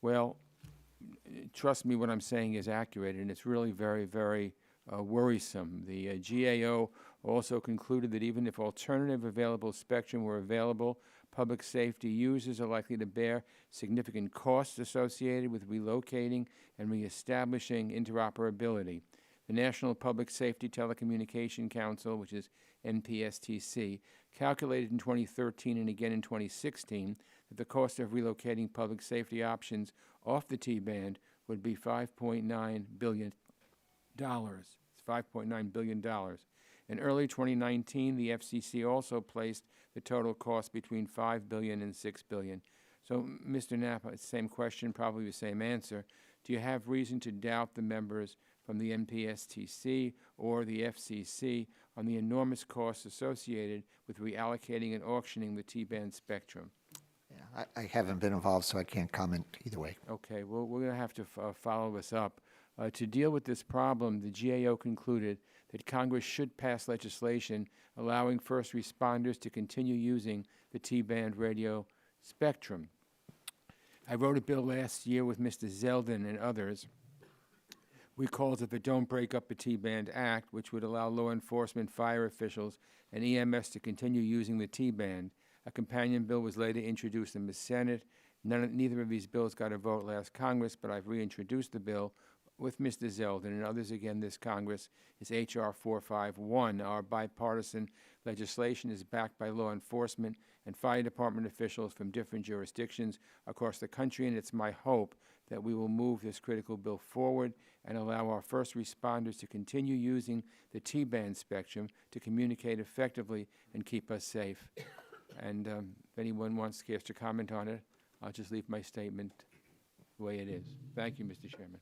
Well, trust me, what I'm saying is accurate, and it's really very, very worrisome. The GAO also concluded that even if alternative available spectrum were available, public safety users are likely to bear significant costs associated with relocating and reestablishing interoperability. The National Public Safety Telecommunication Council, which is NPSTC, calculated in 2013 and again in 2016 that the cost of relocating public safety options off the T-band would be $5.9 billion. It's $5.9 billion. In early 2019, the FCC also placed the total cost between $5 billion and $6 billion. So, Mr. Knapp, same question, probably the same answer. Do you have reason to doubt the members from the NPSTC or the FCC on the enormous costs associated with reallocating and auctioning the T-band spectrum? Yeah, I haven't been involved, so I can't comment either way. Okay, well, we're going to have to follow this up. To deal with this problem, the GAO concluded that Congress should pass legislation allowing first responders to continue using the T-band radio spectrum. I wrote a bill last year with Mr. Zeldin and others. We called it the Don't Break Up the T-band Act, which would allow law enforcement, fire officials, and EMS to continue using the T-band. A companion bill was later introduced in the Senate. Neither of these bills got a vote last Congress, but I've reintroduced the bill with Mr. Zeldin and others again this Congress. Is H.R. 451. Our bipartisan legislation is backed by law enforcement and fire department officials from different jurisdictions across the country, and it's my hope that we will move this critical bill forward and allow our first responders to continue using the T-band spectrum to communicate effectively and keep us safe. And if anyone cares to comment on it, I'll just leave my statement the way it is. Thank you, Mr. Chairman.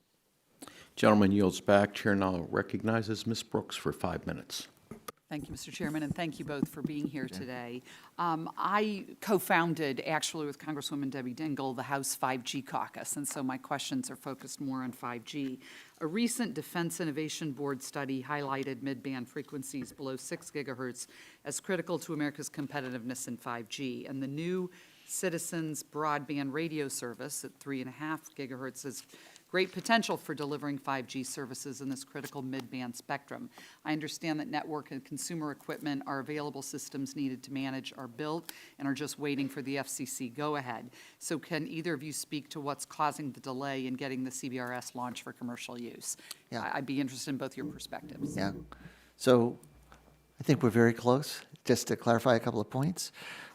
Gentleman yields back. Chair now recognizes Ms. Brooks for 5 minutes. Thank you, Mr. Chairman, and thank you both for being here today. I co-founded, actually with Congresswoman Debbie Dingell, the House 5G Caucus, and so my questions are focused more on 5G. A recent Defense Innovation Board study highlighted mid-band frequencies below 6 gigahertz as critical to America's competitiveness in 5G, and the new Citizens Broadband Radio Service at 3.5 gigahertz is great potential for delivering 5G services in this critical mid-band spectrum. I understand that network and consumer equipment are available systems needed to manage are built and are just waiting for the FCC go-ahead. So can either of you speak to what's causing the delay in getting the CBRS launched for commercial use? Yeah. I'd be interested in both your perspectives. Yeah. So I think we're very close. Just to clarify a couple of points,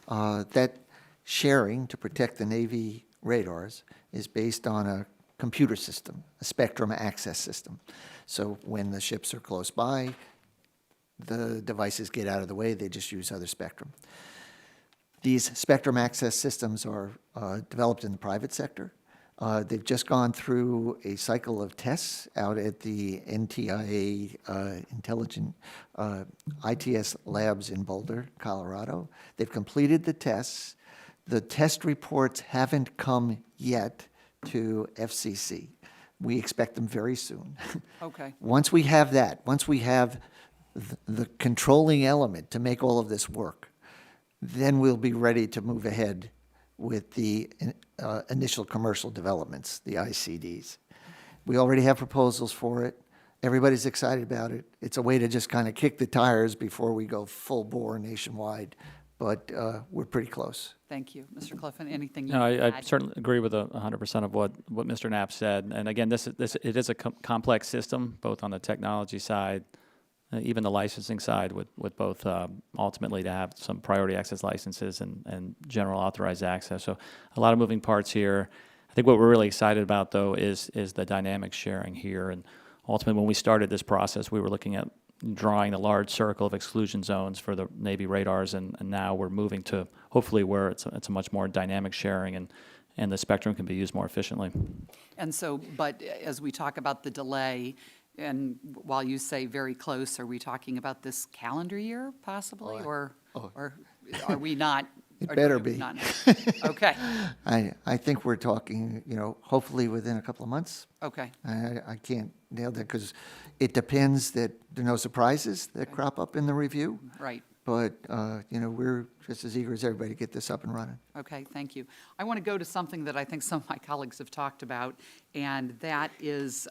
that sharing to protect the Navy radars is based on a computer system, a spectrum access system. So when the ships are close by, the devices get out of the way, they just use other spectrum. These spectrum access systems are developed in the private sector. They've just gone through a cycle of tests out at the NTIA Intelligent ITS Labs in Boulder, Colorado. They've completed the tests. The test reports haven't come yet to FCC. We expect them very soon. Okay. Once we have that, once we have the controlling element to make all of this work, then we'll be ready to move ahead with the initial commercial developments, the ICDs. We already have proposals for it. Everybody's excited about it. It's a way to just kind of kick the tires before we go full bore nationwide but we're pretty close. Thank you. Mr. Cliffen, anything you No, want to I add? certainly agree with 100% of what Mr. Knapp said. And again, it is a complex system, both on the technology side, even the licensing side, with both ultimately to have some priority access licenses and general authorized access. So a lot of moving parts here. I think what we're really excited about, though, is the dynamic sharing here. And ultimately, when we started this process, we were looking at drawing a large circle of exclusion zones for the Navy radars, and now we're moving to hopefully where it's a much more dynamic sharing, and the spectrum can be used more efficiently. And so, but as we talk about the delay, and while you say very close, are we talking about this calendar year possibly, or are we not? It or better do we be. not know? Okay. I think we're talking, hopefully within a couple of months. Okay. I can't nail that because it depends that there are no surprises that crop up in the review. Right. But, we're just as eager as everybody to get this up and running. Okay, thank you. I want to go to something that I think some of my colleagues have talked about, and that is,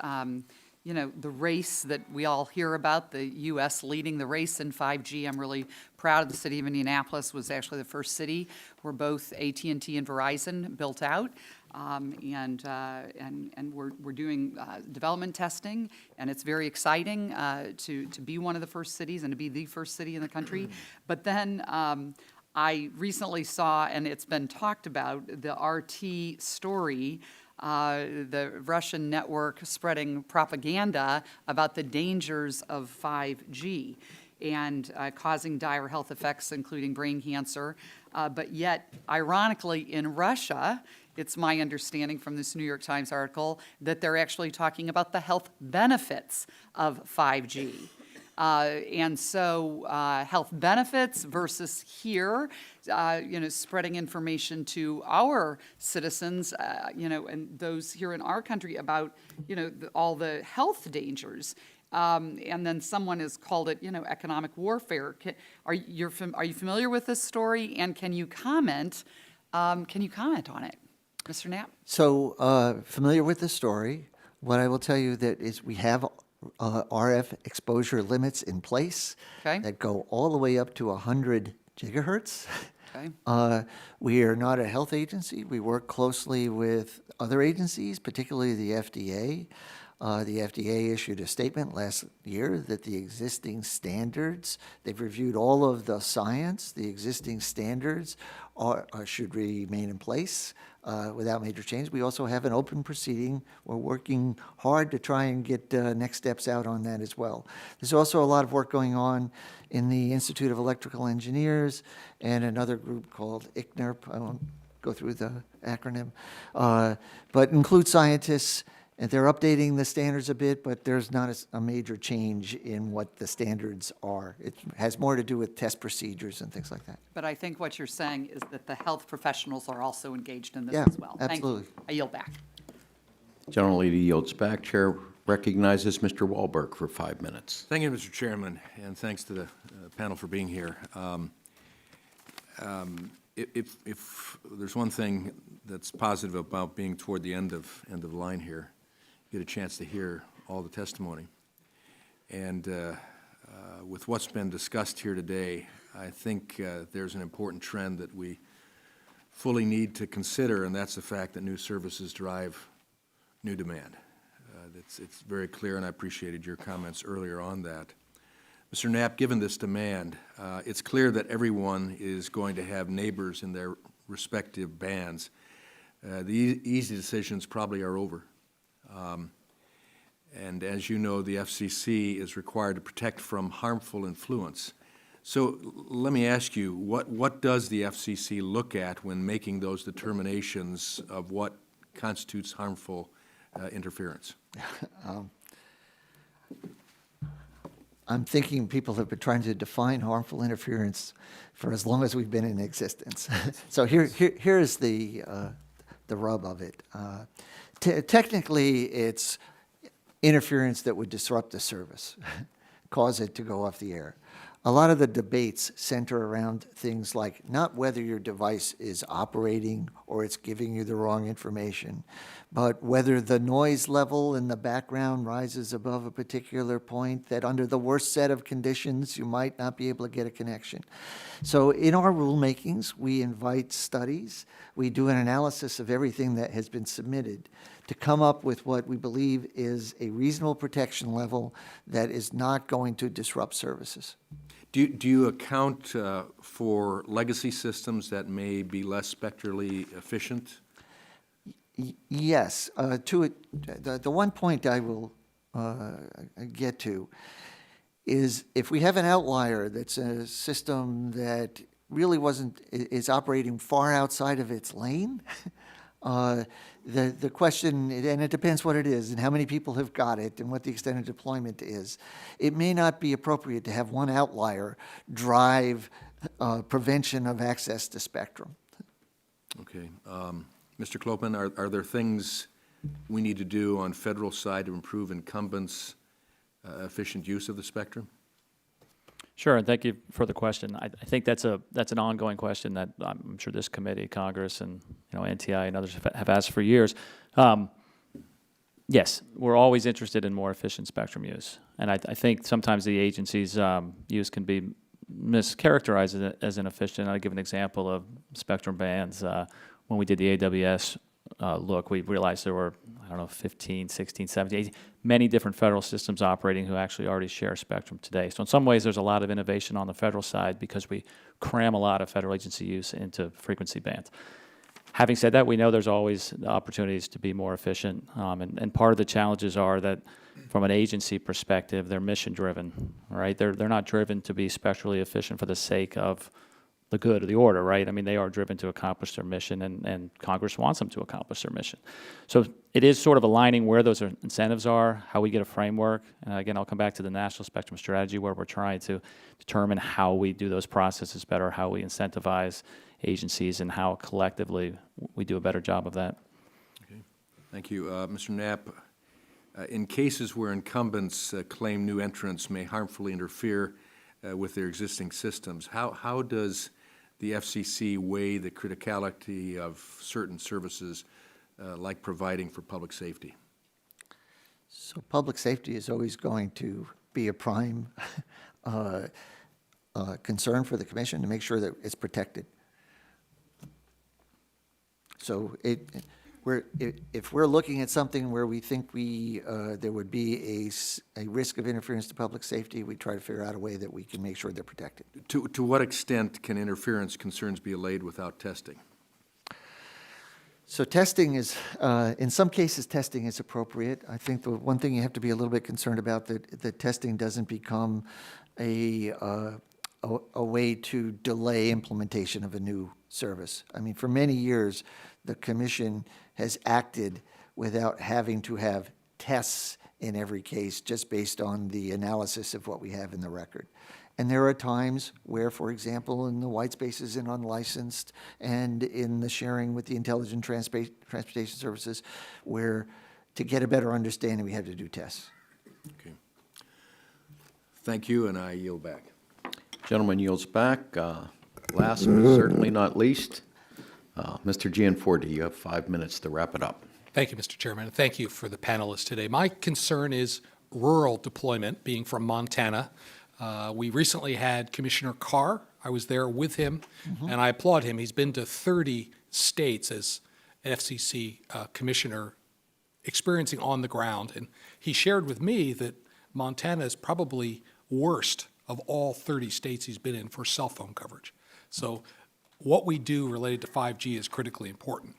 the race that we all hear about, the U.S. leading the race in 5G. I'm really proud of the city of Indianapolis was actually the first city where both AT&T and Verizon built out. And we're doing development testing, and it's very exciting to be one of the first cities and to be the first city in the country. But then I recently saw, and it's been talked about, the RT story, the Russian network spreading propaganda about the dangers of 5G and causing dire health effects, including brain cancer. But yet, ironically, in Russia, it's my understanding from this New York Times article that they're actually talking about the health benefits of 5G. And so health benefits versus here, spreading information to our citizens, and those here in our country about, all the health dangers. And then someone has called it, economic warfare. Are you familiar with this story? And can you comment on it? Mr. Knapp? So familiar with the story. What I will tell you that is we have RF exposure limits in place that go all the way up to 100 gigahertz. Okay. We are not a health agency. We work closely with other agencies, particularly the FDA. The FDA issued a statement last year that the existing standards, they've reviewed all of the science, the existing standards should remain in place without major change. We also have an open proceeding. We're working hard to try and get next steps out on that as well. There's also a lot of work going on in the Institute of Electrical Engineers and another group called ICNERP. I won't go through the acronym, but includes scientists. And they're updating the standards a bit, but there's not a major change in what the standards are. It has more to do with test procedures and things like that. But I think what you're saying is that the health professionals are also engaged in this Yeah, as well. absolutely. Thank you. I yield back. General Leader yields back. Chair recognizes Mr. Wahlberg for 5 minutes. Thank you, Mr. Chairman, and thanks to the panel for being here. If there's one thing that's positive about being toward the end of the line here, get a chance to hear all the testimony. And with what's been discussed here today, I think there's an important trend that we fully need to consider, and that's the fact that new services drive new demand. It's very clear, and I appreciated your comments earlier on that. Mr. Knapp, given this demand, it's clear that everyone is going to have neighbors in their respective bands. The easy decisions probably are over. And as you know, the FCC is required to protect from harmful influence. So let me ask you, what does the FCC look at when making those determinations of what constitutes harmful interference? I'm thinking people have been trying to define harmful interference for as long as we've been in existence. So here's the rub of it. Technically, it's interference that would disrupt the service, cause it to go off the air. a lot of the debates center around things like not whether your device is operating or it's giving you the wrong information, but whether the noise level in the background rises above a particular point that under the worst set of conditions, you might not be able to get a connection. So in our rulemakings, we invite studies. We do an analysis of everything that has been submitted to come up with what we believe is a reasonable protection level that is not going to disrupt services. Do you account for legacy systems that may be less spectrally efficient? Yes. The one point I will get to is if we have an outlier that's a system that really is operating far outside of its lane, the question, and it depends what it is and how many people have got it and what the extent of deployment is, it may not be appropriate to have one outlier drive prevention of access to spectrum. Okay. Mr. Clopin, are there things we need to do on federal side to improve incumbents' efficient use of the spectrum? Sure, and thank you for the question. I think that's an ongoing question that I'm sure this committee, Congress, and NTI and others have asked for years. Yes, we're always interested in more efficient spectrum use, and I think sometimes the agency's use can be mischaracterized as inefficient. I'll give an example of spectrum bands. When we did the AWS look, we realized there were, 15, 16, 17, 18, many different federal systems operating who actually already share spectrum today. So in some ways, there's a lot of innovation on the federal side because we cram a lot of federal agency use into frequency bands. Having said that, we know there's always opportunities to be more efficient, and part of the challenges are that from an agency perspective, they're mission-driven, right? They're not driven to be spectrally efficient for the sake of the good of the order, right? I mean, they are driven to accomplish their mission, and Congress wants them to accomplish their mission. So it is sort of aligning where those incentives are, how we get a framework. And again, I'll come back to the National Spectrum Strategy where we're trying to determine how we do those processes better, how we incentivize agencies, and how collectively we do a better job of that. Okay. Thank you. Mr. Knapp, in cases where incumbents claim new entrants may harmfully interfere with their existing systems, how does the FCC weigh the criticality of certain services like providing for public safety? So public safety is always going to be a prime concern for the Commission to make sure that it's protected. So if we're looking at something where we think there would be a risk of interference to public safety, we try to figure out a way that we can make sure they're protected. To what extent can interference concerns be allayed without testing? So testing is, in some cases, testing is appropriate. I think the one thing you have to be a little bit concerned about that testing doesn't become a way to delay implementation of a new service. I mean, for many years, the Commission has acted without having to have tests in every case, just based on the analysis of what we have in the record. And there are times where, for example, in the white spaces and unlicensed and in the sharing with the intelligent transportation services, where to get a better understanding, we have to do tests. Okay. Thank you, and I yield back. Gentleman yields back. Last but certainly not least, Mr. Gianforte, you have 5 minutes to wrap it up. Thank you, Mr. Chairman, and thank you for the panelists today. My concern is rural deployment, being from Montana. We recently had Commissioner Carr. I was there with him, and I applaud him. He's been to 30 states as an FCC commissioner, experiencing on the ground, and he shared with me that Montana is probably worst of all 30 states he's been in for cell phone coverage. So what we do related to 5G is critically important.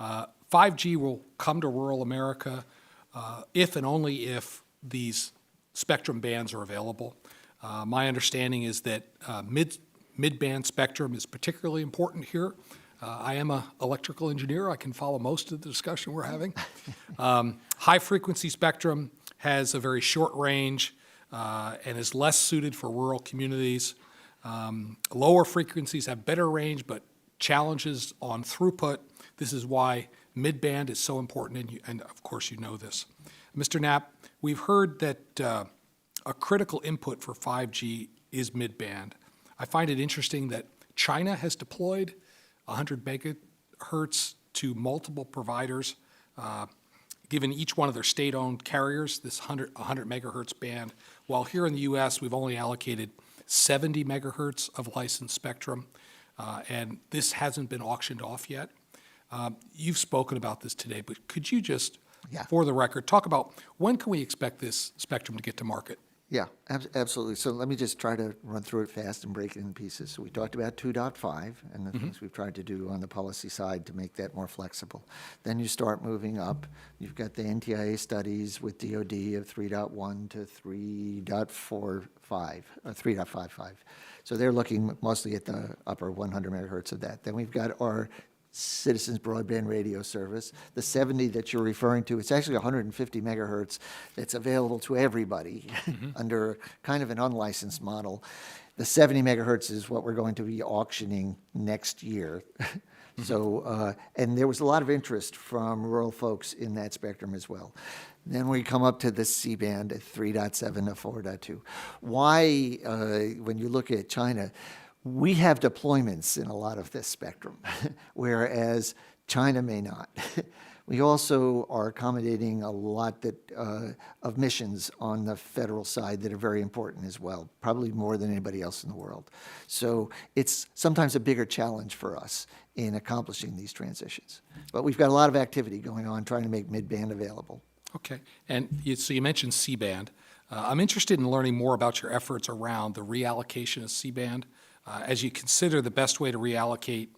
5G will come to rural America if and only if these spectrum bands are available. My understanding is that mid-band spectrum is particularly important here. I am an electrical engineer. I can follow most of the discussion we're having. High-frequency spectrum has a very short range and is less suited for rural communities. Lower frequencies have better range, but challenges on throughput. This is why mid-band is so important, and of course you know this. Mr. Knapp, we've heard that a critical input for 5G is mid-band. I find it interesting that China has deployed 100 megahertz to multiple providers, given each one of their state-owned carriers this 100 megahertz band, while here in the U.S. we've only allocated 70 megahertz of licensed spectrum, and this hasn't been auctioned off yet. You've spoken about this today, but could you just, for the record, talk about when can we expect this spectrum to get to market? Yeah, absolutely. So let me just try to run through it fast and break it in pieces. So we talked about 2.5 and the things we've tried to do on the policy side to make that more flexible. Then you start moving up. You've got the NTIA studies with DOD of 3.1 to 3.45, or 3.55. So they're looking mostly at the upper 100 megahertz of that. Then we've got our Citizens Broadband Radio Service. The 70 that you're referring to, it's actually 150 megahertz that's available to everybody under kind of an unlicensed model. The 70 megahertz is what we're going to be auctioning next year. So, and there was a lot of interest from rural folks in that spectrum as well. Then we come up to the C-band at 3.7 to 4.2. Why, when you look at China, we have deployments in a lot of this spectrum, whereas China may not. We also are accommodating a lot of missions on the federal side that are very important as well, probably more than anybody else in the world. So it's sometimes a bigger challenge for us in accomplishing these transitions. But we've got a lot of activity going on trying to make mid-band available. Okay. And so you mentioned C-band. I'm interested in learning more about your efforts around the reallocation of C-band. As you consider the best way to reallocate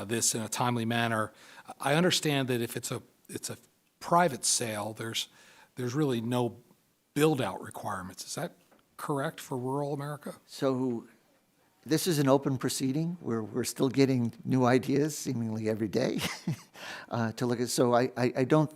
this in a timely manner, I understand that if it's a private sale, there's really no build-out requirements. Is that correct for rural America? So this is an open proceeding. We're still getting new ideas seemingly every day to look at. So I don't.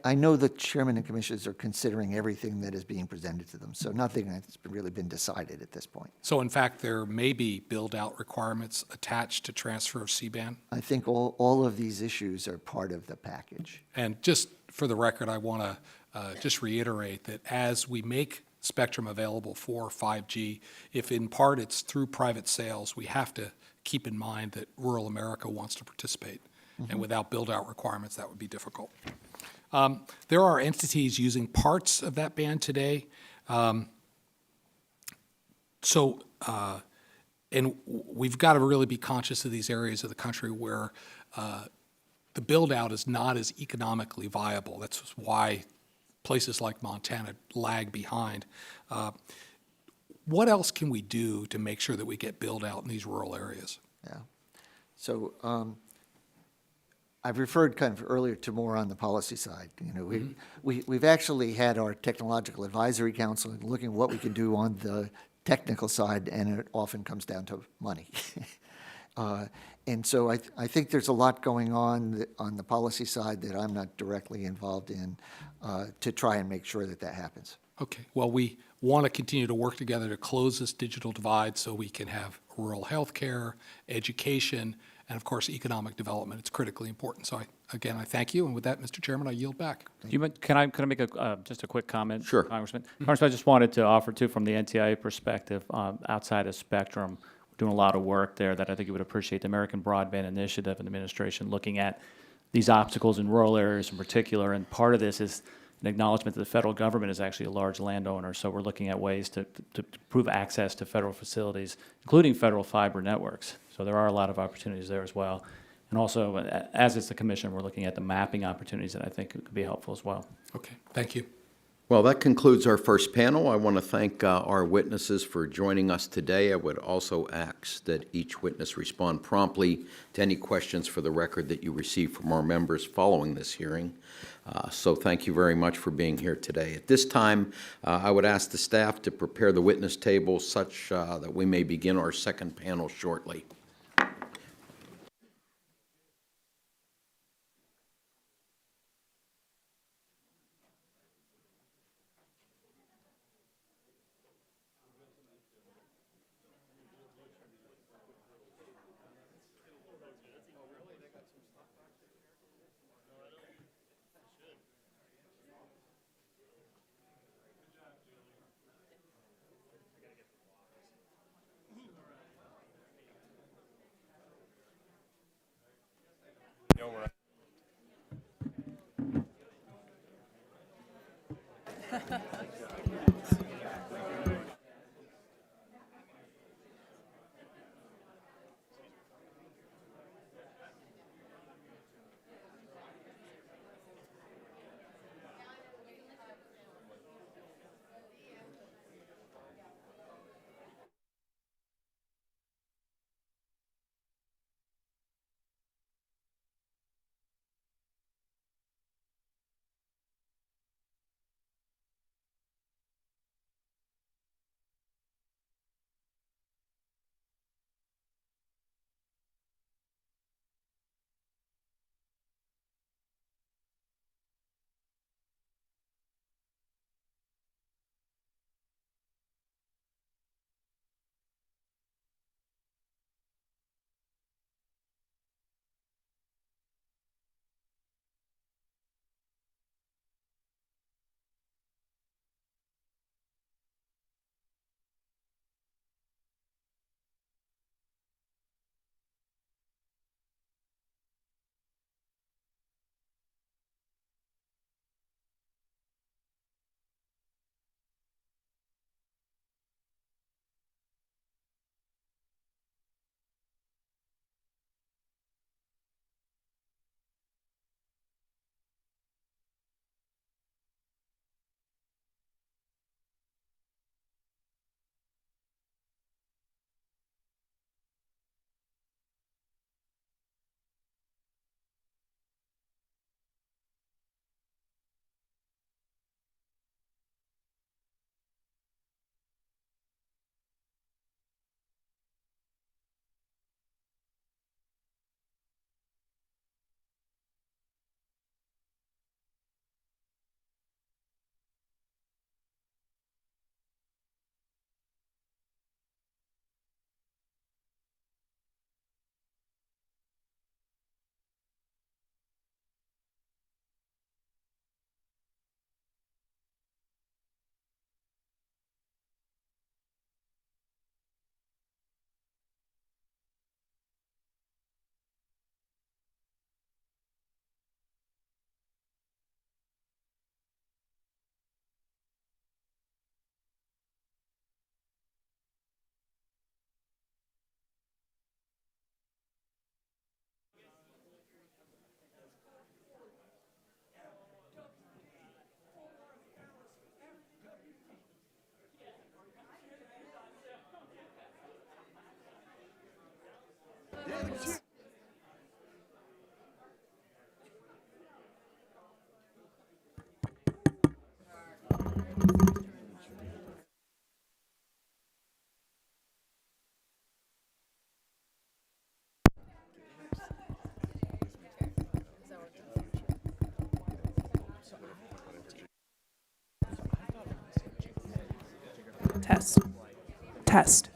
I know the chairman and commissioners are considering everything that is being presented to them, so nothing has really been decided at this point. So in fact, there may be build-out requirements attached to transfer of C-band? I think all of these issues are part of the package. And just for the record, I want to just reiterate that as we make spectrum available for 5G, if in part it's through private sales, we have to keep in mind that rural America wants to participate. And without build-out requirements, that would be difficult. There are entities using parts of that band today. And we've got to really be conscious of these areas of the country where the build-out is not as economically viable. That's why places like Montana lag behind. What else can we do to make sure that we get build-out in these rural areas? Yeah. So I've referred kind of earlier to more on the policy side. You know, we've actually had our technological advisory council looking at what we can do on the technical side, and it often comes down to money. And so I think there's a lot going on the policy side that I'm not directly involved in to try and make sure that happens. Okay. Well, we want to continue to work together to close this digital divide so we can have rural health care, education, and of course, economic development. It's critically important. So again, I thank you. And with that, Mr. Chairman, I yield back. Can I make just a quick comment, Sure. Congressman? Congressman, I just wanted to offer, too, from the NTIA perspective, outside of Spectrum, we're doing a lot of work there that I think you would appreciate. The American Broadband Initiative and the administration looking at these obstacles in rural areas in particular. And part of this is an acknowledgement that the federal government is actually a large landowner. So we're looking at ways to improve access to federal facilities, including federal fiber networks. So there are a lot of opportunities there as well. And also, as is the commission, we're looking at the mapping opportunities that I think could be helpful as well. Okay, thank you. Well, that concludes our first panel. I want to thank our witnesses for joining us today. I would also ask that each witness respond promptly to any questions for the record that you receive from our members following this hearing. So thank you very much for being here today. At this time, I would ask the staff to prepare the witness table such that we may begin our second panel shortly. Test. Test.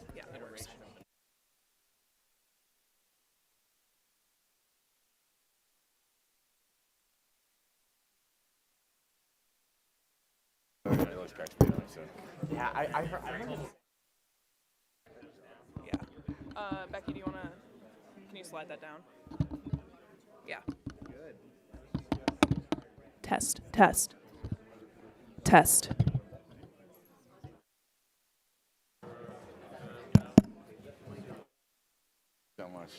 Yeah, I heard. Yeah. Becky, do you want to? Can you slide that down? Yeah. Good. Test. Test. Test. So much.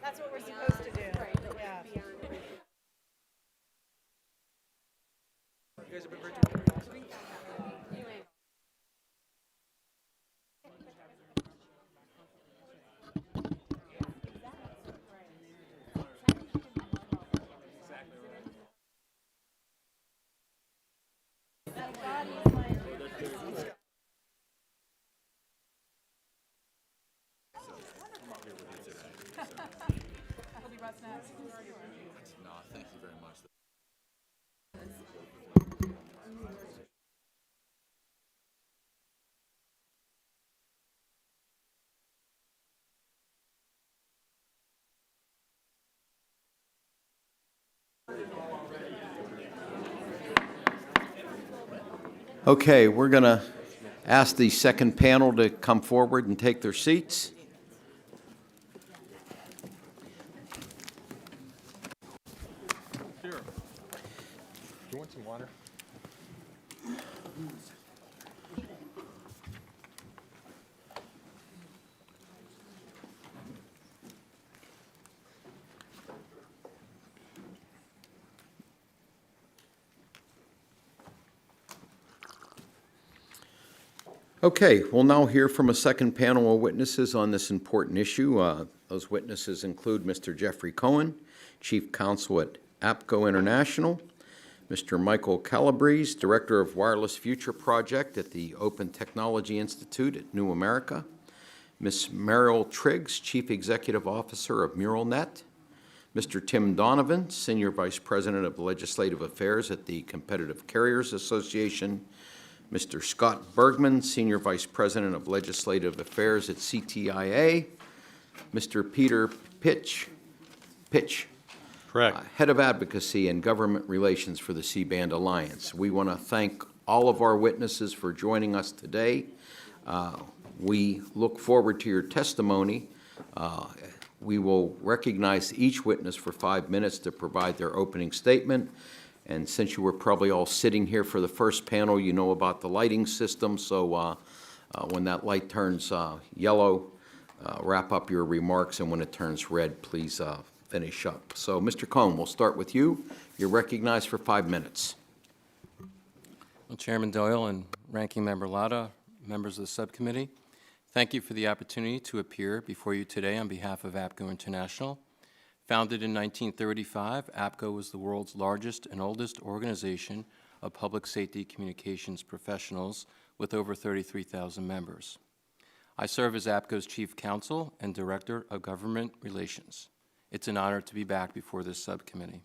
That's what we're supposed to do. Yeah. Okay, we're going to ask the second panel to come forward and take their seats. Sure. Do you want some water? Okay, we'll now hear from a second panel of witnesses on this important issue. Those witnesses include Mr. Jeffrey Cohen, Chief Counsel at APCO International, Mr. Michael Calabrese, Director of Wireless Future Project at the Open Technology Institute at New America, Ms. Meryl Triggs, Chief Executive Officer of MuralNet, Mr. Tim Donovan, Senior Vice President of Legislative Affairs at the Competitive Carriers Association, Mr. Scott Bergman, Senior Vice President of Legislative Affairs at CTIA, Mr. Peter Pitch, Correct. Head of Advocacy and Government Relations for the C-Band Alliance. We want to thank all of our witnesses for joining us today. We look forward to your testimony. We will recognize each witness for 5 minutes to provide their opening statement. And since you were probably all sitting here for the first panel, you know about the lighting system. So when that light turns yellow, wrap up your remarks, and when it turns red, please finish up. So, Mr. Cohen, we'll start with you. You're recognized for 5 minutes. Well, Chairman Doyle and Ranking Member Latta, members of the subcommittee, thank you for the opportunity to appear before you today on behalf of APCO International. Founded in 1935, APCO was the world's largest and oldest organization of public safety communications professionals with over 33,000 members. I serve as APCO's Chief Counsel and Director of Government Relations. It's an honor to be back before this subcommittee.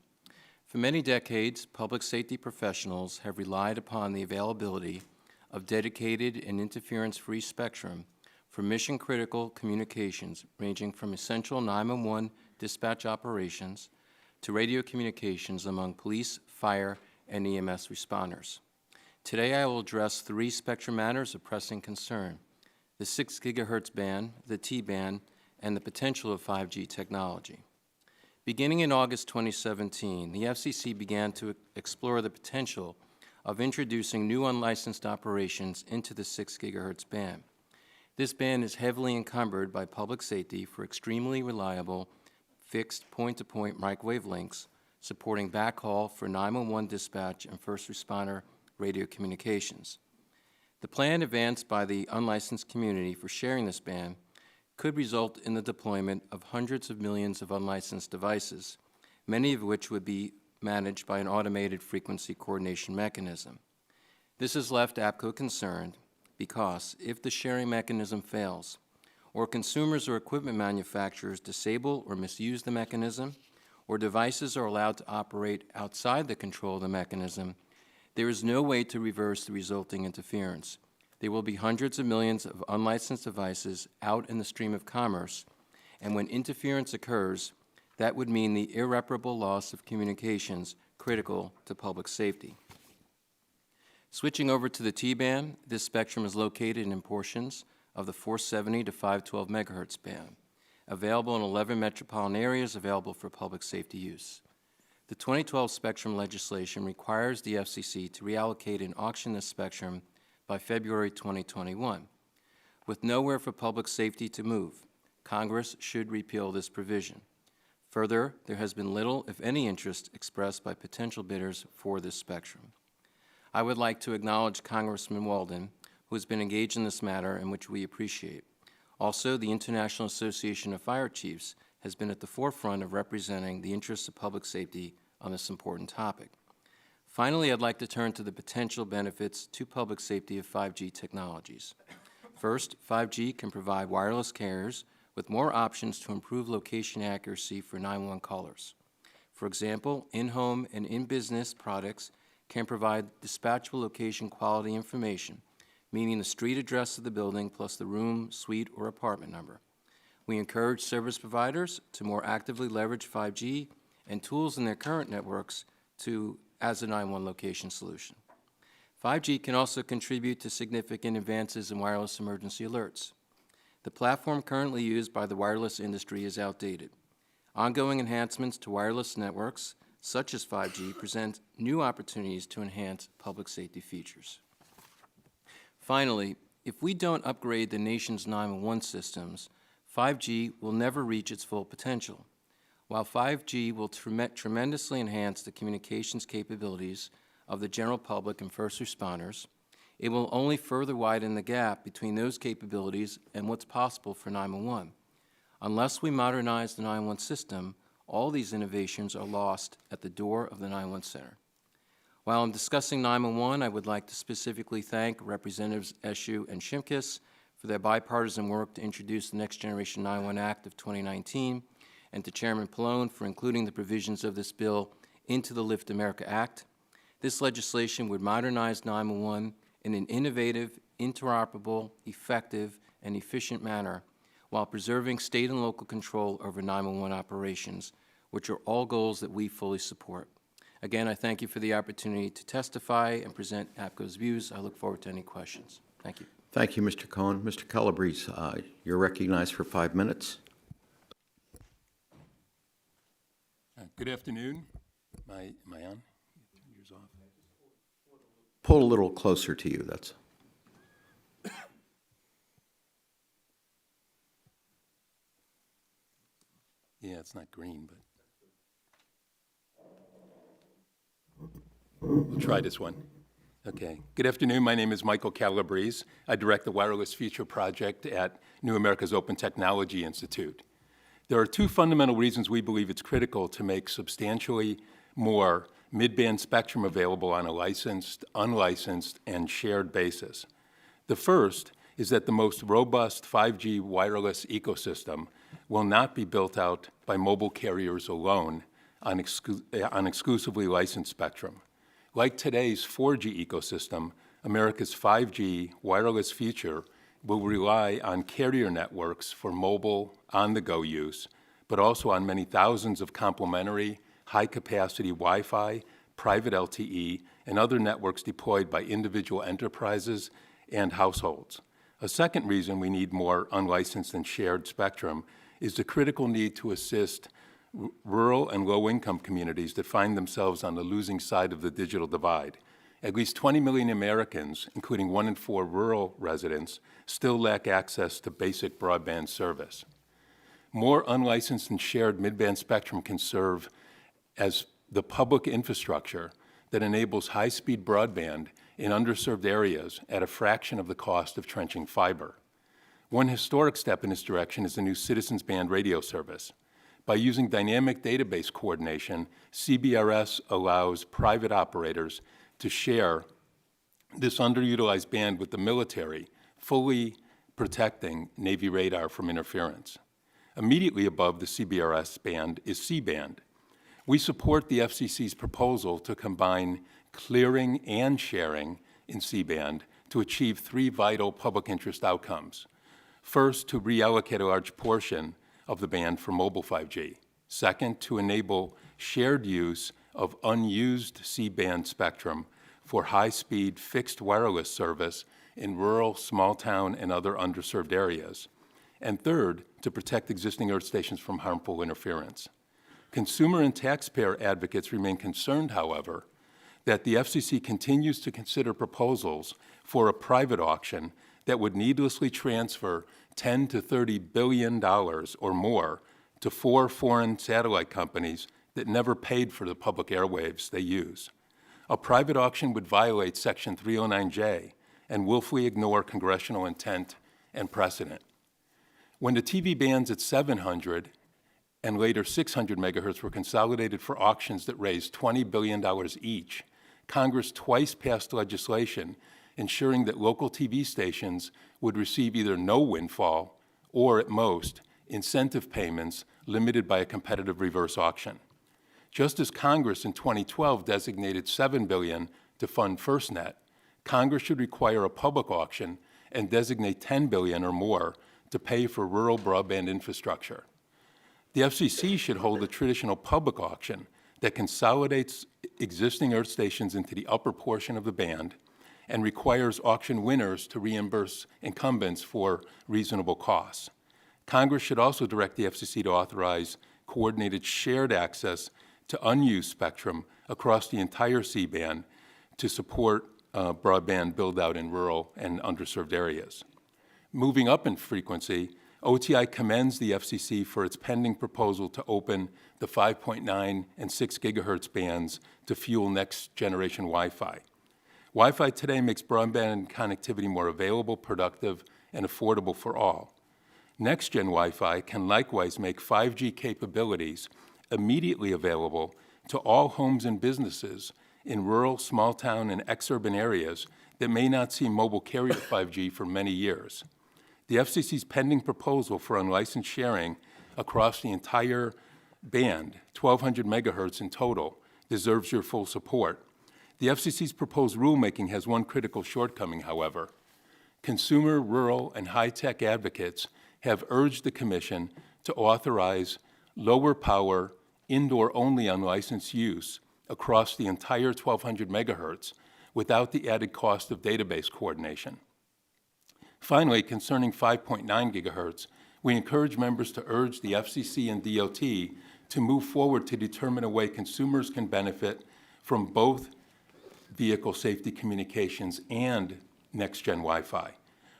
For many decades, public safety professionals have relied upon the availability of dedicated and interference-free spectrum for mission-critical communications ranging from essential 911 dispatch operations to radio communications among police, fire, and EMS responders. Today I will address 3 spectrum matters of pressing concern: the 6 gigahertz band, the T-band, and the potential of 5G technology. Beginning in August 2017, the FCC began to explore the potential of introducing new unlicensed operations into the 6 gigahertz band. This band is heavily encumbered by public safety for extremely reliable fixed point-to-point microwave links supporting backhaul for 911 dispatch and first responder radio communications. The plan advanced by the unlicensed community for sharing this band could result in the deployment of hundreds of millions of unlicensed devices, many of which would be managed by an automated frequency coordination mechanism. This has left APCO concerned because if the sharing mechanism fails, or consumers or equipment manufacturers disable or misuse the mechanism, or devices are allowed to operate outside the control of the mechanism, there is no way to reverse the resulting interference. There will be hundreds of millions of unlicensed devices out in the stream of commerce, and when interference occurs, that would mean the irreparable loss of communications critical to public safety. Switching over to the T-band, this spectrum is located in portions of the 470 to 512 megahertz band, available in 11 metropolitan areas available for public safety use. The 2012 spectrum legislation requires the FCC to reallocate and auction this spectrum by February 2021. With nowhere for public safety to move, Congress should repeal this provision. Further, there has been little, if any, interest expressed by potential bidders for this spectrum. I would like to acknowledge Congressman Walden, who has been engaged in this matter and which we appreciate. Also, the International Association of Fire Chiefs has been at the forefront of representing the interests of public safety on this important topic. Finally, I'd like to turn to the potential benefits to public safety of 5G technologies. First, 5G can provide wireless carriers with more options to improve location accuracy for 911 callers. For example, in-home and in-business products can provide dispatchable location quality information, meaning the street address of the building plus the room, suite, or apartment number. We encourage service providers to more actively leverage 5G and tools in their current networks as a 911 location solution. 5G can also contribute to significant advances in wireless emergency alerts. The platform currently used by the wireless industry is outdated. Ongoing enhancements to wireless networks, such as 5G, present new opportunities to enhance public safety features. Finally, if we don't upgrade the nation's 911 systems, 5G will never reach its full potential. While 5G will tremendously enhance the communications capabilities of the general public and first responders, it will only further widen the gap between those capabilities and what's possible for 911. Unless we modernize the 911 system, all these innovations are lost at the door of the 911 center. While I'm discussing 911, I would like to specifically thank Representatives Eshoo and Shimkus for their bipartisan work to introduce the Next Generation 911 Act of 2019, and to Chairman Pallone for including the provisions of this bill into the Lift America Act. This legislation would modernize 911 in an innovative, interoperable, effective, and efficient manner while preserving state and local control over 911 operations, which are all goals that we fully support. Again, I thank you for the opportunity to testify and present APCO's views. I look forward to any questions. Thank you. Thank you, Mr. Cohen. Mr. Calabrese, you're recognized for 5 minutes. Good afternoon. Am I on? Turn yours off. Pull a little closer to you, that's. Yeah, it's not green, but we'll try this one. Okay. Good afternoon. My name is Michael Calabrese. I direct the Wireless Future Project at New America's Open Technology Institute. There are two fundamental reasons we believe it's critical to make substantially more mid-band spectrum available on a licensed, unlicensed, and shared basis. The first is that the most robust 5G wireless ecosystem will not be built out by mobile carriers alone on exclusively licensed spectrum. Like today's 4G ecosystem, America's 5G wireless future will rely on carrier networks for mobile, on-the-go use, but also on many thousands of complementary, high-capacity Wi-Fi, private LTE, and other networks deployed by individual enterprises and households. A second reason we need more unlicensed and shared spectrum is the critical need to assist rural and low-income communities that find themselves on the losing side of the digital divide. At least 20 million Americans, including 1 in 4 rural residents, still lack access to basic broadband service. More unlicensed and shared mid-band spectrum can serve as the public infrastructure that enables high-speed broadband in underserved areas at a fraction of the cost of trenching fiber. One historic step in this direction is the new Citizens Band radio service. By using dynamic database coordination, CBRS allows private operators to share this underutilized band with the military, fully protecting Navy radar from interference. Immediately above the CBRS band is C-band. We support the FCC's proposal to combine clearing and sharing in C-band to achieve 3 vital public interest outcomes. First, to reallocate a large portion of the band for mobile 5G. Second, to enable shared use of unused C-band spectrum for high-speed fixed wireless service in rural, small-town, and other underserved areas. And third, to protect existing earth stations from harmful interference. Consumer and taxpayer advocates remain concerned, however, that the FCC continues to consider proposals for a private auction that would needlessly transfer $10 to $30 billion or more to 4 foreign satellite companies that never paid for the public airwaves they use. A private auction would violate Section 309J and willfully ignore congressional intent and precedent. When the TV bands at 700 and later 600 megahertz were consolidated for auctions that raised $20 billion each, Congress twice passed legislation ensuring that local TV stations would receive either no windfall or, at most, incentive payments limited by a competitive reverse auction. Just as Congress in 2012 designated $7 billion to fund FirstNet, Congress should require a public auction and designate $10 billion or more to pay for rural broadband infrastructure. The FCC should hold a traditional public auction that consolidates existing earth stations into the upper portion of the band and requires auction winners to reimburse incumbents for reasonable costs. Congress should also direct the FCC to authorize coordinated shared access to unused spectrum across the entire C-band to support broadband build-out in rural and underserved areas. Moving up in frequency, OTI commends the FCC for its pending proposal to open the 5.9 and 6 gigahertz bands to fuel next-generation Wi-Fi. Wi-Fi today makes broadband connectivity more available, productive, and affordable for all. Next-gen Wi-Fi can likewise make 5G capabilities immediately available to all homes and businesses in rural, small-town, and exurban areas that may not see mobile carrier 5G for many years. The FCC's pending proposal for unlicensed sharing across the entire band, 1,200 megahertz in total, deserves your full support. The FCC's proposed rulemaking has one critical shortcoming, however. Consumer, rural, and high-tech advocates have urged the Commission to authorize lower-power, indoor-only unlicensed use across the entire 1,200 megahertz without the added cost of database coordination. Finally, concerning 5.9 gigahertz, we encourage members to urge the FCC and DOT to move forward to determine a way consumers can benefit from both vehicle safety communications and next-gen Wi-Fi.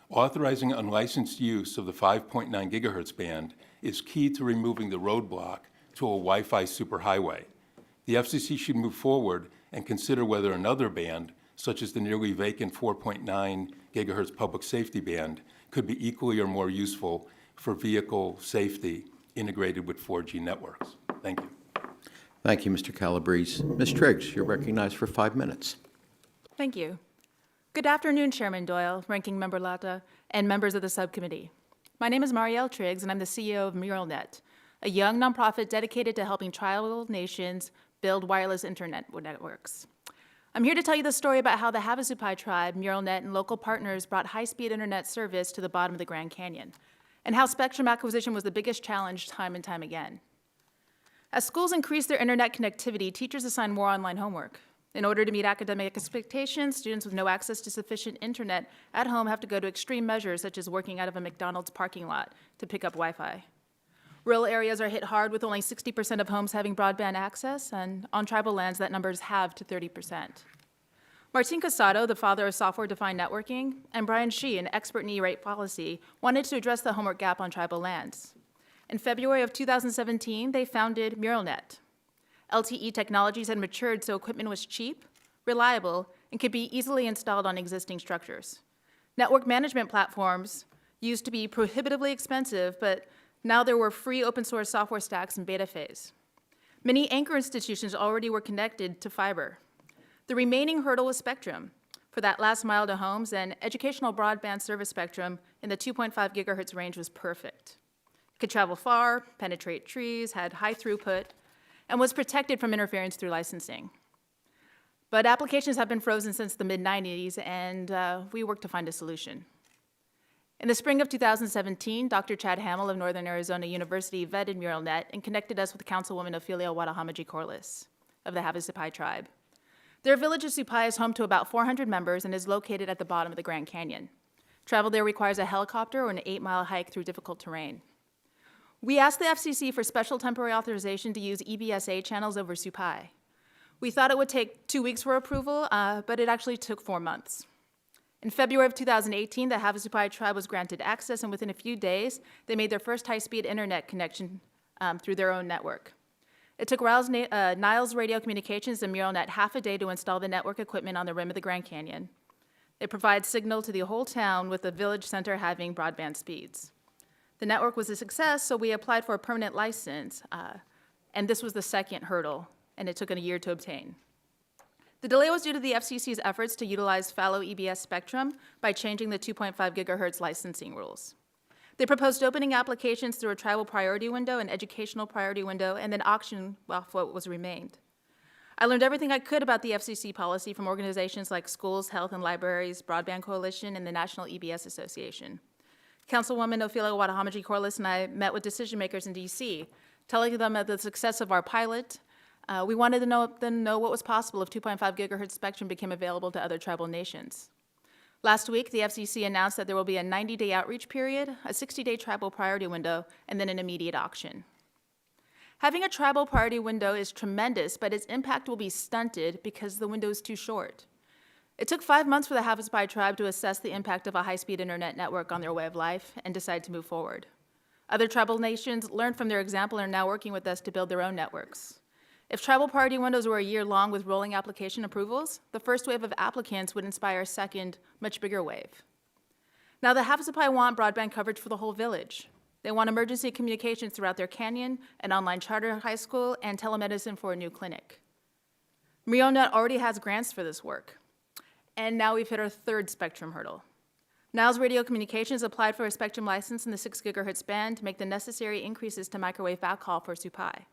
Authorizing unlicensed use of the 5.9 gigahertz band is key to removing the roadblock to a Wi-Fi superhighway. The FCC should move forward and consider whether another band, such as the nearly vacant 4.9 gigahertz public safety band, could be equally or more useful for vehicle safety integrated with 4G networks. Thank you. Thank you, Mr. Calabrese. Ms. Triggs, you're recognized for 5 minutes. Thank you. Good afternoon, Chairman Doyle, Ranking Member Latta, and members of the subcommittee. My name is Marielle Triggs, and I'm the CEO of MuralNet, a young nonprofit dedicated to helping tribal nations build wireless internet networks. I'm here to tell you the story about how the Havasupai tribe, MuralNet, and local partners brought high-speed internet service to the bottom of the Grand Canyon, and how spectrum acquisition was the biggest challenge time and time again. As schools increase their internet connectivity, teachers assign more online homework. In order to meet academic expectations, students with no access to sufficient internet at home have to go to extreme measures, such as working out of a McDonald's parking lot to pick up Wi-Fi. Rural areas are hit hard with only 60% of homes having broadband access, and on tribal lands, that number is halved to 30%. Martin Casado, the father of software-defined networking, and Brian Shee, an expert in E-rate policy, wanted to address the homework gap on tribal lands. In February of 2017, they founded MuralNet. LTE technologies had matured so equipment was cheap, reliable, and could be easily installed on existing structures. Network management platforms used to be prohibitively expensive, but now there were free open source software stacks in beta phase. Many anchor institutions already were connected to fiber. The remaining hurdle was spectrum for that last mile to homes, and educational broadband service spectrum in the 2.5 gigahertz range was perfect. It could travel far, penetrate trees, had high throughput, and was protected from interference through licensing. But applications have been frozen since the mid-90s, and we worked to find a solution. In the spring of 2017, Dr. Chad Hamill of Northern Arizona University vetted MuralNet and connected us with Councilwoman Ophelia Wadahamaji Corliss of the Havasupai tribe. Their village of Supai is home to about 400 members and is located at the bottom of the Grand Canyon. Travel there requires a helicopter or an 8-mile hike through difficult terrain. We asked the FCC for special temporary authorization to use EBSA channels over Supai. We thought it would take 2 weeks for approval, but it actually took 4 months. In February of 2018, the Havasupai tribe was granted access, and within a few days, they made their first high-speed internet connection through their own network. It took Niles Radio Communications and MuralNet half a day to install the network equipment on the rim of the Grand Canyon. It provides signal to the whole town, with the village center having broadband speeds. The network was a success, so we applied for a permanent license, and this was the second hurdle, and it took a year to obtain. The delay was due to the FCC's efforts to utilize fallow EBS spectrum by changing the 2.5 gigahertz licensing rules. They proposed opening applications through a tribal priority window, an educational priority window, and then auction off what was remained. I learned everything I could about the FCC policy from organizations like Schools, Health, and Libraries, Broadband Coalition, and the National EBS Association. Councilwoman Ophila Wadahamaji-Corliss and I met with decision makers in DC, telling them of the success of our pilot. We wanted to know what was possible if 2.5 gigahertz spectrum became available to other tribal nations. Last week, the FCC announced that there will be a 90-day outreach period, a 60-day tribal priority window, and then an immediate auction. Having a tribal priority window is tremendous, but its impact will be stunted because the window is too short. It took 5 months for the Havasupai tribe to assess the impact of a high-speed internet network on their way of life and decide to move forward. Other tribal nations learned from their example and are now working with us to build their own networks. If tribal priority windows were a year long with rolling application approvals, the first wave of applicants would inspire a second, much bigger wave. Now, the Havasupai want broadband coverage for the whole village. They want emergency communications throughout their canyon, an online charter high school, and telemedicine for a new clinic. MuralNet already has grants for this work. And now we've hit our third spectrum hurdle. Niles Radio Communications applied for a spectrum license in the 6 gigahertz band to make the necessary increases to microwave backhaul for Supai.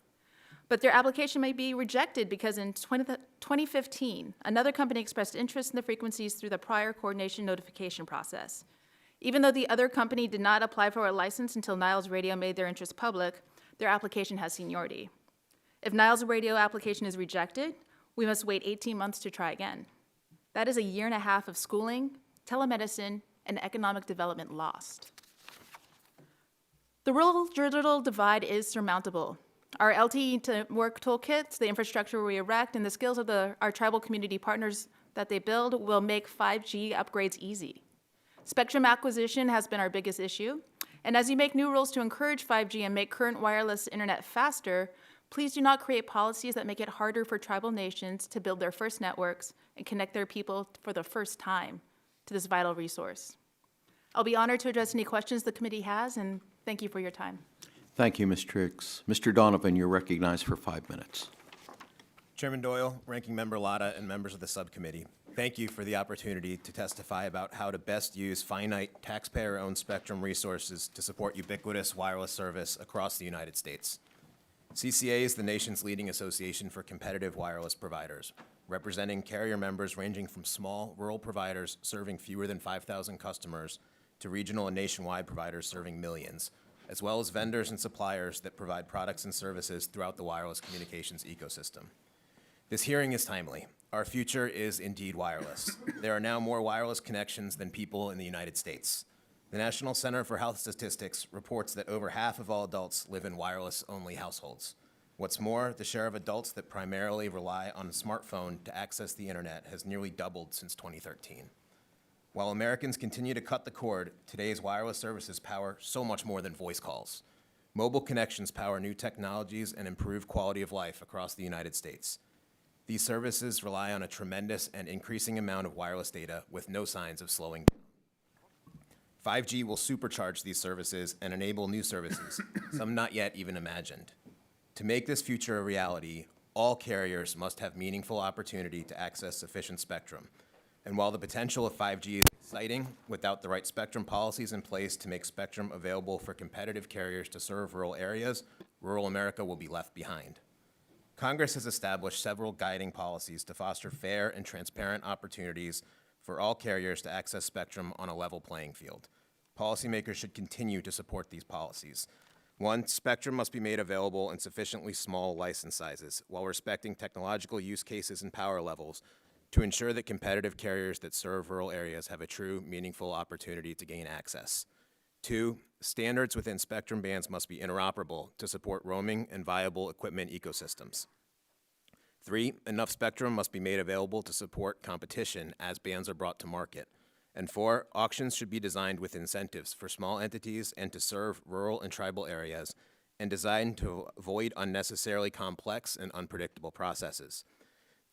But their application may be rejected because in 2015, another company expressed interest in the frequencies through the prior coordination notification process. Even though the other company did not apply for a license until Niles Radio made their interest public, their application has seniority. If Niles Radio application is rejected, we must wait 18 months to try again. That is a year and a half of schooling, telemedicine, and economic development lost. The rural-digital divide is surmountable. Our LTE to work toolkits, the infrastructure we erect, and the skills of our tribal community partners that they build will make 5G upgrades easy. Spectrum acquisition has been our biggest issue, and as you make new rules to encourage 5G and make current wireless internet faster, please do not create policies that make it harder for tribal nations to build their first networks and connect their people for the first time to this vital resource. I'll be honored to address any questions the committee has, and thank you for your time. Thank you, Ms. Triggs. Mr. Donovan, you're recognized for 5 minutes. Chairman Doyle, Ranking Member Latta, and members of the subcommittee, thank you for the opportunity to testify about how to best use finite taxpayer-owned spectrum resources to support ubiquitous wireless service across the United States. CCA is the nation's leading association for competitive wireless providers, representing carrier members ranging from small rural providers serving fewer than 5,000 customers to regional and nationwide providers serving millions, as well as vendors and suppliers that provide products and services throughout the wireless communications ecosystem. This hearing is timely. Our future is indeed wireless. There are now more wireless connections than people in the United States. The National Center for Health Statistics reports that over half of all adults live in wireless-only households. What's more, the share of adults that primarily rely on a smartphone to access the internet has nearly doubled since 2013. While Americans continue to cut the cord, today's wireless services power so much more than voice calls. Mobile connections power new technologies and improve quality of life across the United States. These services rely on a tremendous and increasing amount of wireless data with no signs of slowing down. 5G will supercharge these services and enable new services, some not yet even imagined. To make this future a reality, all carriers must have meaningful opportunity to access sufficient spectrum. And while the potential of 5G is exciting, without the right spectrum policies in place to make spectrum available for competitive carriers to serve rural areas, rural America will be left behind. Congress has established several guiding policies to foster fair and transparent opportunities for all carriers to access spectrum on a level playing field. Policymakers should continue to support these policies. 1, spectrum must be made available in sufficiently small license sizes while respecting technological use cases and power levels to ensure that competitive carriers that serve rural areas have a true, meaningful opportunity to gain access. 2, standards within spectrum bands must be interoperable to support roaming and viable equipment ecosystems. 3, enough spectrum must be made available to support competition as bands are brought to market. And 4, auctions should be designed with incentives for small entities and to serve rural and tribal areas and designed to avoid unnecessarily complex and unpredictable processes.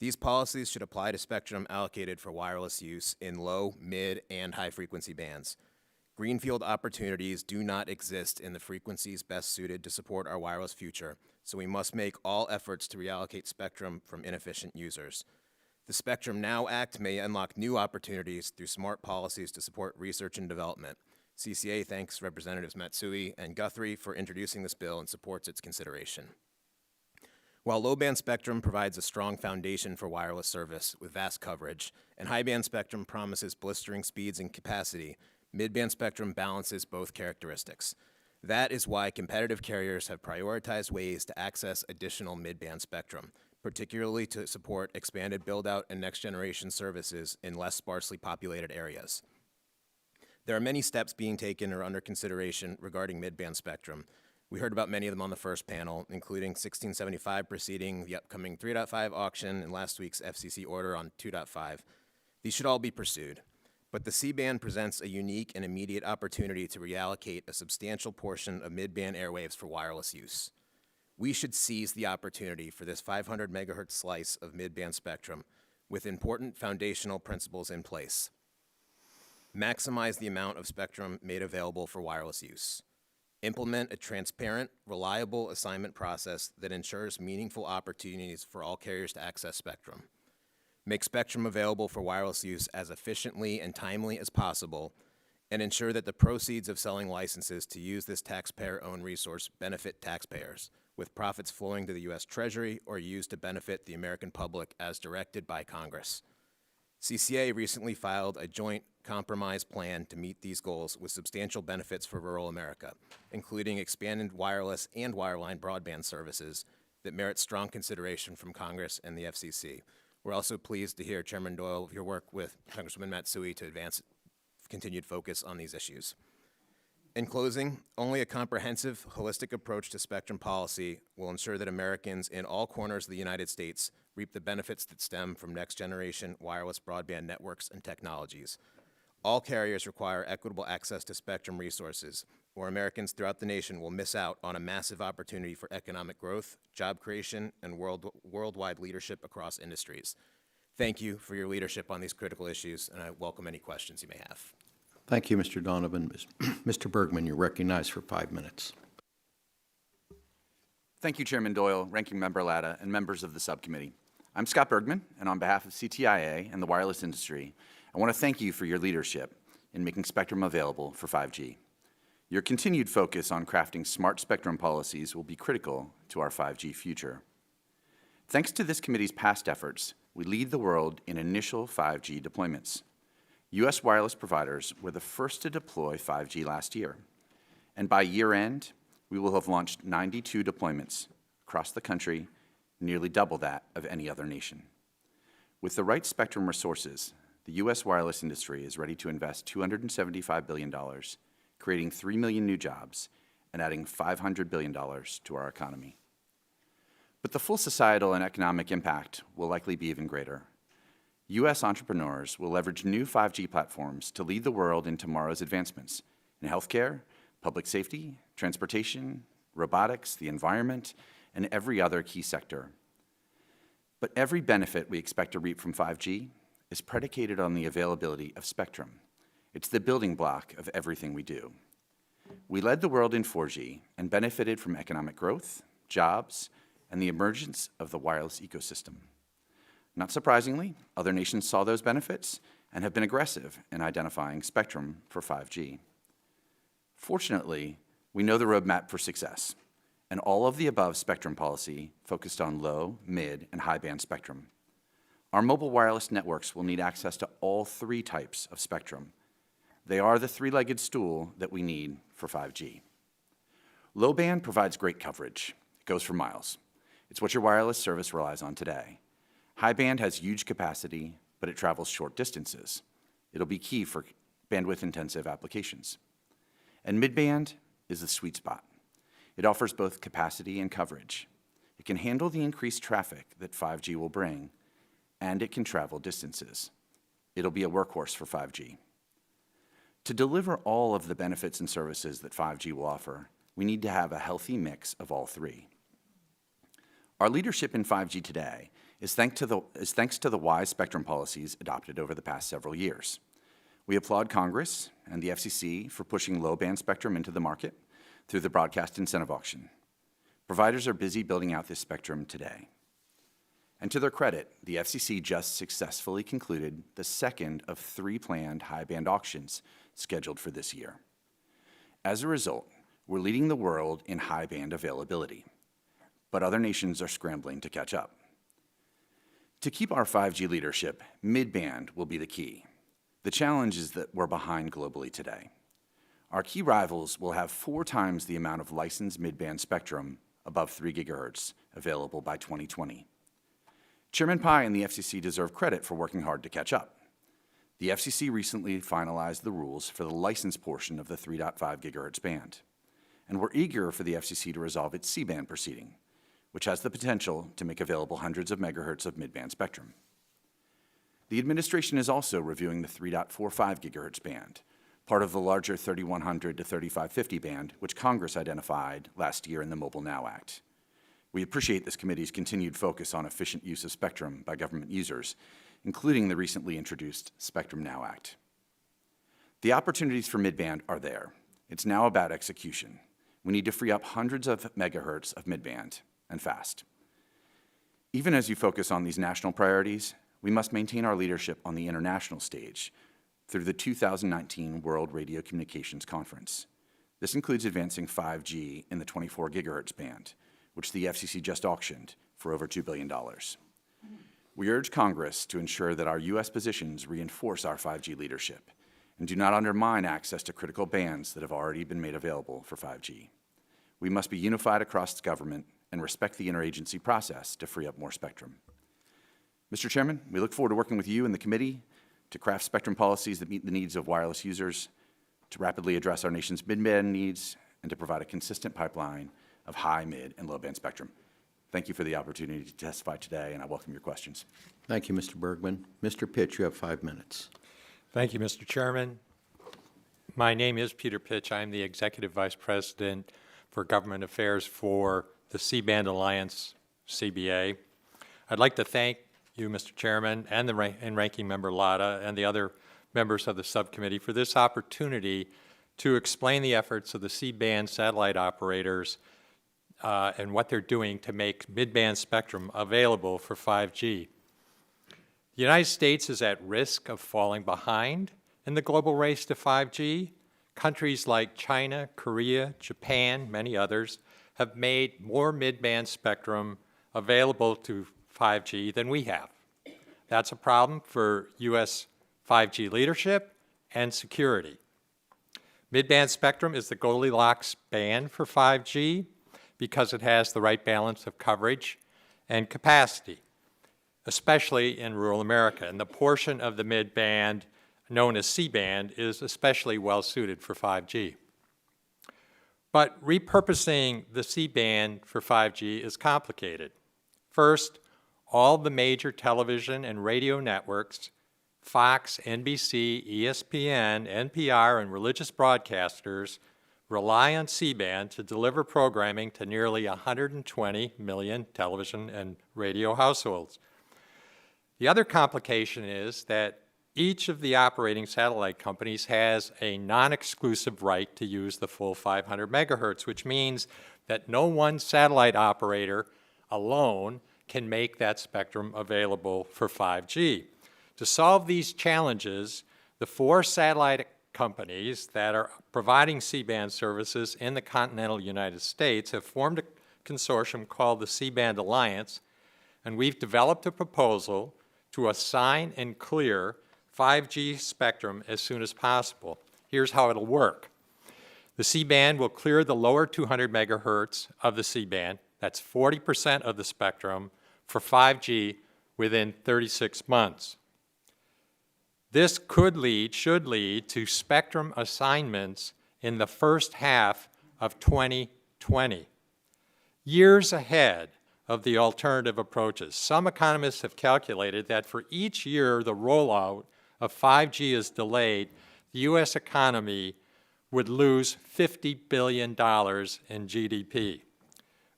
These policies should apply to spectrum allocated for wireless use in low, mid, and high-frequency bands. Greenfield opportunities do not exist in the frequencies best suited to support our wireless future, so we must make all efforts to reallocate spectrum from inefficient users. The Spectrum Now Act may unlock new opportunities through smart policies to support research and development. CCA thanks Representatives Matsui and Guthrie for introducing this bill and supports its consideration. While low-band spectrum provides a strong foundation for wireless service with vast coverage, and high-band spectrum promises blistering speeds and capacity, mid-band spectrum balances both characteristics. That is why competitive carriers have prioritized ways to access additional mid-band spectrum, particularly to support expanded build-out and next-generation services in less sparsely populated areas. There are many steps being taken or under consideration regarding mid-band spectrum. We heard about many of them on the first panel, including 1675 preceding the upcoming 3.5 auction and last week's FCC order on 2.5. These should all be pursued. But the C-band presents a unique and immediate opportunity to reallocate a substantial portion of mid-band airwaves for wireless use. We should seize the opportunity for this 500 megahertz slice of mid-band spectrum with important foundational principles in place. Maximize the amount of spectrum made available for wireless use. Implement a transparent, reliable assignment process that ensures meaningful opportunities for all carriers to access spectrum. Make spectrum available for wireless use as efficiently and timely as possible, and ensure that the proceeds of selling licenses to use this taxpayer-owned resource benefit taxpayers, with profits flowing to the U.S. Treasury or used to benefit the American public as directed by Congress. CCA recently filed a joint compromise plan to meet these goals with substantial benefits for rural America, including expanded wireless and wireline broadband services that merit strong consideration from Congress and the FCC. We're also pleased to hear, Chairman Doyle, of your work with Congresswoman Matsui to advance continued focus on these issues. In closing, only a comprehensive, holistic approach to spectrum policy will ensure that Americans in all corners of the United States reap the benefits that stem from next-generation wireless broadband networks and technologies. All carriers require equitable access to spectrum resources, or Americans throughout the nation will miss out on a massive opportunity for economic growth, job creation, and worldwide leadership across industries. Thank you for your leadership on these critical issues, and I welcome any questions you may have. Thank you, Mr. Donovan. Mr. Bergman, you're recognized for 5 minutes. Thank you, Chairman Doyle, Ranking Member Latta, and members of the subcommittee. I'm Scott Bergman, and on behalf of CTIA and the wireless industry, I want to thank you for your leadership in making spectrum available for 5G. Your continued focus on crafting smart spectrum policies will be critical to our 5G future. Thanks to this committee's past efforts, we lead the world in initial 5G deployments. U.S. wireless providers were the first to deploy 5G last year, and by year-end, we will have launched 92 deployments across the country, nearly double that of any other nation. With the right spectrum resources, the U.S. wireless industry is ready to invest $275 billion, creating 3 million new jobs and adding $500 billion to our economy. But the full societal and economic impact will likely be even greater. U.S. entrepreneurs will leverage new 5G platforms to lead the world in tomorrow's advancements in healthcare, public safety, transportation, robotics, the environment, and every other key sector. But every benefit we expect to reap from 5G is predicated on the availability of spectrum. It's the building block of everything we do. We led the world in 4G and benefited from economic growth, jobs, and the emergence of the wireless ecosystem. Not surprisingly, other nations saw those benefits and have been aggressive in identifying spectrum for 5G. Fortunately, we know the roadmap for success, and all of the above spectrum policy focused on low, mid, and high-band spectrum. Our mobile wireless networks will need access to all 3 types of spectrum. They are the 3-legged stool that we need for 5G. Low band provides great coverage. It goes for miles. It's what your wireless service relies on today. High band has huge capacity, but it travels short distances. It'll be key for bandwidth-intensive applications. And mid-band is the sweet spot. It offers both capacity and coverage. It can handle the increased traffic that 5G will bring, and it can travel distances. It'll be a workhorse for 5G. To deliver all of the benefits and services that 5G will offer, We need to have a healthy mix of all three. Our leadership in 5G today is thanks to the wise spectrum policies adopted over the past several years. We applaud Congress and the FCC for pushing low-band spectrum into the market through the broadcast incentive auction. Providers are busy building out this spectrum today. And to their credit, the FCC just successfully concluded the second of 3 planned high-band auctions scheduled for this year. As a result, we're leading the world in high-band availability, but other nations are scrambling to catch up. To keep our 5G leadership, mid-band will be the key. The challenge is that we're behind globally today. Our key rivals will have 4 times the amount of licensed mid-band spectrum above 3 gigahertz available by 2020. Chairman Pai and the FCC deserve credit for working hard to catch up. The FCC recently finalized the rules for the license portion of the 3.5 gigahertz band, and we're eager for the FCC to resolve its C-band proceeding, which has the potential to make available hundreds of megahertz of mid-band spectrum. The administration is also reviewing the 3.45 gigahertz band, part of the larger 3100 to 3550 band, which Congress identified last year in the Mobile Now Act. We appreciate this committee's continued focus on efficient use of spectrum by government users, including the recently introduced Spectrum Now Act. The opportunities for midband are there. It's now about execution. We need to free up hundreds of megahertz of midband, and fast. Even as you focus on these national priorities, we must maintain our leadership on the international stage through the 2019 World Radio Communications Conference. This includes advancing 5G in the 24 gigahertz band, which the FCC just auctioned for over $2 billion. We urge Congress to ensure that our U.S. positions reinforce our 5G leadership and do not undermine access to critical bands that have already been made available for 5G. We must be unified across government and respect the interagency process to free up more spectrum. Mr. Chairman, we look forward to working with you and the committee to craft spectrum policies that meet the needs of wireless users, to rapidly address our nation's mid-band needs, and to provide a consistent pipeline of high, mid, and low-band spectrum. Thank you for the opportunity to testify today, and I welcome your questions. Thank you, Mr. Bergman. Mr. Pitch, you have 5 minutes. Thank you, Mr. Chairman. My name is Peter Pitch. I'm the Executive Vice President for Government Affairs for the C-Band Alliance, CBA. I'd like to thank you, Mr. Chairman, and Ranking Member Latta and the other members of the subcommittee for this opportunity to explain the efforts of the C-band satellite operators and what they're doing to make mid-band spectrum available for 5G. The United States is at risk of falling behind in the global race to 5G. Countries like China, Korea, Japan, many others, have made more mid-band spectrum available to 5G than we have. That's a problem for U.S. 5G leadership and security. Mid-band spectrum is the Goldilocks band for 5G because it has the right balance of coverage and capacity, especially in rural America. And the portion of the mid-band known as C-band is especially well suited for 5G. But repurposing the C-band for 5G is complicated. First, all the major television and radio networks, Fox, NBC, ESPN, NPR, and religious broadcasters rely on C-band to deliver programming to nearly 120 million television and radio households. The other complication is that each of the operating satellite companies has a non-exclusive right to use the full 500 megahertz, which means that no one satellite operator alone can make that spectrum available for 5G. To solve these challenges, the 4 satellite companies that are providing C-band services in the continental United States have formed a consortium called the C-band Alliance, and we've developed a proposal to assign and clear 5G spectrum as soon as possible. Here's how it'll work. The C-band will clear the lower 200 megahertz of the C-band, that's 40% of the spectrum, for 5G within 36 months. This should lead to spectrum assignments in the first half of 2020, years ahead of the alternative approaches. Some economists have calculated that for each year the rollout of 5G is delayed, the U.S. economy would lose $50 billion in GDP.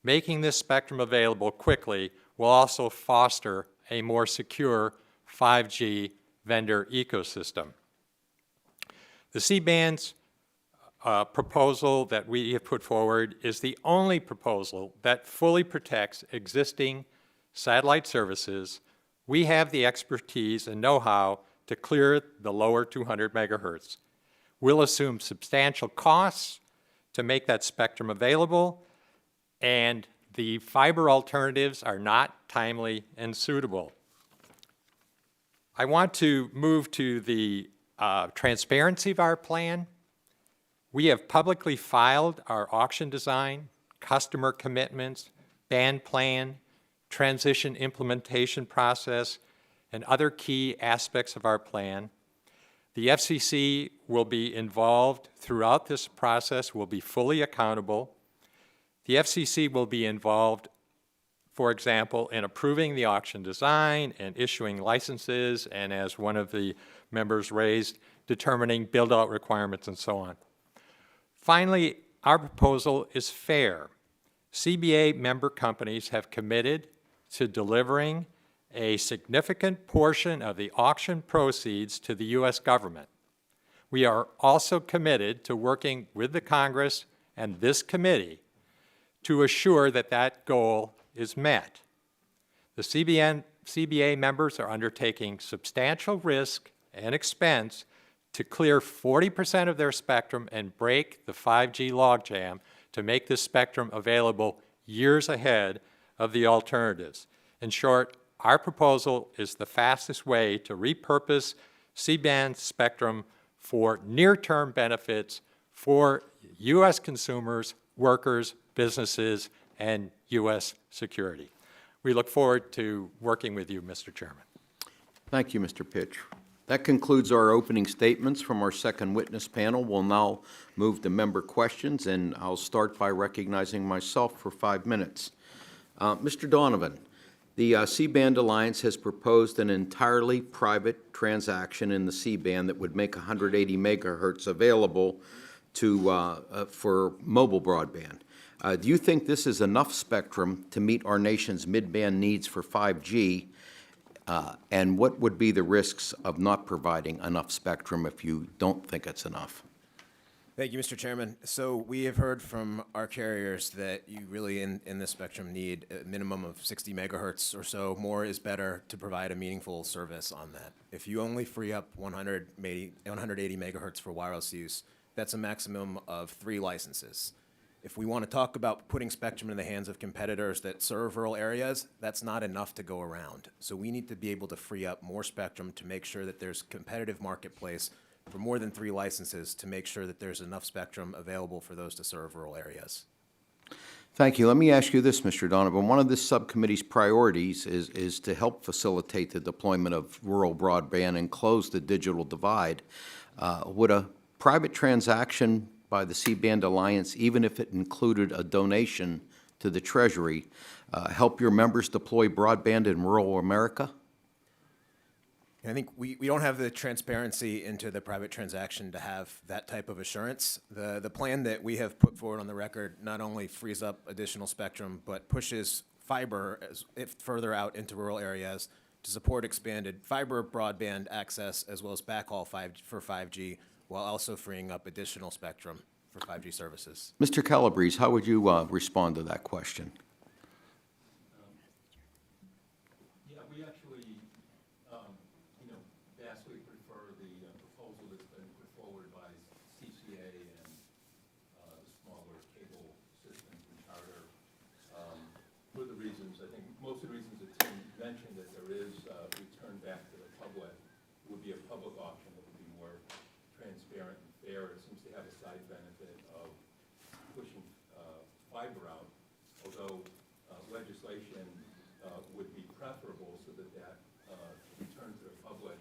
Making this spectrum available quickly will also foster a more secure 5G vendor ecosystem. The C-band's proposal that we have put forward is the only proposal that fully protects existing satellite services. We have the expertise and know-how to clear the lower 200 megahertz. We'll assume substantial costs to make that spectrum available, and the fiber alternatives are not timely and suitable. I want to move to the transparency of our plan. We have publicly filed our auction design, customer commitments, band plan, transition implementation process, and other key aspects of our plan. The FCC will be involved throughout this process, will be fully accountable. The FCC will be involved, for example, in approving the auction design and issuing licenses, and as one of the members raised, determining build-out requirements and so on. Finally, our proposal is fair. CBA member companies have committed to delivering a significant portion of the auction proceeds to the U.S. government. We are also committed to working with the Congress and this committee to assure that that goal is met. The CBA members are undertaking substantial risk and expense to clear 40% of their spectrum and break the 5G logjam to make this spectrum available years ahead of the alternatives. In short, our proposal is the fastest way to repurpose C-band spectrum for near-term benefits for U.S. consumers, workers, businesses, and U.S. security. We look forward to working with you, Mr. Chairman. Thank you, Mr. Pitch. That concludes our opening statements from our second witness panel. We'll now move to member questions, and I'll start by recognizing myself for 5 minutes. Mr. Donovan, the C-band Alliance has proposed an entirely private transaction in the C-band that would make 180 megahertz available for mobile broadband. Do you think this is enough spectrum to meet our nation's mid-band needs for 5G? And what would be the risks of not providing enough spectrum if you don't think it's enough? Thank you, Mr. Chairman. So we have heard from our carriers that you really, in this spectrum, need a minimum of 60 megahertz or so. More is better to provide a meaningful service on that. If you only free up 180 megahertz for wireless use, that's a maximum of 3 licenses. If we want to talk about putting spectrum in the hands of competitors that serve rural areas, that's not enough to go around. So we need to be able to free up more spectrum to make sure that there's competitive marketplace for more than 3 licenses to make sure that there's enough spectrum available for those to serve rural areas. Thank you. Let me ask you this, Mr. Donovan. One of this subcommittee's priorities is to help facilitate the deployment of rural broadband and close the digital divide. Would a private transaction by the C-band Alliance, even if it included a donation to the Treasury, help your members deploy broadband in rural America? I think we don't have the transparency into the private transaction to have that type of assurance. The plan that we have put forward on the record not only frees up additional spectrum, but pushes fiber further out into rural areas to support expanded fiber broadband access as well as backhaul for 5G, while also freeing up additional spectrum for 5G services. Mr. Calabrese, how would you respond to that question? Yeah, we actually, vastly prefer the proposal that's been put forward by CCA and the smaller cable systems and Charter. For the reasons, I think most of the reasons that Tim mentioned, that there is return back to the public, would be a public auction that would be more transparent and fair. It seems to have a side benefit of pushing fiber out, although legislation would be preferable so that return to the public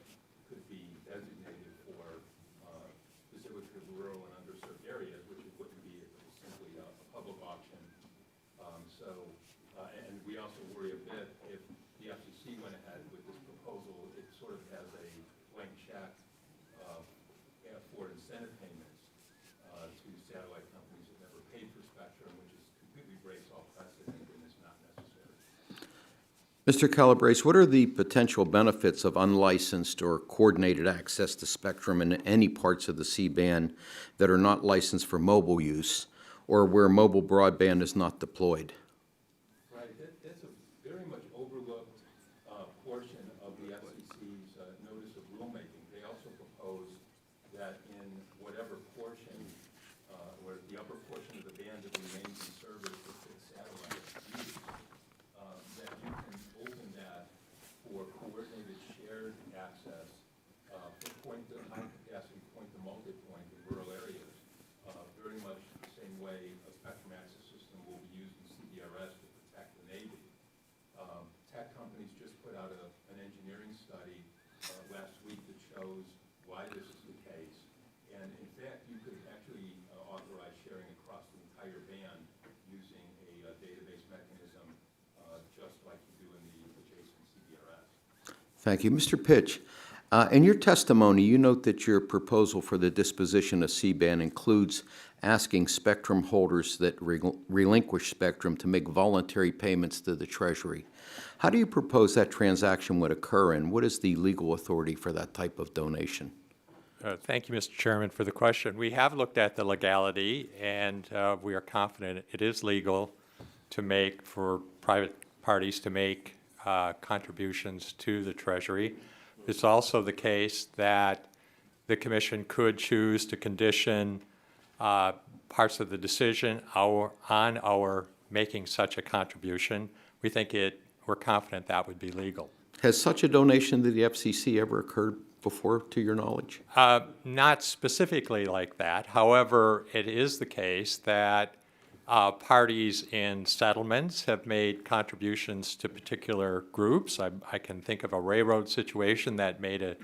could be designated for specifically rural and underserved areas, which it wouldn't be if it was simply a public auction. And we also worry a bit if the FCC went ahead with this proposal, it sort of has a blank check breaks all precedent and is not necessary. Mr. Calabrese, what are the potential benefits of unlicensed or coordinated access to spectrum in any parts of the C-band that are not licensed for mobile use or where mobile broadband is not deployed? Right, that's a very much overlooked portion of the FCC's notice of rulemaking. They also propose that in whatever portion, or the upper portion of the band that remains in service with fixed satellite use, that you can open that for coordinated shared access for high-capacity point-to-multipoint in rural areas, very much the same way a spectrum access system will be used in CBRS to protect the Navy. Tech companies just put out an engineering study last week that shows why this is the case. And in fact, you could actually authorize sharing across the entire band using a database mechanism just like you do in the adjacent CBRS. Thank you. Mr. Pitch, in your testimony, you note that your proposal for the disposition of C-band includes asking spectrum holders that relinquish spectrum to make voluntary payments to the Treasury. How do you propose that transaction would occur, and what is the legal authority for that type of donation? Thank you, Mr. Chairman, for the question. We have looked at the legality, and we are confident it is legal to make, for private parties to make contributions to the Treasury. It's also the case that the Commission could choose to condition parts of the decision on our making such a contribution. We think we're confident that would be legal. Has such a donation to the FCC ever occurred before, to your knowledge? Not specifically like that. However, it is the case that parties in settlements have made contributions to particular groups. I can think of a railroad situation that made a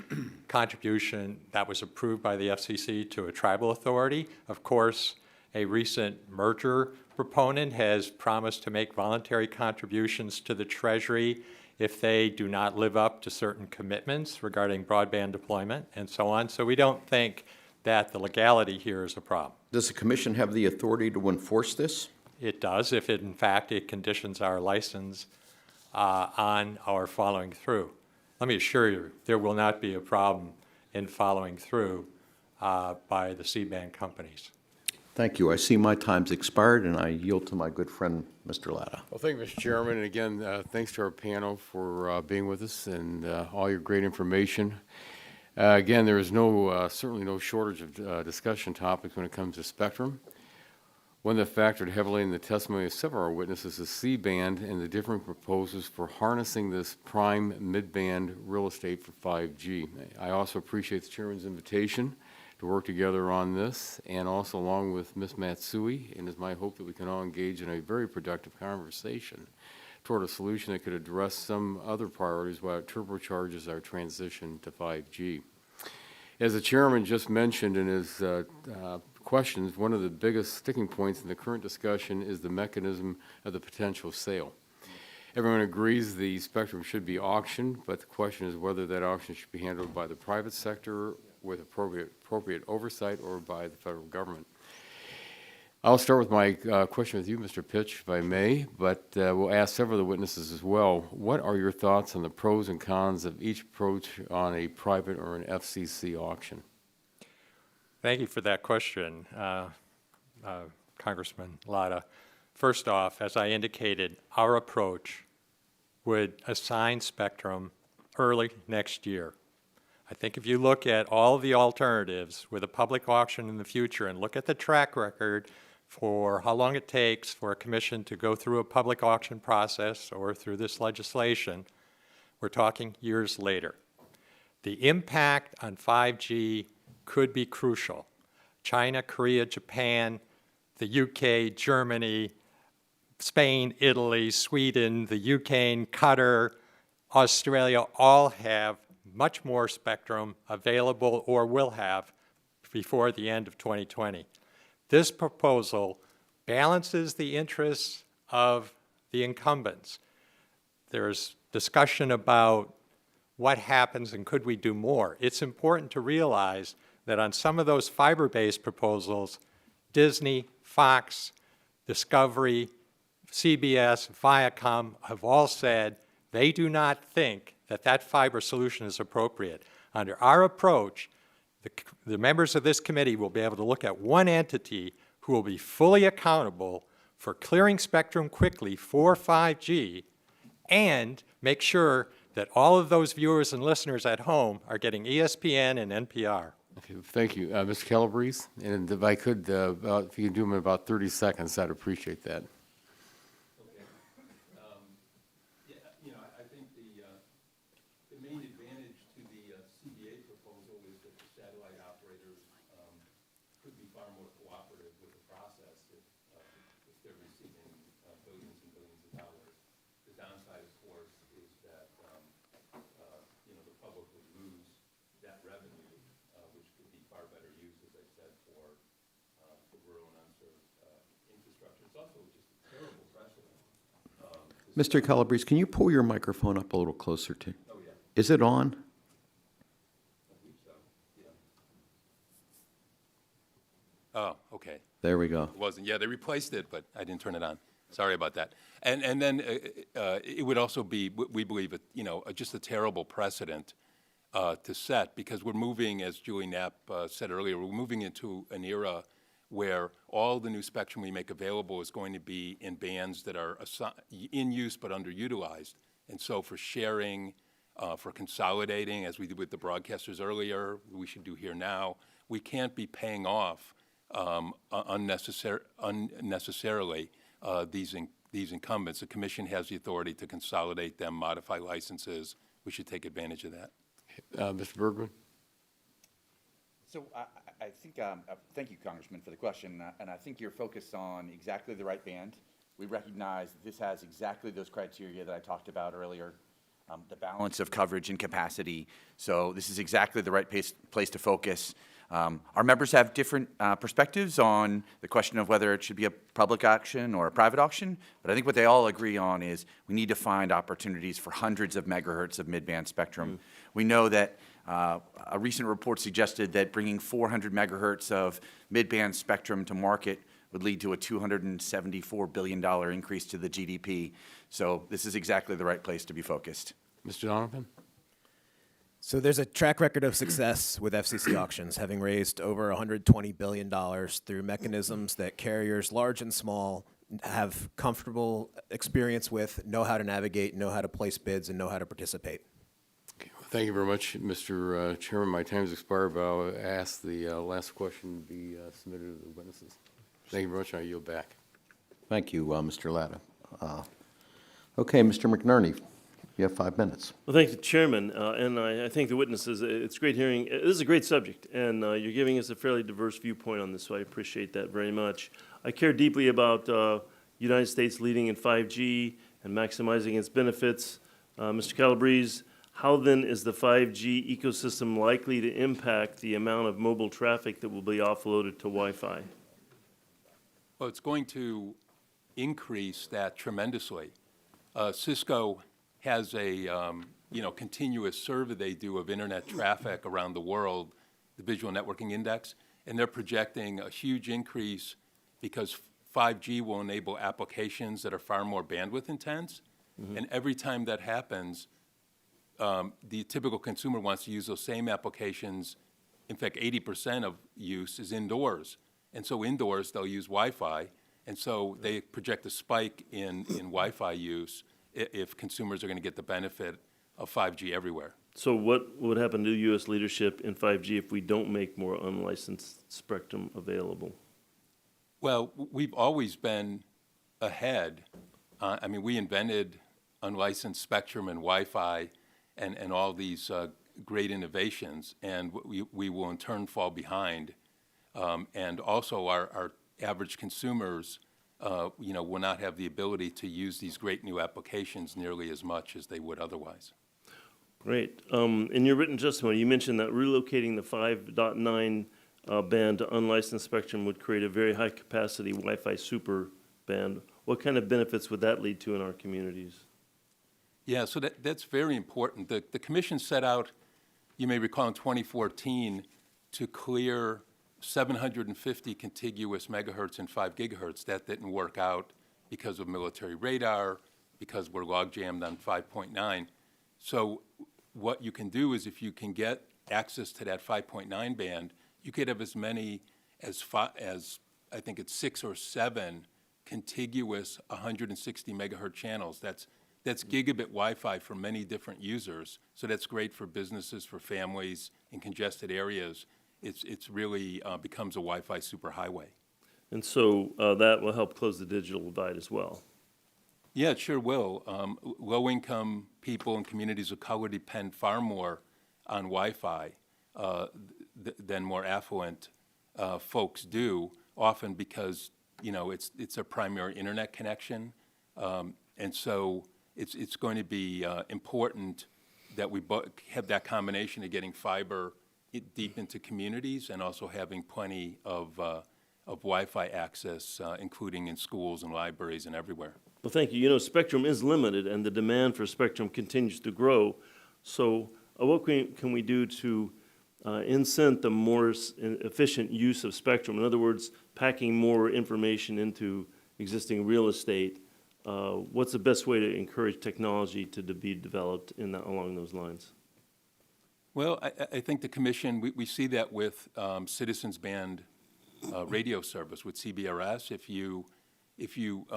contribution that was approved by the FCC to a tribal authority. Of course, a recent merger proponent has promised to make voluntary contributions to the Treasury if they do not live up to certain commitments regarding broadband deployment and so on. So we don't think that the legality here is a problem. Does the Commission have the authority to enforce this? It does, if in fact it conditions our license on our following through. Let me assure you, there will not be a problem in following through by the C-band companies. Thank you. I see my time's expired, and I yield to my good friend, Mr. Latta. Well, thank you, Mr. Chairman, and again, thanks to our panel for being with us and all your great information. Again, there is certainly no shortage of discussion topics when it comes to spectrum. One that factored heavily in the testimony of several of our witnesses is C-band and the different proposals for harnessing this prime mid-band real estate for 5G. I also appreciate the Chairman's invitation to work together on this, and also along with Ms. Matsui, and it's my hope that we can all engage in a very productive conversation toward a solution that could address some other priorities while it turbocharges our transition to 5G. As the Chairman just mentioned in his questions, one of the biggest sticking points in the current discussion is the mechanism of the potential sale. Everyone agrees the spectrum should be auctioned, but the question is whether that auction should be handled by the private sector with appropriate oversight or by the federal government. I'll start with my question with you, Mr. Pitch, if I may, but we'll ask several of the witnesses as well. What are your thoughts on the pros and cons of each approach on a private or an FCC auction? Thank you for that question, Congressman Latta. First off, as I indicated, our approach would assign spectrum early next year. I think if you look at all the alternatives with a public auction in the future and look at the track record for how long it takes for a commission to go through a public auction process or through this legislation, we're talking years later. The impact on 5G could be crucial. China, Korea, Japan, the UK, Germany, Spain, Italy, Sweden, the UK, and Qatar, Australia all have much more spectrum available or will have before the end of 2020. This proposal balances the interests of the incumbents. There's discussion about what happens and could we do more. It's important to realize that on some of those fiber-based proposals, Disney, Fox, Discovery, CBS, Viacom have all said they do not think that that fiber solution is appropriate. Under our approach, the members of this committee will be able to look at one entity who will be fully accountable for clearing spectrum quickly for 5G and make sure that all of those viewers and listeners at home are getting ESPN and NPR. Okay, thank you. Mr. Calabrese, and if I could, if you could do them in about 30 seconds, I'd appreciate that. I think the main advantage to the CBA proposal is that the satellite operators could be far more cooperative with the process if they're receiving billions and billions of dollars. The downside, of course, is that the public would lose that revenue, which could be far better used, as I said, for rural and unserved infrastructure. It's also just a terrible precedent. Mr. Calabrese, can you pull your microphone up a little closer to? Oh, yeah. Is it on? Oh, okay. There we go. It wasn't. Yeah, they replaced it, but I didn't turn it on. Sorry about that. And then it would also be, we believe, just a terrible precedent to set, because we're moving, as Julie Knapp said earlier, we're moving into an era where all the new spectrum we make available is going to be in bands that are in use but underutilized. And so for sharing, for consolidating, as we did with the broadcasters earlier, we should do here now, we can't be paying off unnecessarily these incumbents. The commission has the authority to consolidate them, modify licenses. We should take advantage of that. Mr. Bergman? So I think, thank you, Congressman, for the question, and I think you're focused on exactly the right band. We recognize that this has exactly those criteria that I talked about earlier, the balance of coverage and capacity. So this is exactly the right place to focus. Our members have different perspectives on the question of whether it should be a public auction or a private auction, but I think what they all agree on is we need to find opportunities for hundreds of megahertz of mid-band spectrum. We know that a recent report suggested that bringing 400 megahertz of mid-band spectrum to market would lead to a $274 billion increase to the GDP. So this is exactly the right place to be focused. Mr. Donovan? So there's a track record of success with FCC auctions, having raised over $120 billion through mechanisms that carriers large and small have comfortable experience with, know how to navigate, know how to place bids, and know how to participate. Thank you very much, Mr. Chairman. My time's expired, but I'll ask the last question to be submitted to the witnesses. Thank you very much. I yield back. Thank you, Mr. Latta. Okay, Mr. McNerney, you have 5 minutes. Well, thank you, Chairman, and I thank the witnesses. It's great hearing. This is a great subject, and you're giving us a fairly diverse viewpoint on this, so I appreciate that very much. I care deeply about United States leading in 5G and maximizing its benefits. Mr. Calabrese, how then is the 5G ecosystem likely to impact the amount of mobile traffic that will be offloaded to Wi-Fi? Well, it's going to increase that tremendously. Cisco has a continuous survey they do of internet traffic around the world, the Visual Networking Index, and they're projecting a huge increase because 5G will enable applications that are far more bandwidth intense. And every time that happens, the typical consumer wants to use those same applications. In fact, 80% of use is indoors. And so indoors, they'll use Wi-Fi. And so they project a spike in Wi-Fi use if consumers are going to get the benefit of 5G everywhere. So what would happen to U.S. leadership in 5G if we don't make more unlicensed spectrum available? Well, we've always been ahead. We invented unlicensed spectrum and Wi-Fi and all these great innovations, and we will in turn fall behind. And also our average consumers will not have the ability to use these great new applications nearly as much as they would otherwise. Great. In your written testimony, you mentioned that relocating the 5.9 band to unlicensed spectrum would create a very high-capacity Wi-Fi super band. What kind of benefits would that lead to in our communities? Yeah, so that's very important. The commission set out, you may recall in 2014, to clear 750 contiguous megahertz and 5 gigahertz. That didn't work out because of military radar, because we're log jammed on 5.9. So what you can do is if you can get access to that 5.9 band, you could have as many as I think it's 6 or 7 contiguous 160 megahertz channels. That's gigabit Wi-Fi for many different users. So that's great for businesses, for families in congested areas. It's really becomes a Wi-Fi superhighway. And so that will help close the digital divide as well. Yeah, it sure will. Low-income people and communities of color depend far more on Wi-Fi than more affluent folks do, often because, you know, it's a primary internet connection. And so it's going to be important that we have that combination of getting fiber deep into communities and also having plenty of Wi-Fi access, including in schools and libraries and everywhere. Well, thank you. You know, spectrum is limited, and the demand for spectrum continues to grow. So what can we do to incent the more efficient use of spectrum? In other words, packing more information into existing real estate. What's the best way to encourage technology to be developed along those lines? Well, I think the Commission, we see that with Citizens Band radio service, with CBRS. If you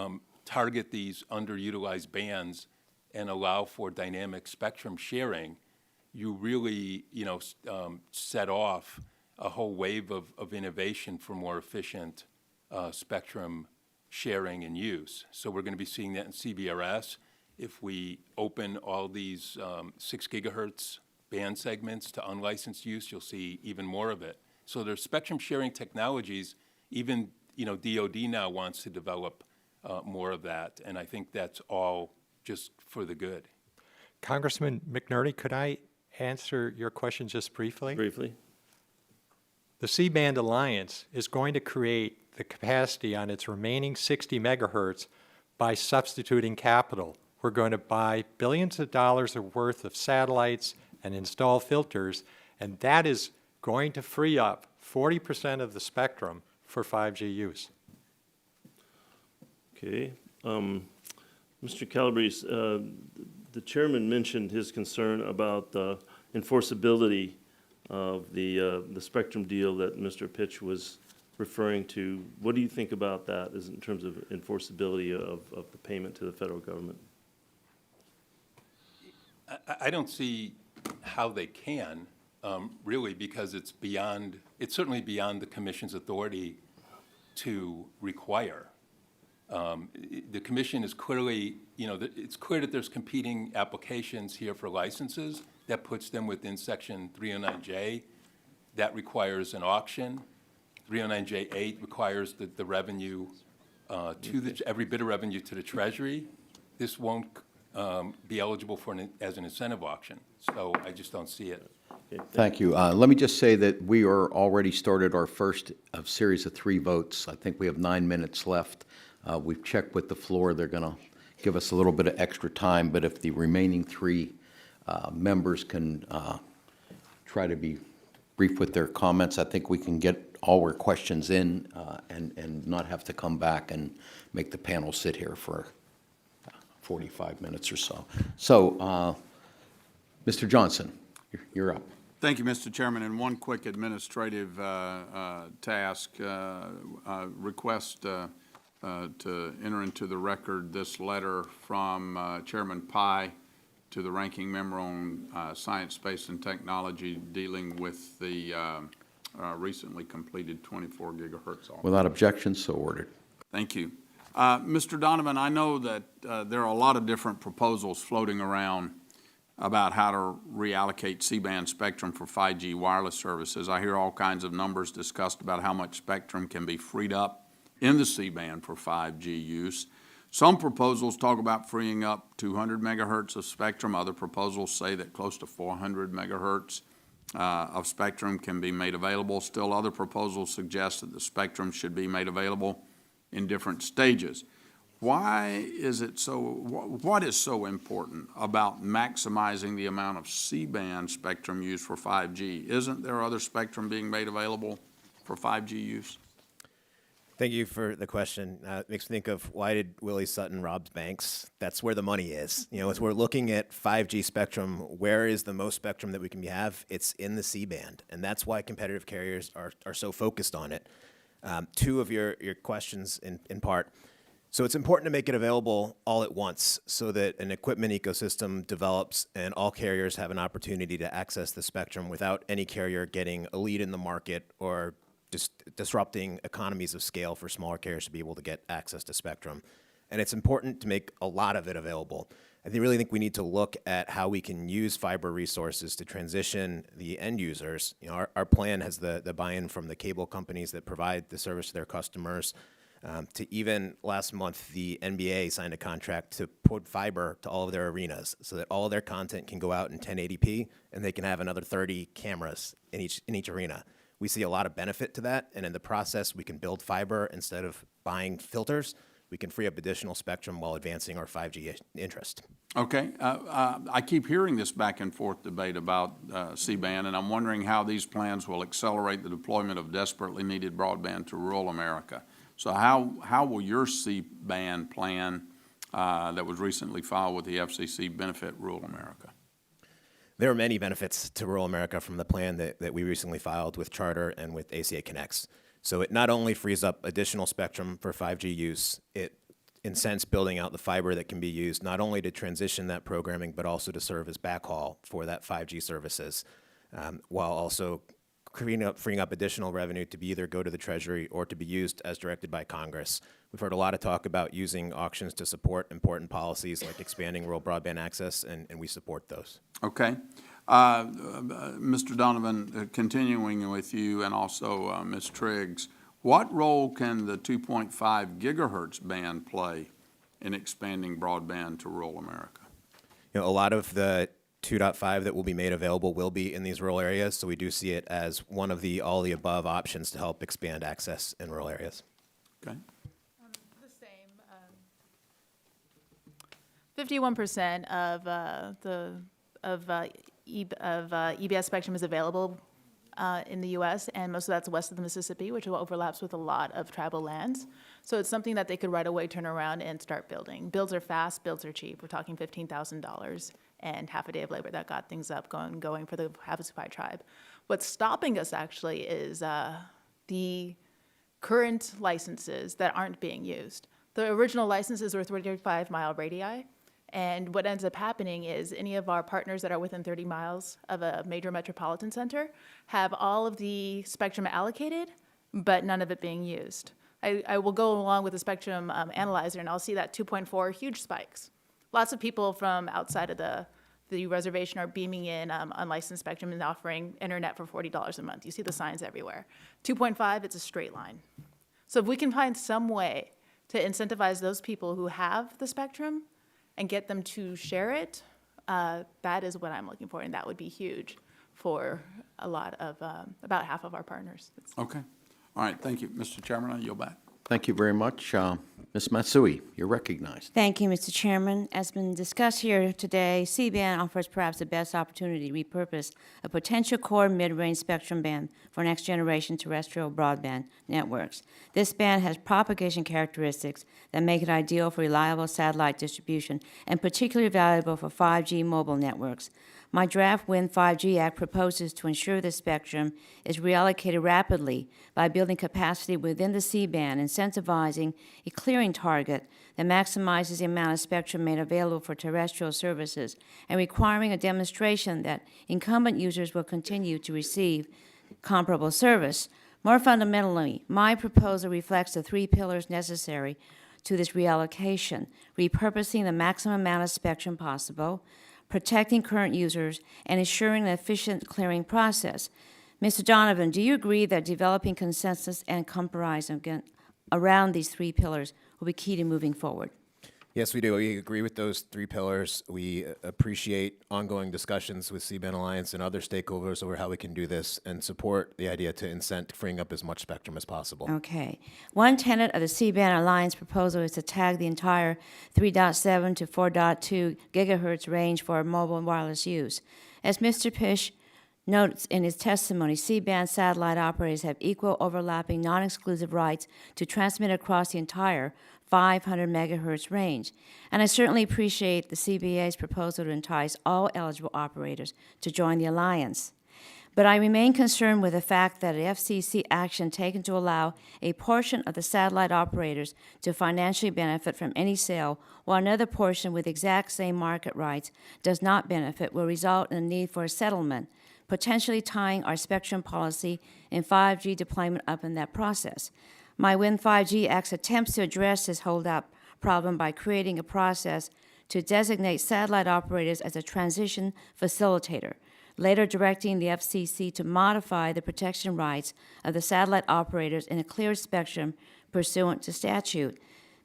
target these underutilized bands and allow for dynamic spectrum sharing, you really, you know, set off a whole wave of innovation for more efficient spectrum sharing and use. So we're going to be seeing that in CBRS. If we open all these 6 gigahertz band segments to unlicensed use, you'll see even more of it. So there's spectrum sharing technologies. Even, you know, DOD now wants to develop more of that, and I think that's all just for the good. Congressman McNerney, could I answer your question just briefly? Briefly. The C-band Alliance is going to create the capacity on its remaining 60 megahertz by substituting capital. We're going to buy billions of dollars worth of satellites and install filters, and that is going to free up 40% of the spectrum for 5G use. Okay. Mr. Calabrese, the chairman mentioned his concern about the enforceability of the spectrum deal that Mr. Pitch was referring to. What do you think about that in terms of enforceability of the payment to the federal government? I don't see how they can, really, because it's certainly beyond the Commission's authority to require. The Commission is clearly, you know, it's clear that there's competing applications here for licenses. That puts them within Section 309J. That requires an auction. 309J8 requires the revenue, every bit of revenue to the Treasury. This won't be eligible for as an incentive auction. So I just don't see it. Okay, Thank you. Let me just say that we are already started our first of series of 3 votes. I think we have 9 minutes left. We've checked with the floor. They're going to give us a little bit of extra time, but if the remaining 3 members can try to be brief with their comments, I think we can get all our questions in and not have to come back and make the panel sit here for 45 minutes or so. So, Mr. Johnson, you're up. Thank you, Mr. Chairman. And one quick administrative task, request to enter into the record this letter from Chairman Pai to the ranking member on science, space, and technology dealing with the recently completed 24 gigahertz office. Without objection, so ordered. Thank you. Mr. Donovan, I know that there are a lot of different proposals floating around about how to reallocate C-band spectrum for 5G wireless services. I hear all kinds of numbers discussed about how much spectrum can be freed up in the C-band for 5G use. Some proposals talk about freeing up 200 megahertz of spectrum. Other proposals say that close to 400 megahertz of spectrum can be made available. Still, other proposals suggest that the spectrum should be made available in different stages. Why is it so, what is so important about maximizing the amount of C-band spectrum used for 5G? Isn't there other spectrum being made available for 5G use? Thank you for the question. It makes me think of, why did Willie Sutton rob banks? That's where the money is. You know, as we're looking at 5G spectrum, where is the most spectrum that we can have? It's in the C-band, and that's why competitive carriers are so focused on it. Two of your questions in part. So it's important to make it available all at once so that an equipment ecosystem develops and all carriers have an opportunity to access the spectrum without any carrier getting a lead in the market or just disrupting economies of scale for smaller carriers to be able to get access to spectrum. And it's important to make a lot of it available. I really think we need to look at how we can use fiber resources to transition the end users. You know, our plan has the buy-in from the cable companies that provide the service to their customers, to even last month, the NBA signed a contract to put fiber to all of their arenas so that all of their content can go out in 1080p and they can have another 30 cameras in each arena. We see a lot of benefit to that, and in the process, we can build fiber instead of buying filters. We can free up additional spectrum while advancing our 5G interest. Okay. I keep hearing this back and forth debate about C-band, and I'm wondering how these plans will accelerate the deployment of desperately needed broadband to rural America. So how will your C-band plan that was recently filed with the FCC benefit rural America? There are many benefits to rural America from the plan that we recently filed with Charter and with ACA Connects. So it not only frees up additional spectrum for 5G use, it incents building out the fiber that can be used not only to transition that programming, but also to serve as backhaul for that 5G services, while also freeing up additional revenue to be either go to the Treasury or to be used as directed by Congress. We've heard a lot of talk about using auctions to support important policies like expanding rural broadband access, and we support those. Okay. Mr. Donovan, continuing with you and also Ms. Triggs, what role can the 2.5 gigahertz band play in expanding broadband to rural America? You know, a lot of the 2.5 that will be made available will be in these rural areas, so we do see it as one of the all-the-above options to help expand access in rural areas. Okay. The same. 51% of EBS spectrum is available in the U.S., and most of that's west of the Mississippi, which overlaps with a lot of tribal lands. So it's something that they could right away turn around and start building. Builds are fast, builds are cheap. We're talking $15,000 and half a day of labor that got things up going for the Havasupai tribe. What's stopping us actually is the current licenses that aren't being used. The original licenses were 35-mile radii, and what ends up happening is any of our partners that are within 30 miles of a major metropolitan center have all of the spectrum allocated, but none of it being used. I will go along with the spectrum analyzer, and I'll see that 2.4 huge spikes. Lots of people from outside of the reservation are beaming in unlicensed spectrum and offering internet for $40 a month. You see the signs everywhere. 2.5, it's a straight line. So if we can find some way to incentivize those people who have the spectrum and get them to share it, that is what I'm looking for, and that would be huge for a lot of, about half of our partners. Okay. All right, thank you. Mr. Chairman, I yield back. Thank you very much. Ms. Matsui, you're recognized. Thank you, Mr. Chairman. As been discussed here today, C-band offers perhaps the best opportunity to repurpose a potential core mid-range spectrum band for next-generation terrestrial broadband networks. This band has propagation characteristics that make it ideal for reliable satellite distribution and particularly valuable for 5G mobile networks. My draft Win 5G Act proposes to ensure the spectrum is reallocated rapidly by building capacity within the C-band, incentivizing a clearing target that maximizes the amount of spectrum made available for terrestrial services, and requiring a demonstration that incumbent users will continue to receive comparable service. More fundamentally, my proposal reflects the three pillars necessary to this reallocation: repurposing the maximum amount of spectrum possible, protecting current users, and ensuring an efficient clearing process. Mr. Donovan, do you agree that developing consensus and compromise around these three pillars will be key to moving forward? Yes, we do. We agree with those three pillars. We appreciate ongoing discussions with C-band Alliance and other stakeholders over how we can do this and support the idea to incent freeing up as much spectrum as possible. Okay. One tenet of the C-band Alliance proposal is to tag the entire 3.7 to 4.2 gigahertz range for mobile wireless use. As Mr. Pish notes in his testimony, C-band satellite operators have equal overlapping non-exclusive rights to transmit across the entire 500 megahertz range. And I certainly appreciate the CBA's proposal to entice all eligible operators to join the alliance. But I remain concerned with the fact that the FCC action taken to allow a portion of the satellite operators to financially benefit from any sale, while another portion with exact same market rights does not benefit, will result in the need for a settlement, potentially tying our spectrum policy and 5G deployment up in that process. My Win 5G Act attempts to address this holdup problem by creating a process to designate satellite operators as a transition facilitator, later directing the FCC to modify the protection rights of the satellite operators in a clear spectrum pursuant to statute.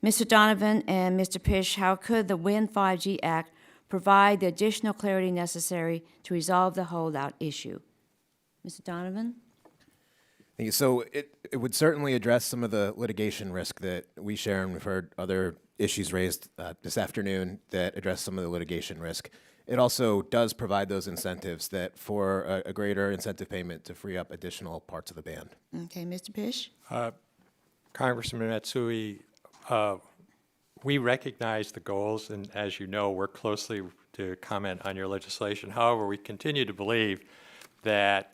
Mr. Donovan and Mr. Pish, how could the Win 5G Act provide the additional clarity necessary to resolve the holdout issue? Mr. Donovan? Thank you. So it would certainly address some of the litigation risk that we share, and we've heard other issues raised this afternoon that address some of the litigation risk. It also does provide those incentives that for a greater incentive payment to free up additional parts of the band. Okay, Mr. Pish? Congressman Matsui, we recognize the goals, and as you know, work closely to comment on your legislation. However, we continue to believe that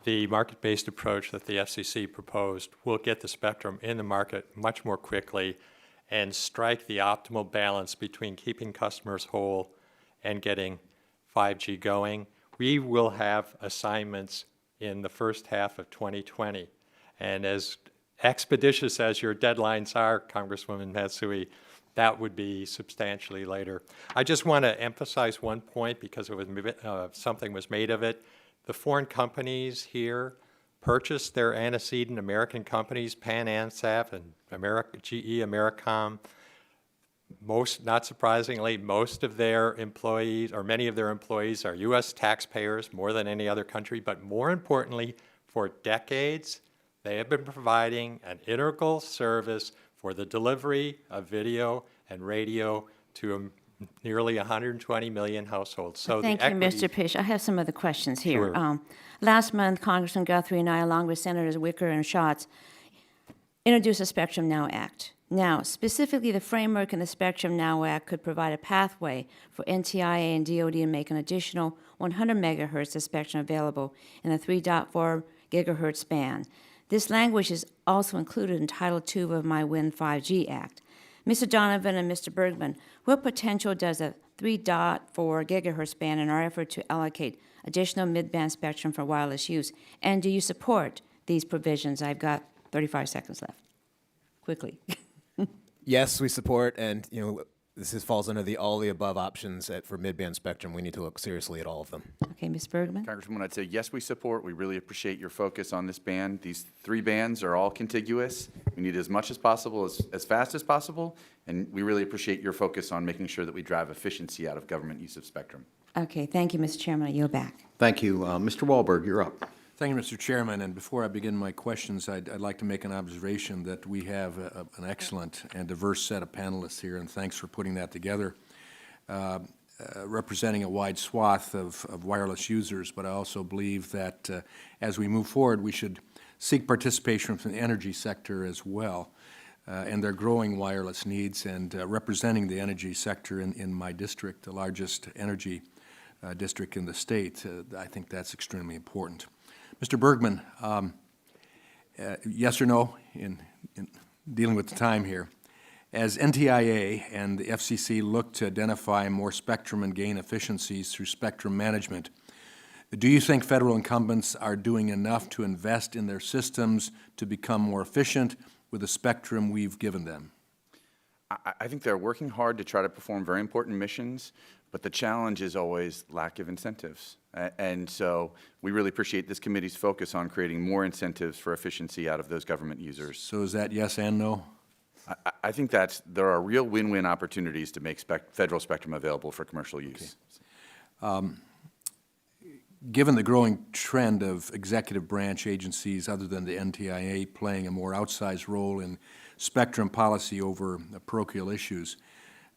the market-based approach that the FCC proposed will get the spectrum in the market much more quickly and strike the optimal balance between keeping customers whole and getting 5G going. We will have assignments in the first half of 2020. And as expeditious as your deadlines are, Congresswoman Matsui, that would be substantially later. I just want to emphasize one point because it was, something was made of it. The foreign companies here purchased their antecedent American companies, Pan Ansaf and GE Americom. Most, not surprisingly, most of their employees, or many of their employees, are U.S. taxpayers more than any other country, but more importantly, for decades, they have been providing an integral service for the delivery of video and radio to nearly 120 million households. So Thank you, Mr. Pish. I have some other questions here. Sure. Last month, Congressman Guthrie and I, along with Senators Wicker and Schatz, introduced the Spectrum Now Act. Now, specifically, the framework in the Spectrum Now Act could provide a pathway for NTIA and DoD to make an additional 100 megahertz of spectrum available in the 3.4 gigahertz band. This language is also included in Title II of my Win 5G Act. Mr. Donovan and Mr. Bergman, what potential does a 3.4 gigahertz band in our effort to allocate additional mid-band spectrum for wireless use? And do you support these provisions? I've got 35 seconds left. Quickly. Yes, we support, and this falls under the all the above options for mid-band spectrum. We need to look seriously at all of them. Okay, Ms. Bergman? Congresswoman, I'd say yes, we support. We really appreciate your focus on this band. These three bands are all contiguous. We need as much as possible, as fast as possible, and we really appreciate your focus on making sure that we drive efficiency out of government use of spectrum. Okay, thank you, Mr. Chairman. I yield back. Thank you. Mr. Wahlberg, you're up. Thank you, Mr. Chairman. And before I begin my questions, I'd like to make an observation that we have an excellent and diverse set of panelists here, and thanks for putting that together, representing a wide swath of wireless users. But I also believe that as we move forward, we should seek participation from the energy sector as well, and their growing wireless needs, and representing the energy sector in my district, the largest energy district in the state. I think that's extremely important. Mr. Bergman, yes or no, in dealing with the time here, as NTIA and the FCC look to identify more spectrum and gain efficiencies through spectrum management, do you think federal incumbents are doing enough to invest in their systems to become more efficient with the spectrum we've given them? I think they're working hard to try to perform very important missions, but the challenge is always lack of incentives. And so we really appreciate this committee's focus on creating more incentives for efficiency out of those government users. So is that yes and no? I think there are real win-win opportunities to make federal spectrum available for commercial use. Okay. Given the growing trend of executive branch agencies other than the NTIA playing a more outsized role in spectrum policy over parochial issues,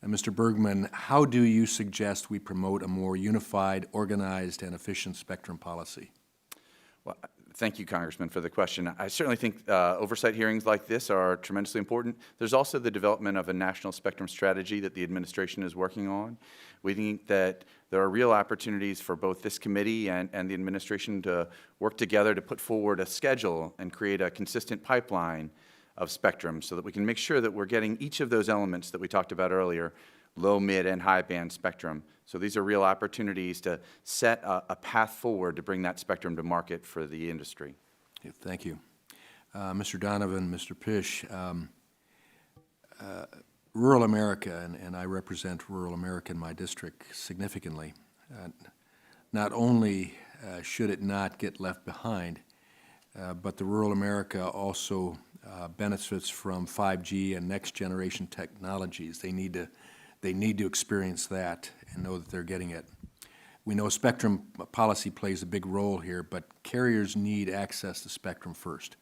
Mr. Bergman, how do you suggest we promote a more unified, organized, and efficient spectrum policy? Well, thank you, Congressman, for the question. I certainly think oversight hearings like this are tremendously important. There's also the development of a national spectrum strategy that the administration is working on. We think that there are real opportunities for both this committee and the administration to work together to put forward a schedule and create a consistent pipeline of spectrum so that we can make sure that we're getting each of those elements that we talked about earlier, low, mid, and high band spectrum. So these are real opportunities to set a path forward to bring that spectrum to market for the industry. Yeah, thank you. Mr. Donovan, Mr. Pish, rural America, and I represent rural America in my district significantly, not only should it not get left behind, but the rural America also benefits from 5G and next generation technologies. They need to experience that and know that they're getting it. We know spectrum policy plays a big role here, but carriers need access to spectrum first.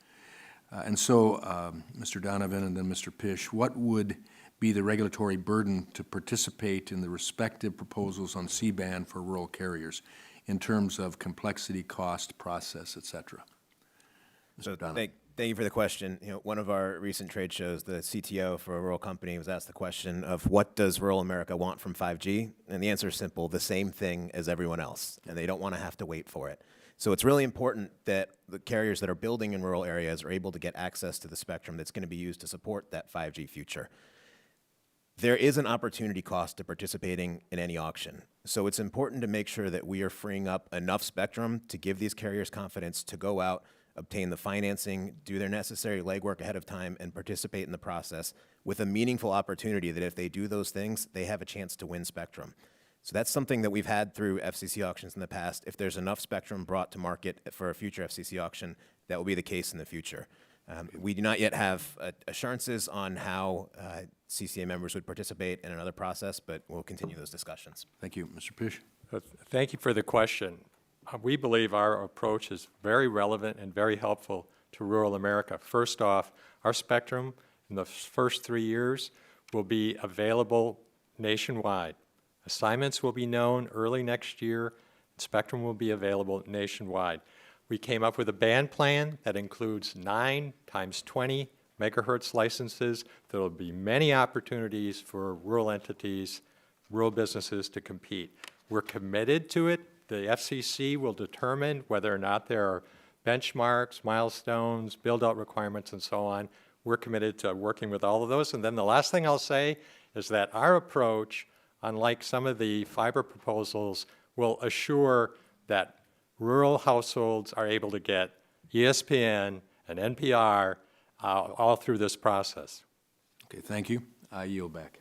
And so, Mr. Donovan and then Mr. Pish, what would be the regulatory burden to participate in the respective proposals on C-band for rural carriers in terms of complexity, cost, process, et cetera? Mr. Donovan. Thank you for the question. One of our recent trade shows, the CTO for a rural company was asked the question of what does rural America want from 5G? And the answer is simple, the same thing as everyone else, and they don't want to have to wait for it. So it's really important that the carriers that are building in rural areas are able to get access to the spectrum that's going to be used to support that 5G future. There is an opportunity cost to participating in any auction. So it's important to make sure that we are freeing up enough spectrum to give these carriers confidence to go out, obtain the financing, do their necessary legwork ahead of time, and participate in the process with a meaningful opportunity that if they do those things, they have a chance to win spectrum. So that's something that we've had through FCC auctions in the past. If there's enough spectrum brought to market for a future FCC auction, that will be the case in the future. We do not yet have assurances on how CCA members would participate in another process, but we'll continue those discussions. Thank you. Mr. Pish? Thank you for the question. We believe our approach is very relevant and very helpful to rural America. First off, our spectrum in the first 3 years will be available nationwide. Assignments will be known early next year. Spectrum will be available nationwide. We came up with a band plan that includes 9 times 20 megahertz licenses. There will be many opportunities for rural entities, rural businesses to compete. We're committed to it. The FCC will determine whether or not there are benchmarks, milestones, build-out requirements, and so on. We're committed to working with all of those. And then the last thing I'll say is that our approach, unlike some of the fiber proposals, will assure that rural households are able to get ESPN and NPR all through this process. Okay, thank you. I yield back.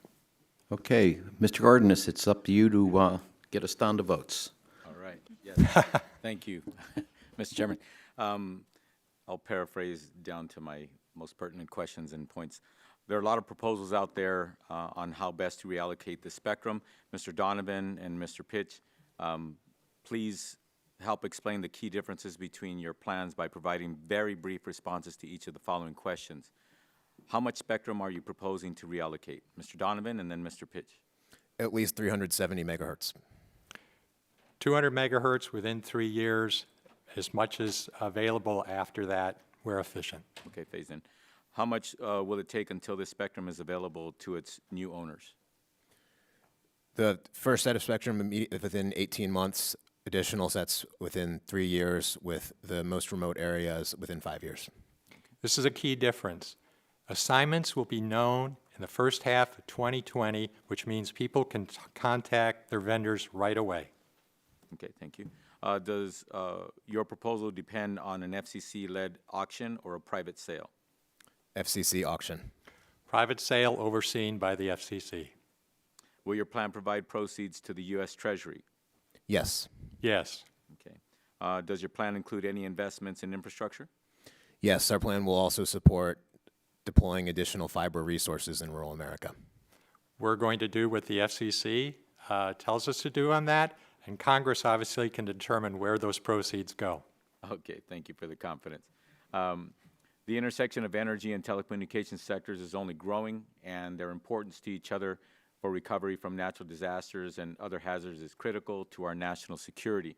Okay, Mr. Gardenis, it's up to you to get us down to votes. All right. Yes. Thank you, Mr. Chairman. I'll paraphrase down to my most pertinent questions and points. There are a lot of proposals out there on how best to reallocate the spectrum. Mr. Donovan and Mr. Pitch, please help explain the key differences between your plans by providing very brief responses to each of the following questions. How much spectrum are you proposing to reallocate? Mr. Donovan and then Mr. Pitch. At least 370 megahertz. 200 megahertz within 3 years, as much as available after that, we're efficient. Okay, phase in. How much will it take until this spectrum is available to its new owners? The first set of spectrum within 18 months, additional sets within 3 years, with the most remote areas within 5 years. This is a key difference. Assignments will be known in the first half of 2020, which means people can contact their vendors right away. Okay, thank you. Does your proposal depend on an FCC-led auction or a private sale? FCC auction. Private sale overseen by the FCC. Will your plan provide proceeds to the U.S. Treasury? Yes. Yes. Okay. Does your plan include any investments in infrastructure? Yes, our plan will also support deploying additional fiber resources in rural America. We're going to do what the FCC tells us to do on that, and Congress obviously can determine where those proceeds go. Okay, thank you for the confidence. The intersection of energy and telecommunications sectors is only growing, and their importance to each other for recovery from natural disasters and other hazards is critical to our national security.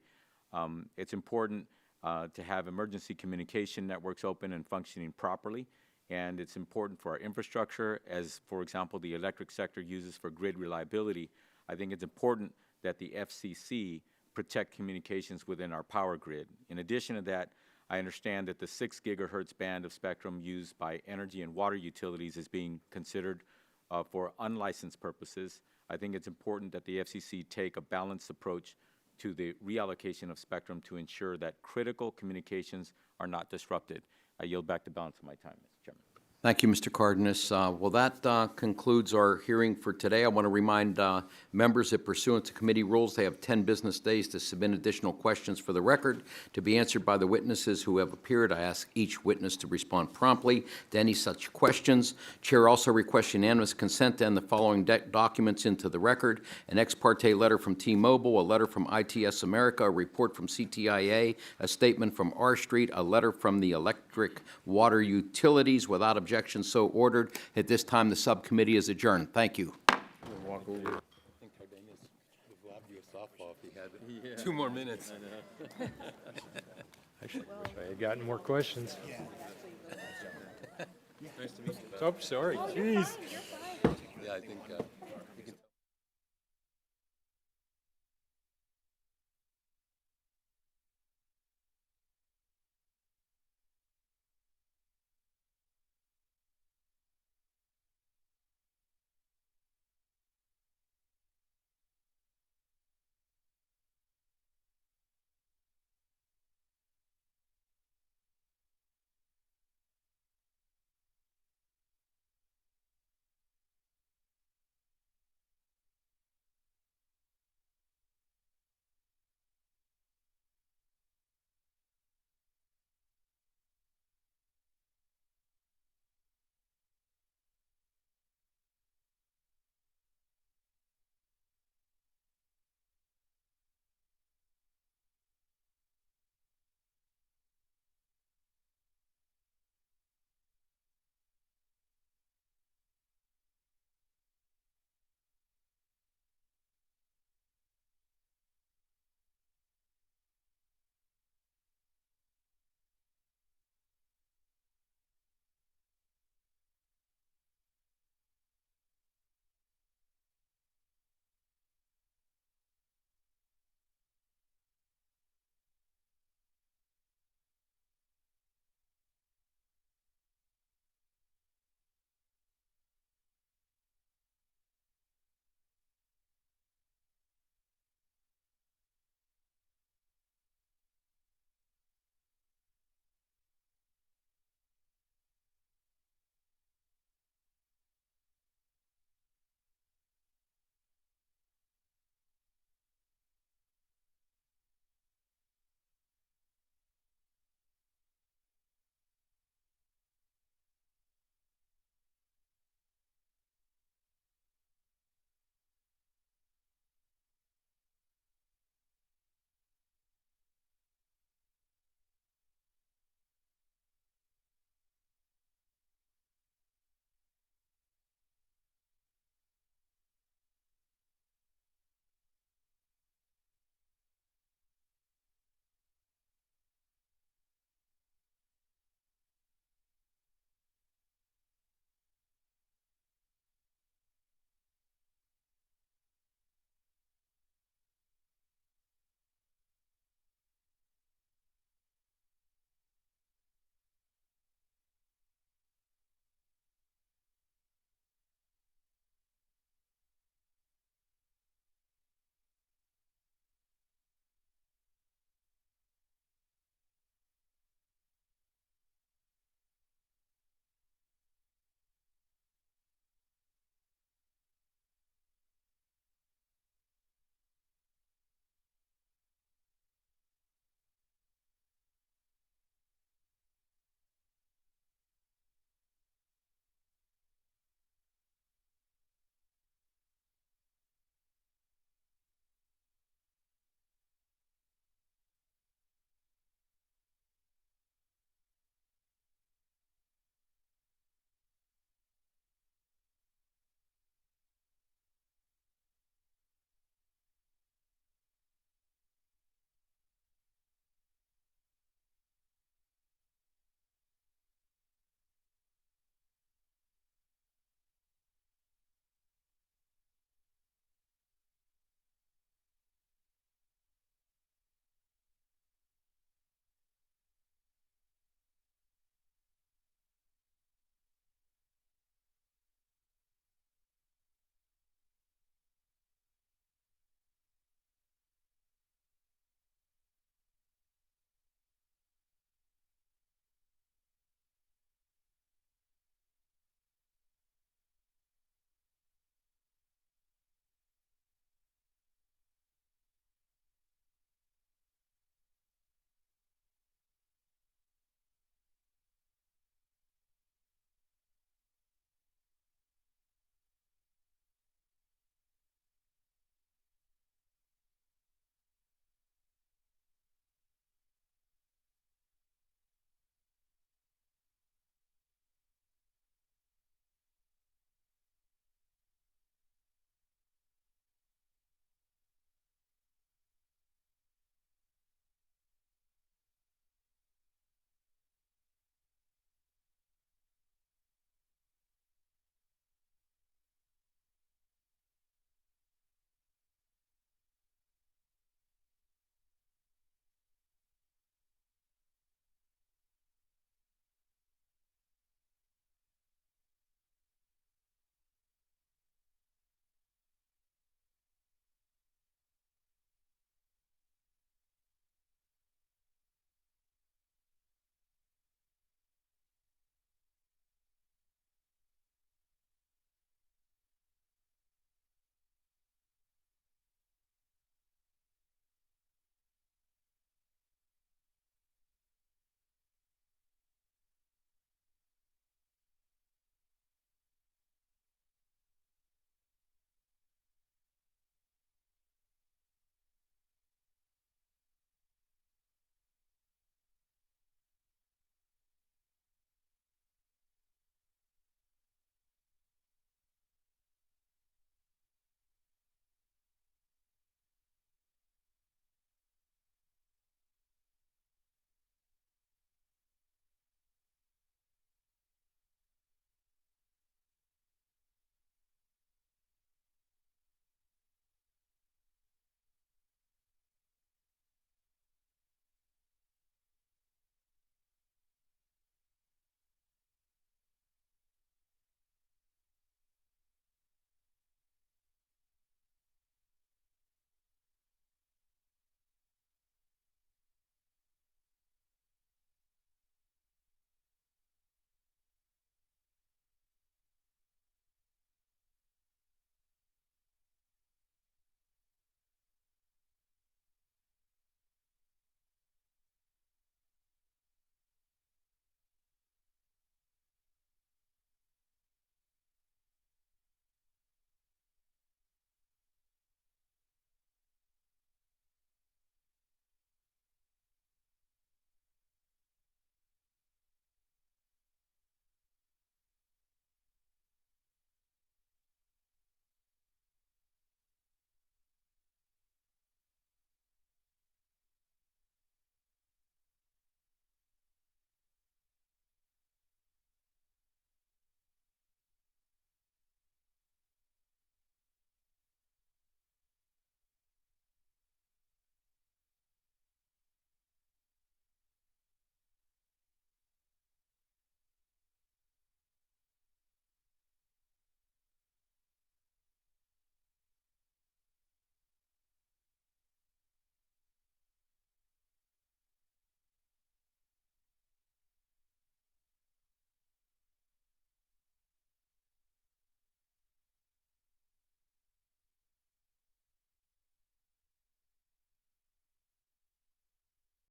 It's important to have emergency communication networks open and functioning properly. And it's important for our infrastructure, as, for example, the electric sector uses for grid reliability. I think it's important that the FCC protect communications within our power grid. In addition to that, I understand that the 6 gigahertz band of spectrum used by energy and water utilities is being considered for unlicensed purposes. I think it's important that the FCC take a balanced approach to the reallocation of spectrum to ensure that critical communications are not disrupted. I yield back the balance of my time, Mr. Chairman. Thank you, Mr. Cardenas. Well, that concludes our hearing for today. I want to remind members that pursuant to committee rules, they have 10 business days to submit additional questions for the record to be answered by the witnesses who have appeared. I ask each witness to respond promptly to any such questions. Chair also requests unanimous consent to end the following documents into the record: an ex parte letter from T-Mobile, a letter from ITS America, a report from CTIA, a statement from R Street, a letter from the electric water utilities. Without objection, so ordered. At this time, the subcommittee is adjourned. Thank you. Walk over. I think Cardenas would have lobbed you a softball if he had 2 more minutes. Actually, I wish I had gotten more questions. Nice to meet you. Oh, sorry. Jeez. Yeah, I think.